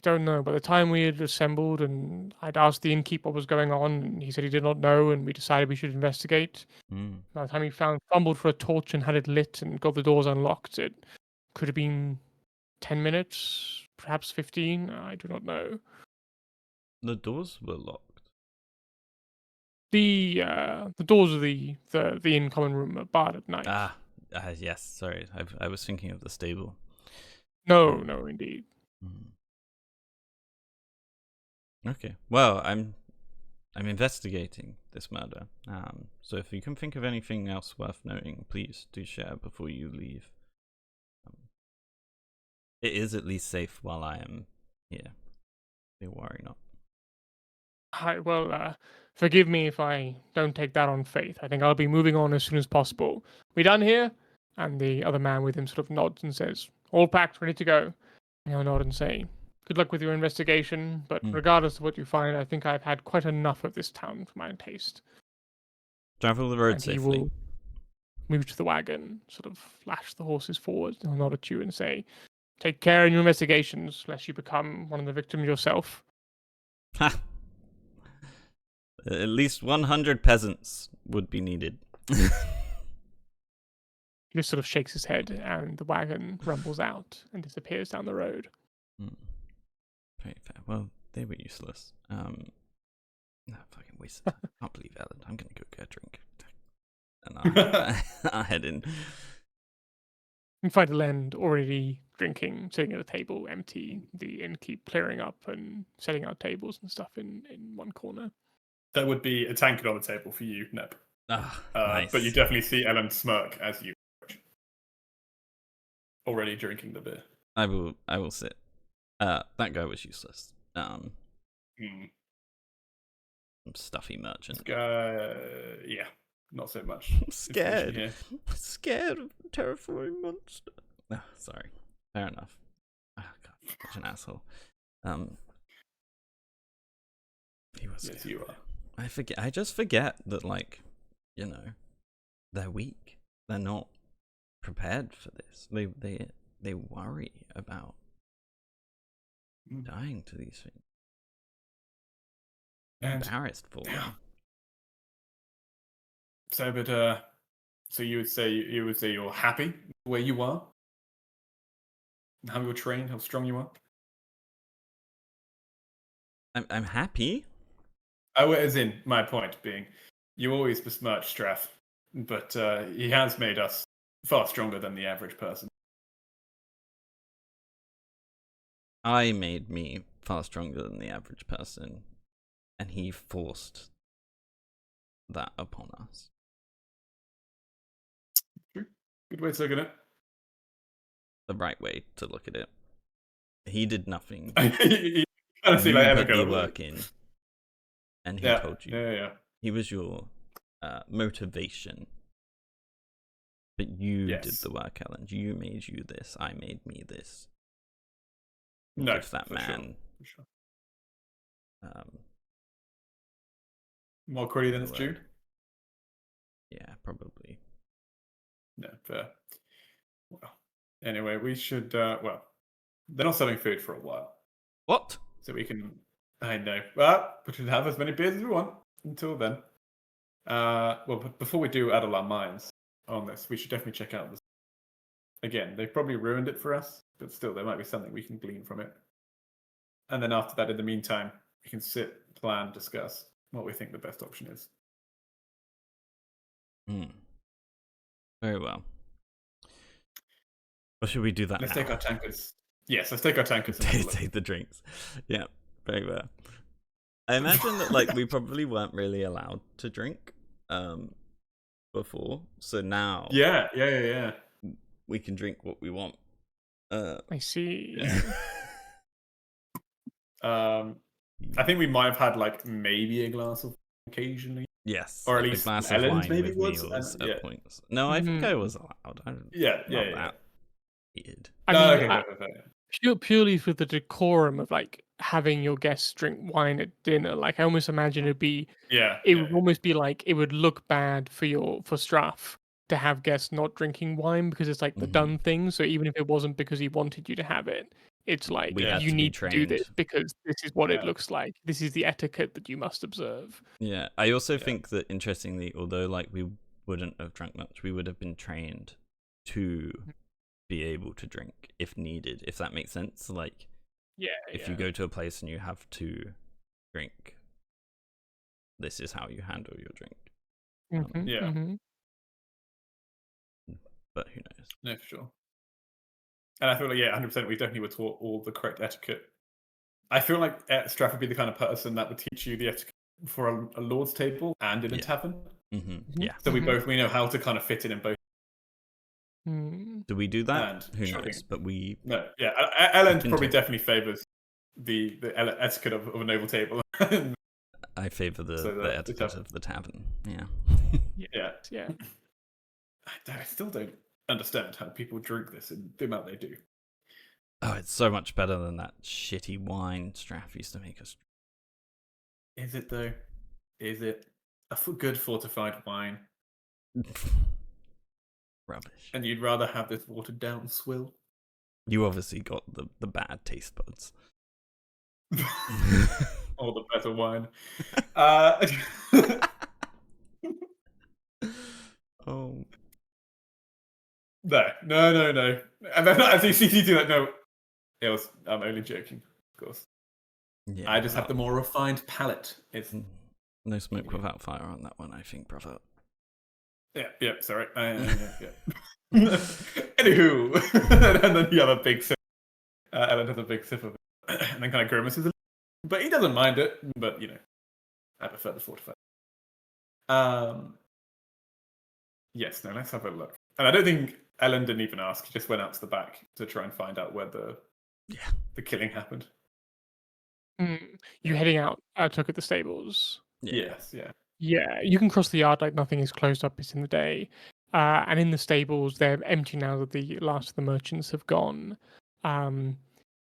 don't know. By the time we had assembled and I'd asked the innkeep what was going on, and he said he did not know, and we decided we should investigate. Mm. By the time he fumbled for a torch and had it lit and got the doors unlocked, it could have been 10 minutes, perhaps 15. I do not know. The doors were locked. The doors of the inn common room are barred at night. Yes. Sorry, I was thinking of the stable. No, no, indeed. Mm. Okay. Well, I'm investigating this murder. So if you can think of anything else worth noting, please do share before you leave. It is at least safe while I am here. Don't worry not. Forgive me if I don't take that on faith. I think I'll be moving on as soon as possible. We done here? And the other man with him sort of nods and says, all packed, ready to go. And I'll nod and say, good luck with your investigation, but regardless of what you find, I think I've had quite enough of this town for my taste. Travel the road And safely. he will move to the wagon, sort of lash the horses forward, and I'll nod at you and say, take care in your investigations, lest you become one of the victims yourself. Ha! At least 100 peasants would be needed. He just sort of shakes his head, and the wagon rumbles out and disappears down the road. Very fair. Well, they were useless. No, fucking wasted time. I can't believe Elend. I'm gonna go get a drink. And I'll head in. You find Elend already drinking, sitting at a table, empty. The innkeep clearing up and setting out tables and stuff in one corner. There would be a tankard on the table for you, Nep. Nice. But you definitely see Ellen smirk as you approach. Already drinking the beer. I will sit. That guy was useless. Stuffy merchant. Yeah, not so much. Scared. Scared of a terrifying monster. Sorry. Fair enough. Oh, God, such an asshole. He was. Yes, you are. I just forget that, like, you know, they're weak. They're not prepared for this. They worry about dying to these things. And Embarrassed for them. So, but so you would say you're happy where you are, how you're trained, how strong you are. I'm happy. Oh, as in my point being, you always besmirch Strath, but he has made us far stronger than the average person. I made me far stronger than the average person, and he forced that upon us. True. Good way to look at it. The right way to look at it. He did nothing. You kind of see You like put the work in, and he told you. Yeah. He was your motivation. But you did the work, Elend. You made you this. I made me this. No, give that man sure. More quality than it's due. Yeah, probably. No, fair. Well, anyway, we should. Well, they're not selling food for a while. What? So we can. I know. Well, we should have as many beers as we want until then. Well, but before we do add all our minds on this, we should definitely check out this. Again, they've probably ruined it for us, but still, there might be something we can glean from it. And then after that, in the meantime, we can sit, plan, discuss what we think the best option is. Very well. Or should we do that Let's now? take our tankards. Yes, let's take our tankards. And have a look. Take the drinks. Yeah, very well. I imagine that like we probably weren't really allowed to drink before, so now Yeah. we can drink what we want. I see. I think we might have had like maybe a glass of occasionally. Yes, Or at like least a glass Elend of wine maybe with was, meals and- at yeah. points. No, I think I was allowed. Yeah. That weird. I No, mean, okay, fair. purely for the decorum of like having your guests drink wine at dinner. Like I almost imagine it'd be, it would almost be like it would look bad for Straff to have guests not drinking wine because it's like the done thing. So even if it wasn't because he wanted you to have it, it's like We had you to be need to do this trained. because this is what it Yeah. looks like. This is the etiquette that you must observe. Yeah, I also think that interestingly, although like we wouldn't have drunk much, we would have been trained to be able to drink if needed, if that makes sense. Like, if you go to a place and you have to drink, this is how you handle your drink. Yeah. But who knows? No, for sure. And I feel like 100%. We definitely were taught all the correct etiquette. I feel like Straff would be the kind of person that would teach you the etiquette for a lord's table and in a tavern. Yeah. So we know how to kind of fit it in both. Do we do that? And Who shocking. knows? But we. No, yeah. Elend probably take- definitely favors the etiquette of a noble table. I favour the the etiquette tavern. of the tavern. Yeah. Yeah. I still don't understand how people drink this in the amount they do. Oh, it's so much better than that shitty wine Straff used to make us. Is it though? Is it a good fortified wine? Rubbish. And you'd rather have this watered down swill? You obviously got the bad taste buds. Or the better wine. Oh. No. And then as you do that, no. I'm only joking, of course. Yeah, I just have the more refined palate. It's no smoke without fire on that one, I think, brother. yeah. Sorry. Yeah. Anywho, and then you have a big sip. Ellen has a big sip of it, and then kind of grimaces a little. But he doesn't mind it. But I prefer the fortified. Yes. No. Let's have a look. And I don't think Ellen didn't even ask. He just went out to the back to try and find out where the killing happened. You heading out to look at the stables? Yes. Yeah. Yeah, you can cross the yard like nothing is closed up. It's in the day. And in the stables, they're empty now that the last of the merchants have gone.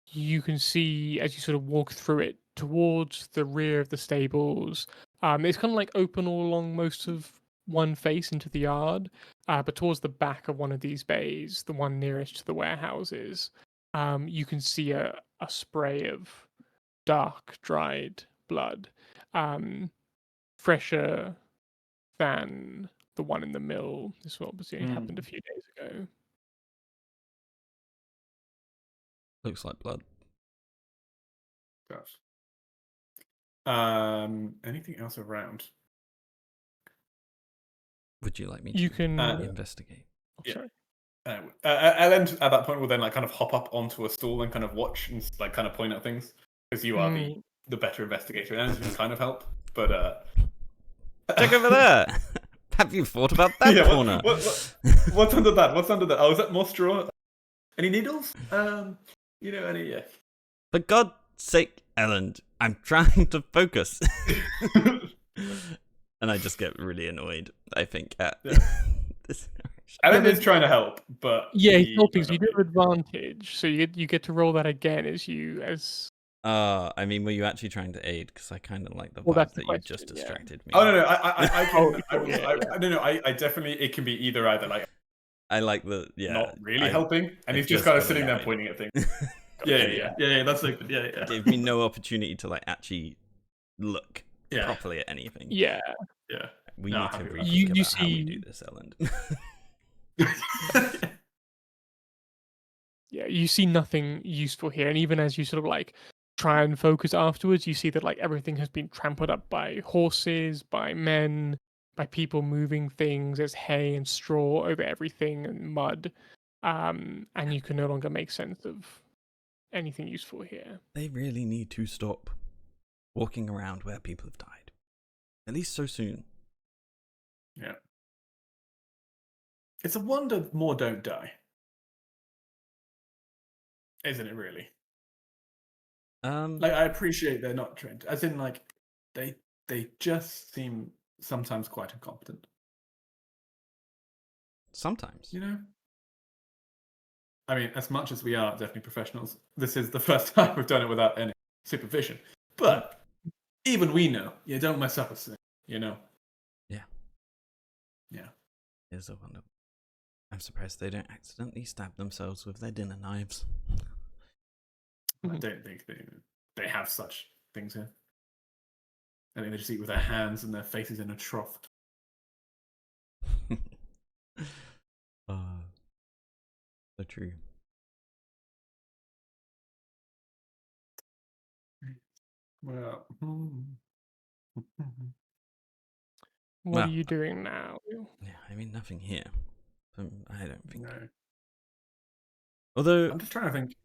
You can see as you sort of walk through it towards the rear of the stables. It's kind of like open all along most of one face into the yard. But towards the back of one of these bays, the one nearest to the warehouses, you can see a spray of dark, dried blood. Fresher than the one in the mill. This obviously happened a few days ago. Looks like blood. Gosh. Anything else around? Would you like me You to can investigate? Sorry. Ellen at that point will then like kind of hop up onto a stool and kind of watch and like kind of point at things because you are the better investigator and can kind of help. But check over there. Have you thought about that corner? What's under that? Oh, is that more straw? Any needles? Any? For God's sake, Elend, I'm trying to focus. And I just get really annoyed, I think, at this. Ellen is trying to help, but he's helping. So you do have advantage. So you get to roll that again as. I mean, were you actually trying to aid? Because I kind of like the Well, vibe that's that the you just question, distracted me. Oh no, I Oh, I definitely it can be either like I like the not really helping, and he's just kind of sitting there pointing at things. Yeah. That's like yeah. Gave me no opportunity to like actually look properly at anything. Yeah. We need to rethink You about see- how we do this, Elend. Yeah, you see nothing useful here, and even as you sort of like try and focus afterwards, you see that like everything has been trampled up by horses, by men, by people moving things. There's hay and straw over everything and mud. and you can no longer make sense of anything useful here. They really need to stop walking around where people have died. At least so soon. Yeah. It's a wonder more don't die. Isn't it really? Like, I appreciate they're not trained. As in, like, they just seem sometimes quite incompetent. Sometimes. You know? I mean, as much as we are definitely professionals, this is the first time we've done it without any supervision. But even we know, you don't mess up a thing, you know? Yeah. Yeah. Here's a wonder. I'm surprised they don't accidentally stab themselves with their dinner knives. I don't think they have such things here. I think they just eat with their hands and their faces in a trough. So true. Well, What are you doing now? Yeah, I mean, nothing here. I don't think. no. Although, I'm just trying to think.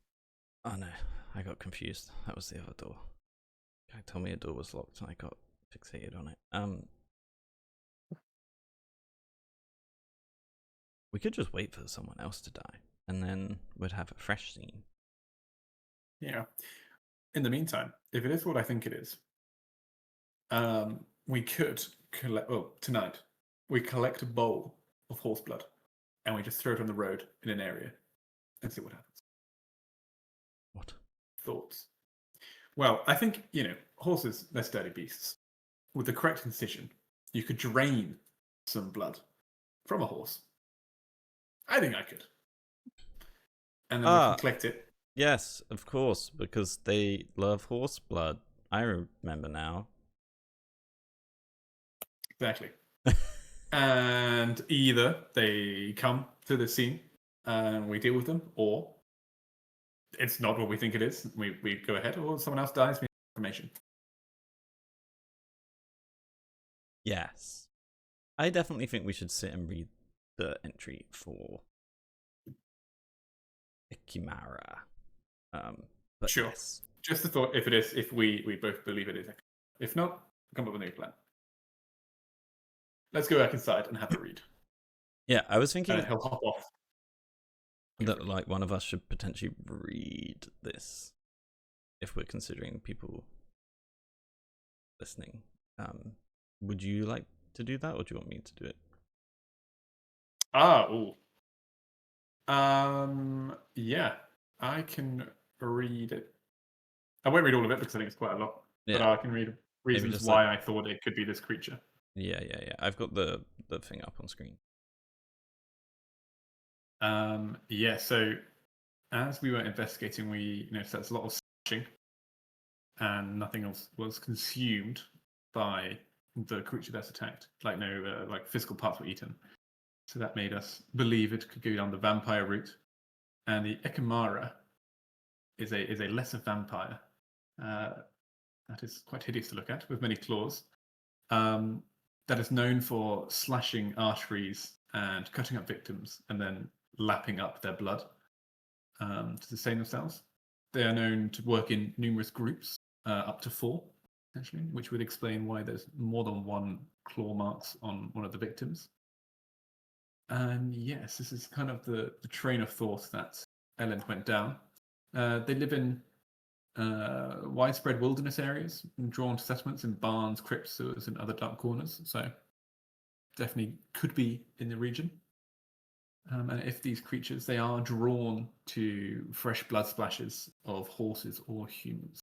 oh no, I got confused. That was the other door. Guy told me a door was locked, and I got fixated on it. We could just wait for someone else to die, and then we'd have a fresh scene. Yeah. In the meantime, if it is what I think it is, we could collect. Oh, tonight we collect a bowl of horse blood, and we just throw it on the road in an area, and see what happens. What? Thoughts? Well, I think, horses, they're sturdy beasts. With the correct incision, you could drain some blood from a horse. I think I could. And then we can collect it. Yes, of course, because they love horse blood. I remember now. Exactly. And either they come to the scene and we deal with them, or it's not what we think it is. We go ahead, or someone else dies. We have information. Yes. I definitely think we should sit and read the entry for Ikimara. But Sure. yes. Just a thought, if we both believe it is. If not, come up with a new plan. Let's go back inside and have a read. Yeah, I was thinking And he'll hop off. that like one of us should potentially read this if we're considering people listening. Would you like to do that, or do you want me to do it? Yeah, I can read it. I won't read all of it because I think it's quite a lot. Yeah. But I can read reasons just why I thought it could be this creature. Yeah. I've got the thing up on screen. Yeah, so as we were investigating, we noticed there's a lot of slashing, and nothing else was consumed by the creature that's attacked. Like no physical parts were eaten. So that made us believe it could go down the vampire route. And the Ekimara is a lesser vampire that is quite hideous to look at, with many claws. That is known for slashing arteries and cutting up victims, and then lapping up their blood to sustain themselves. They are known to work in numerous groups, up to 4, essentially, which would explain why there's more than one claw marks on one of the victims. And yes, this is kind of the train of thought that Elend went down. They live in widespread wilderness areas, drawn to settlements in barns, crypts, sewers, and other dark corners. So definitely could be in the region. And if these creatures, they are drawn to fresh blood splashes of horses or humans.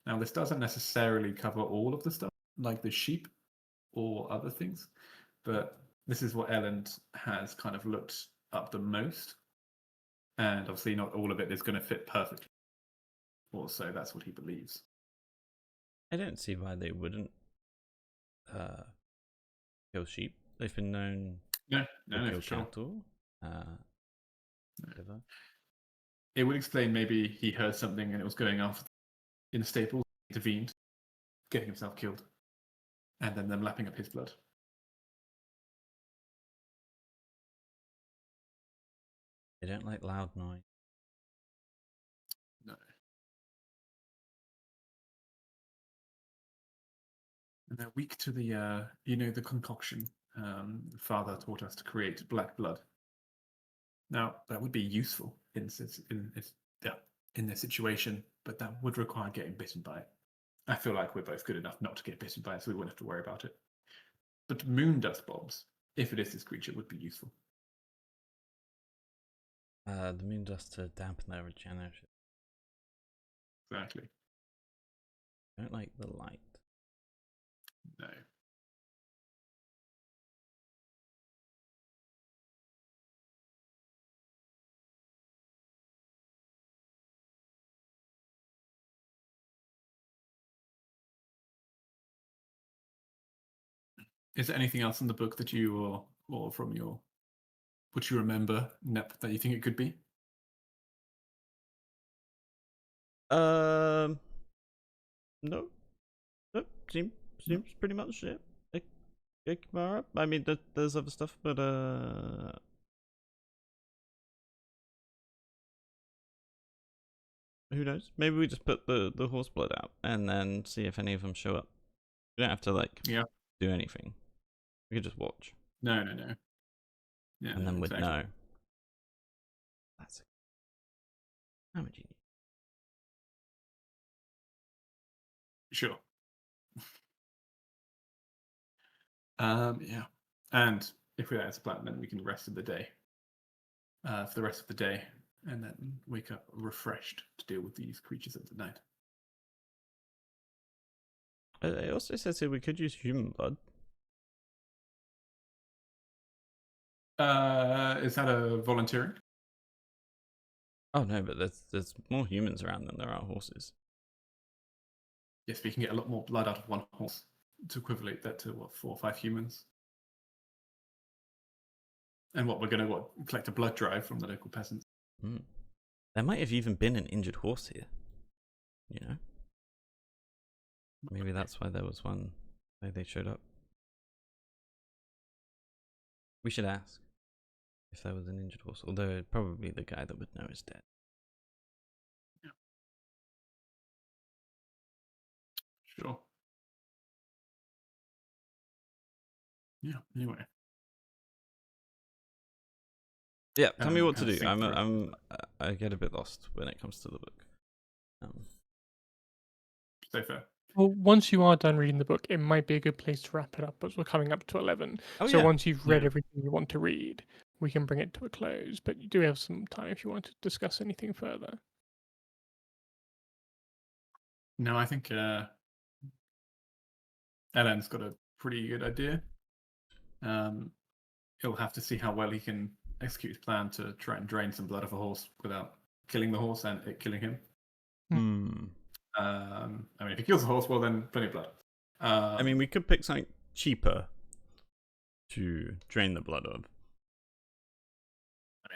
Now, this doesn't necessarily cover all of the stuff, like the sheep or other things, but this is what Elend has kind of looked up the most. And obviously not all of it is going to fit perfectly. Also, that's what he believes. I don't see why they wouldn't kill sheep. They've been known No, to kill for sure. cattle. Whatever. It would explain maybe he heard something and it was going off in the stables, intervened, getting himself killed, and then them lapping up his blood. They don't like loud noise. No. And they're weak to the, the concoction. Father taught us to create black blood. Now, that would be useful in this situation, but that would require getting bitten by it. I feel like we're both good enough not to get bitten by it, so we wouldn't have to worry about it. But moon dust bombs, if it is this creature, would be useful. The moon dust to dampen their regeneration. Exactly. I don't like the light. No. Is there anything else in the book that you or from your what you remember, Nep, that you think it could be? No. Nope. Seems pretty much it. Ikmara. I mean, there's other stuff, but who knows? Maybe we just put the horse blood out and then see if any of them show up. We don't have to do anything. We could just watch. No. Yeah, and then we'd exactly. know. That's how much you need. Sure. Yeah. And if we're as a plan, then we can rest of the day. For the rest of the day, and then wake up refreshed to deal with these creatures of the night. It also says here we could use human blood. Is that a volunteering? Oh no, but there's more humans around than there are horses. Yes, we can get a lot more blood out of one horse to equivalent that to 4 or 5 humans. And we're going to collect a blood drive from the local peasants. There might have even been an injured horse here. You know, maybe that's why there was one. Why they showed up. We should ask if there was an injured horse. Although probably the guy that would know is dead. Yeah. Sure. Yeah. Anyway. Yeah, tell me what to do. I get a bit lost when it comes to the book. So fair. Well, once you are done reading the book, it might be a good place to wrap it up, as we're coming up to 11. So once you've read everything you want to read, we can bring it to a close. But you do have some time if you want to discuss anything further. No, I think Elend's got a pretty good idea. He'll have to see how well he can execute his plan to try and drain some blood off a horse without killing the horse and it killing him. I mean, if he kills the horse, well, then plenty of blood. I mean, we could pick something cheaper to drain the blood of.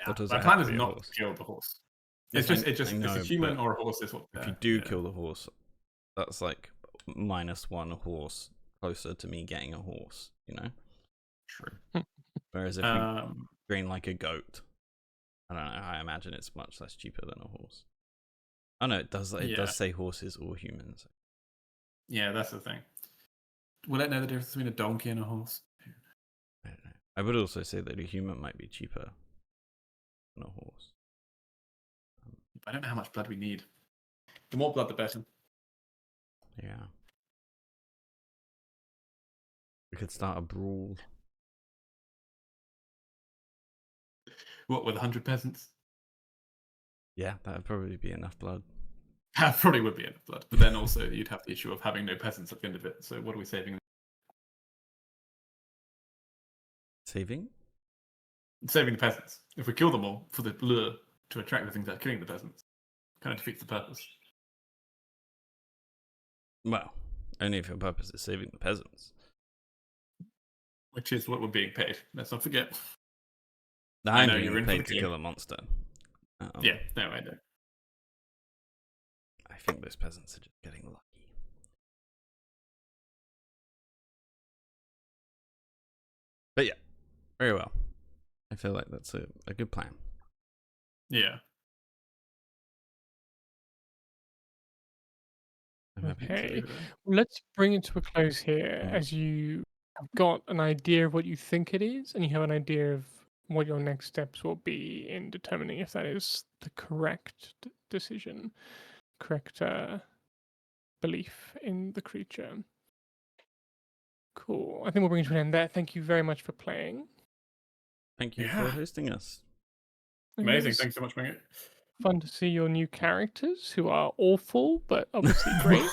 I mean, my plan is not to kill the horse. It's just it's a human or a horse is what. If you do kill the horse, that's like -1 horse closer to me getting a horse. You know. True. Whereas if we drain like a goat, I don't know. I imagine it's much less cheaper than a horse. Oh no, it does. It does say horses or humans. Yeah, that's the thing. Will it know the difference between a donkey and a horse? I don't know. I would also say that a human might be cheaper than a horse. I don't know how much blood we need. The more blood, the better. Yeah. We could start a brawl. What, with 100 peasants? Yeah, that would probably be enough blood. That probably would be enough blood. But then also you'd have the issue of having no peasants at the end of it. So what are we saving? Saving? Saving the peasants. If we kill them all for the lure to attract the things that are killing the peasants, kind of defeats the purpose. Well, only if your purpose is saving the peasants. Which is what we're being paid. Let's not forget. I'm being paid to kill a monster. Yeah, no, I know. I think those peasants are just getting lucky. But yeah, very well. I feel like that's a good plan. Yeah. I'm happy to Okay. Leave it there. Let's bring it to a close here, Mhm. as you have got an idea of what you think it is, and you have an idea of what your next steps will be in determining if that is the correct decision, correct belief in the creature. Cool. I think we'll bring it to an end there. Thank you very much for playing. Thank you Yeah. for hosting us. And it Amazing. was Thanks so much, Mingit. fun to see your new characters, who are awful, but obviously great.